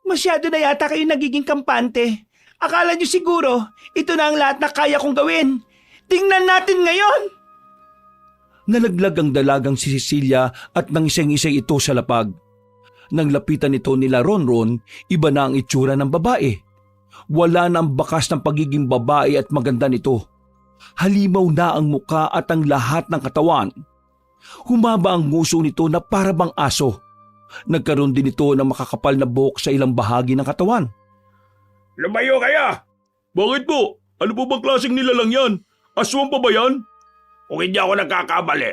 Masyado na yata kayo nagiging kampante. Akala niyo siguro, ito na ang lahat na kaya kong gawin. Tingnan natin ngayon! Nalaglag ang dalagang si Cecilia at nangisay-ngisay ito sa lapag. Nang lapitan ito nila Ronron, iba na ang itsura ng babae. Wala na ang bakas ng pagiging babae at maganda nito. Halimaw na ang muka at ang lahat ng katawan. Humaba ang nguso nito na para bang aso. Nagkaroon din ito ng makakapal na buhok sa ilang bahagi ng katawan. Lumayo kaya! Bakit po? Ano po bang klaseng nilalang yan? Aswang pa ba yan? Kung hindi ako nagkakamali,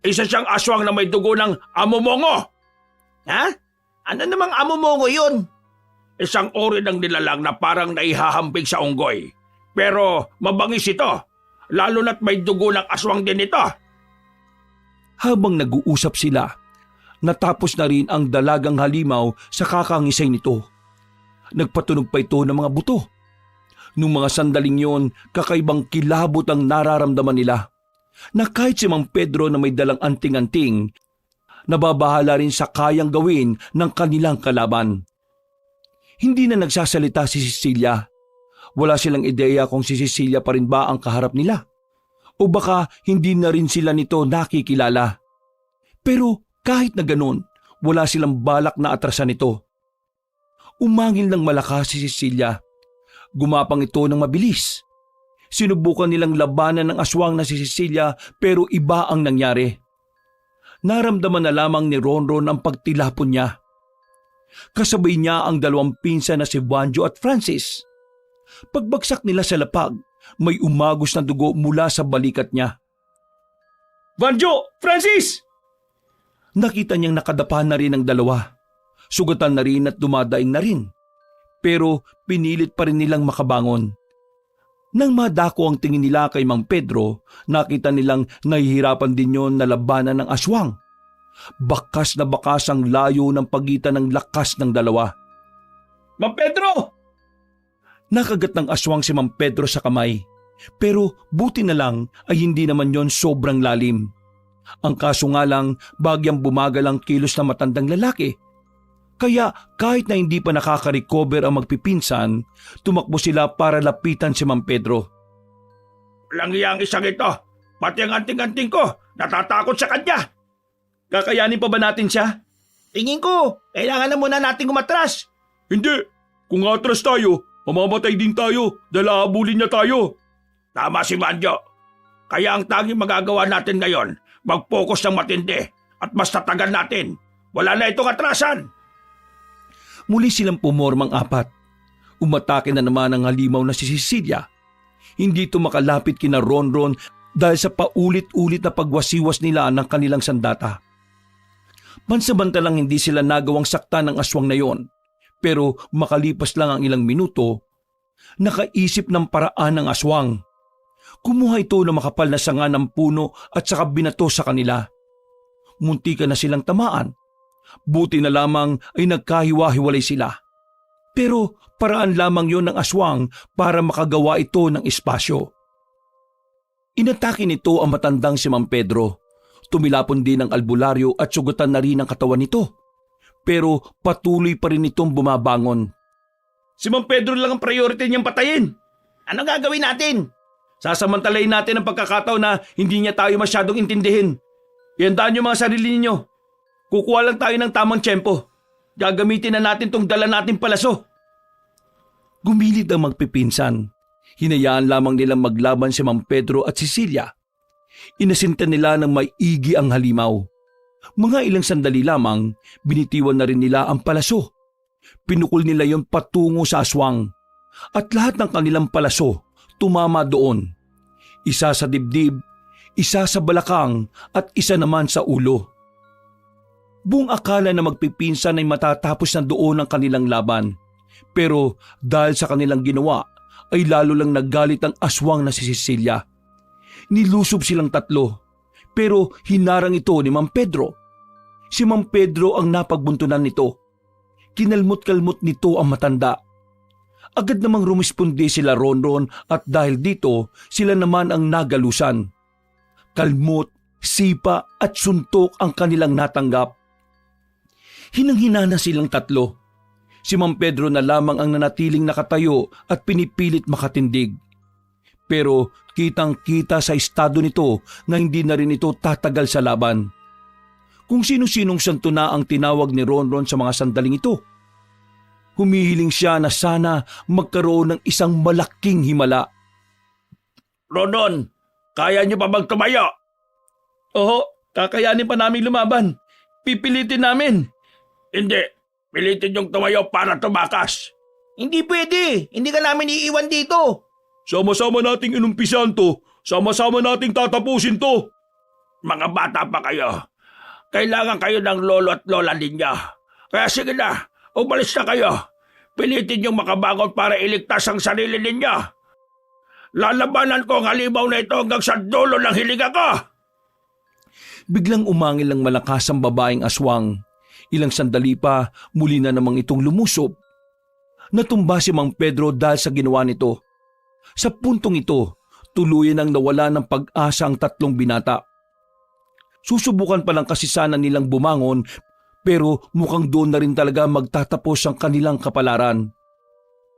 isa siyang aswang na may dugo ng amumongo. Ha? Ano namang amumongo yun? Isang uri ng nilalang na parang naihahampig sa unggoy. Pero mabangis ito, lalo na't may dugo ng aswang din ito. Habang nag-uusap sila, natapos na rin ang dalagang halimaw sa kakangisay nito. Nagpatunog pa ito ng mga buto. Nung mga sandaling yon, kakaibang kilabot ang nararamdaman nila. Na kahit si Mang Pedro na may dalang anting-anting, nababahala rin sa kayang gawin ng kanilang kalaban. Hindi na nagsasalita si Cecilia. Wala silang ideya kung si Cecilia pa rin ba ang kaharap nila. O baka hindi na rin sila nito nakikilala. Pero kahit na ganun, wala silang balak na atrasan ito. Umangin ng malakas si Cecilia. Gumapang ito ng mabilis. Sinubukan nilang labanan ng aswang na si Cecilia pero iba ang nangyari. Naramdaman na lamang ni Ronron ang pagtilapon niya. Kasabay niya ang dalawang pinsan na si Banjo at Francis. Pagbagsak nila sa lapag, may umagos na dugo mula sa balikat niya. Banjo! Francis! Nakita niyang nakadapa na rin ang dalawa. Sugatan na rin at dumadaing na rin. Pero pinilit pa rin nilang makabangon. Nang madako ang tingin nila kay Mang Pedro, nakita nilang nahihirapan din yon na labanan ng aswang. Bakas na bakas ang layo ng pagitan ng lakas ng dalawa. Mang Pedro! Nakagat ng aswang si Mang Pedro sa kamay. Pero buti na lang ay hindi naman yon sobrang lalim. Ang kaso nga lang, bagyang bumagal ang kilos ng matandang lalaki. Kaya kahit na hindi pa nakaka-recover ang magpipinsan, tumakbo sila para lapitan si Mang Pedro. Walang iyang isang ito. Pati ang anting-anting ko, natatakot sa kanya. Kakayanin pa ba natin siya? Tingin ko, kailangan na muna natin umatras. Hindi. Kung atras tayo, mamamatay din tayo dahil aabulin niya tayo. Tama si Banjo. Kaya ang tanging magagawa natin ngayon, mag-focus ng matindi at mas tatagan natin. Wala na itong atrasan. Muli silang pumormang apat. Umatake na naman ang halimaw na si Cecilia. Hindi ito makalapit kina Ronron dahil sa paulit-ulit na pagwasiwas nila ng kanilang sandata. Pansamantalang hindi sila nagawang sakta ng aswang na yon. Pero makalipas lang ang ilang minuto, nakaisip ng paraan ng aswang. Kumuha ito ng makapal na sanga ng puno at saka binato sa kanila. Muntikan na silang tamaan. Buti na lamang ay nagkahiwa-hiwalay sila. Pero paraan lamang yon ng aswang para makagawa ito ng espasyo. Inatake nito ang matandang si Mang Pedro. Tumilapon din ang albularyo at sugatan na rin ang katawan nito. Pero patuloy pa rin itong bumabangon. Si Mang Pedro lang ang priority niyang patayin. Ano gagawin natin? Sasamantalayin natin ang pagkakataon na hindi niya tayo masyadong intindihin. Iandaan niyo mga sarili ninyo. Kukuha lang tayo ng tamang tiyempo. Gagamitin na natin tong dala nating palaso. Gumilid ang magpipinsan. Hinayaan lamang nilang maglaban si Mang Pedro at Cecilia. Inasinta nila ng maigi ang halimaw. Mga ilang sandali lamang, binitiwan na rin nila ang palaso. Pinukul nila yon patungo sa aswang. At lahat ng kanilang palaso tumama doon. Isa sa dibdib, isa sa balakang at isa naman sa ulo. Buong akala na magpipinsan ay matatapos na doon ang kanilang laban. Pero dahil sa kanilang ginawa ay lalo lang naggalit ang aswang na si Cecilia. Nilusob silang tatlo pero hinarang ito ni Mang Pedro. Si Mang Pedro ang napagbuntunan nito. Kinalmot-kalmot nito ang matanda. Agad namang rumisponde sila Ronron at dahil dito sila naman ang nagalusan. Kalmot, sipa at suntok ang kanilang natanggap. Hinang-hina na silang tatlo. Si Mang Pedro na lamang ang nanatiling nakatayo at pinipilit makatindig. Pero kitang-kita sa estado nito na hindi na rin ito tatagal sa laban. Kung sino-sinong santo na ang tinawag ni Ronron sa mga sandaling ito. Humihiling siya na sana magkaroon ng isang malaking himala. Ronron, kaya niyo pa bang tumayo? Oo, kakayanin pa namin lumaban. Pipilitin namin. Hindi, pilitin yung tumayo para tumakas. Hindi pwede. Hindi ka namin iiwan dito. Sama-sama nating inumpisan to. Sama-sama nating tatapusin to. Mga bata pa kayo. Kailangan kayo ng lolo at lola ninyo. Kaya sige na, umalis na kayo. Pilitin yung makabangon para iligtas ang sarili ninyo. Lalabanan ko ang halimaw na ito hanggang sa dulo ng hilinga ko. Biglang umangil ng malakas ang babaeng aswang. Ilang sandali pa, muli na namang itong lumusob. Natumba si Mang Pedro dahil sa ginawa nito. Sa puntong ito, tuluyan ang nawala ng pag-asa ang tatlong binata. Susubukan pa lang kasi sana nilang bumangon pero mukhang doon na rin talaga magtatapos ang kanilang kapalaran.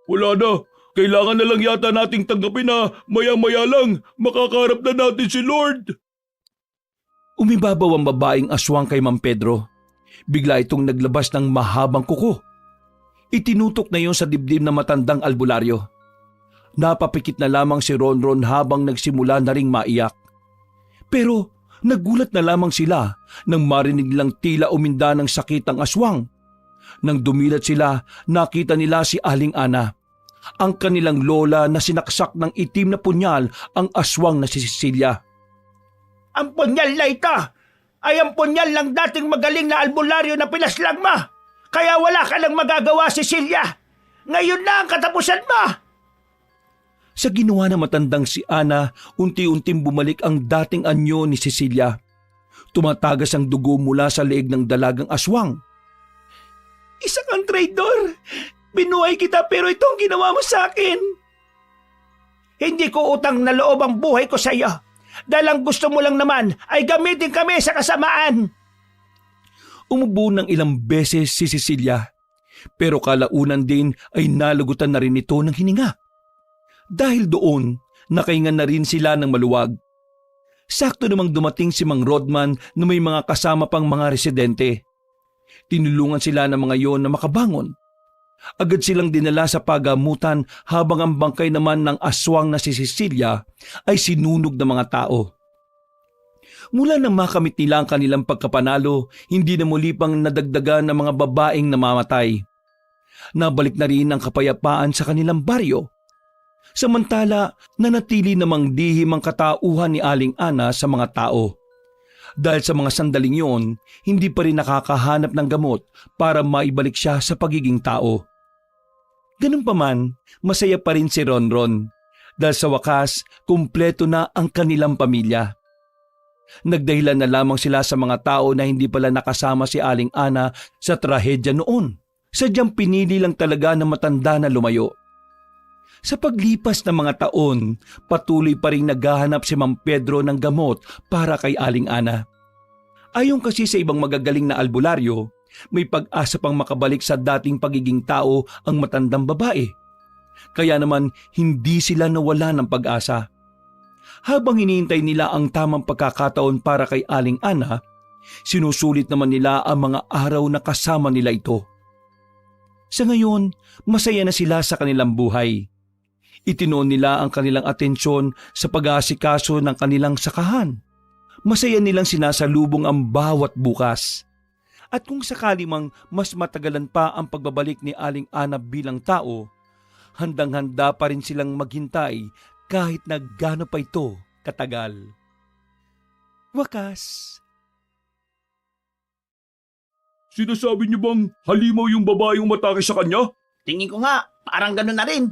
Wala na. Kailangan na lang yata nating tanggapin na maya-maya lang makakarap na natin si Lord. Umibabaw ang babaeng aswang kay Mang Pedro. Bigla itong naglabas ng mahabang kuko. Itinutok na yon sa dibdib na matandang albularyo. Napapikit na lamang si Ronron habang nagsimula na ring maiyak. Pero nagulat na lamang sila nang marinig nilang tila uminda ng sakit ang aswang. Nang dumilat sila, nakita nila si Aling Ana. Ang kanilang lola na sinaksak ng itim na punyal ang aswang na si Cecilia. Ang punyal na ito ay ang punyal ng dating magaling na albularyo na pinaslang mo. Kaya wala ka lang magagawa, Cecilia. Ngayon na ang katapusan mo. Sa ginawa ng matandang si Ana, unti-unting bumalik ang dating anyo ni Cecilia. Tumatagas ang dugo mula sa leeg ng dalagang aswang. Isa kang traidor. Binuhay kita pero itong ginawa mo sa akin. Hindi ko utang na loob ang buhay ko sa iyo. Dahil ang gusto mo lang naman ay gamitin kami sa kasamaan. Umubo ng ilang beses si Cecilia. Pero kalaunan din ay nalugutan na rin ito ng hininga. Dahil doon, nakahinga na rin sila ng maluwag. Sakto namang dumating si Mang Rodman na may mga kasama pang mga residente. Tinulungan sila ng mga yon na makabangon. Agad silang dinala sa pagamutan habang ang bangkay naman ng aswang na si Cecilia ay sinunog ng mga tao. Mula nang makamit nila ang kanilang pagkapanalo, hindi na muli pang nadagdagan ng mga babaeng namamatay. Nabalik na rin ang kapayapaan sa kanilang baryo. Samantala, nanatili namang lihim ang katauhan ni Aling Ana sa mga tao. Dahil sa mga sandaling yon, hindi pa rin nakakahanap ng gamot para maibalik siya sa pagiging tao. Ganun pa man, masaya pa rin si Ronron dahil sa wakas, kumpleto na ang kanilang pamilya. Nagdahilan na lamang sila sa mga tao na hindi pala nakasama si Aling Ana sa trahedya noon. Sadyang pinili lang talaga ng matanda na lumayo. Sa paglipas ng mga taon, patuloy pa rin naghahanap si Mang Pedro ng gamot para kay Aling Ana. Ayon kasi sa ibang magagaling na albularyo, may pag-asa pang makabalik sa dating pagiging tao ang matandang babae. Kaya naman hindi sila nawala ng pag-asa. Habang hinihintay nila ang tamang pagkakataon para kay Aling Ana, sinusulit naman nila ang mga araw na kasama nila ito. Sa ngayon, masaya na sila sa kanilang buhay. Itinoon nila ang kanilang atensyon sa pag-aasikaso ng kanilang sakahan. Masaya nilang sinasalubong ang bawat bukas. At kung sakali mang mas matagalan pa ang pagbabalik ni Aling Ana bilang tao, handang-handa pa rin silang maghintay kahit na gaano pa ito katagal. Wakas. Sinasabi niyo bang halimaw yung babaeng umatake sa kanya? Tingin ko nga, parang gano'n na rin.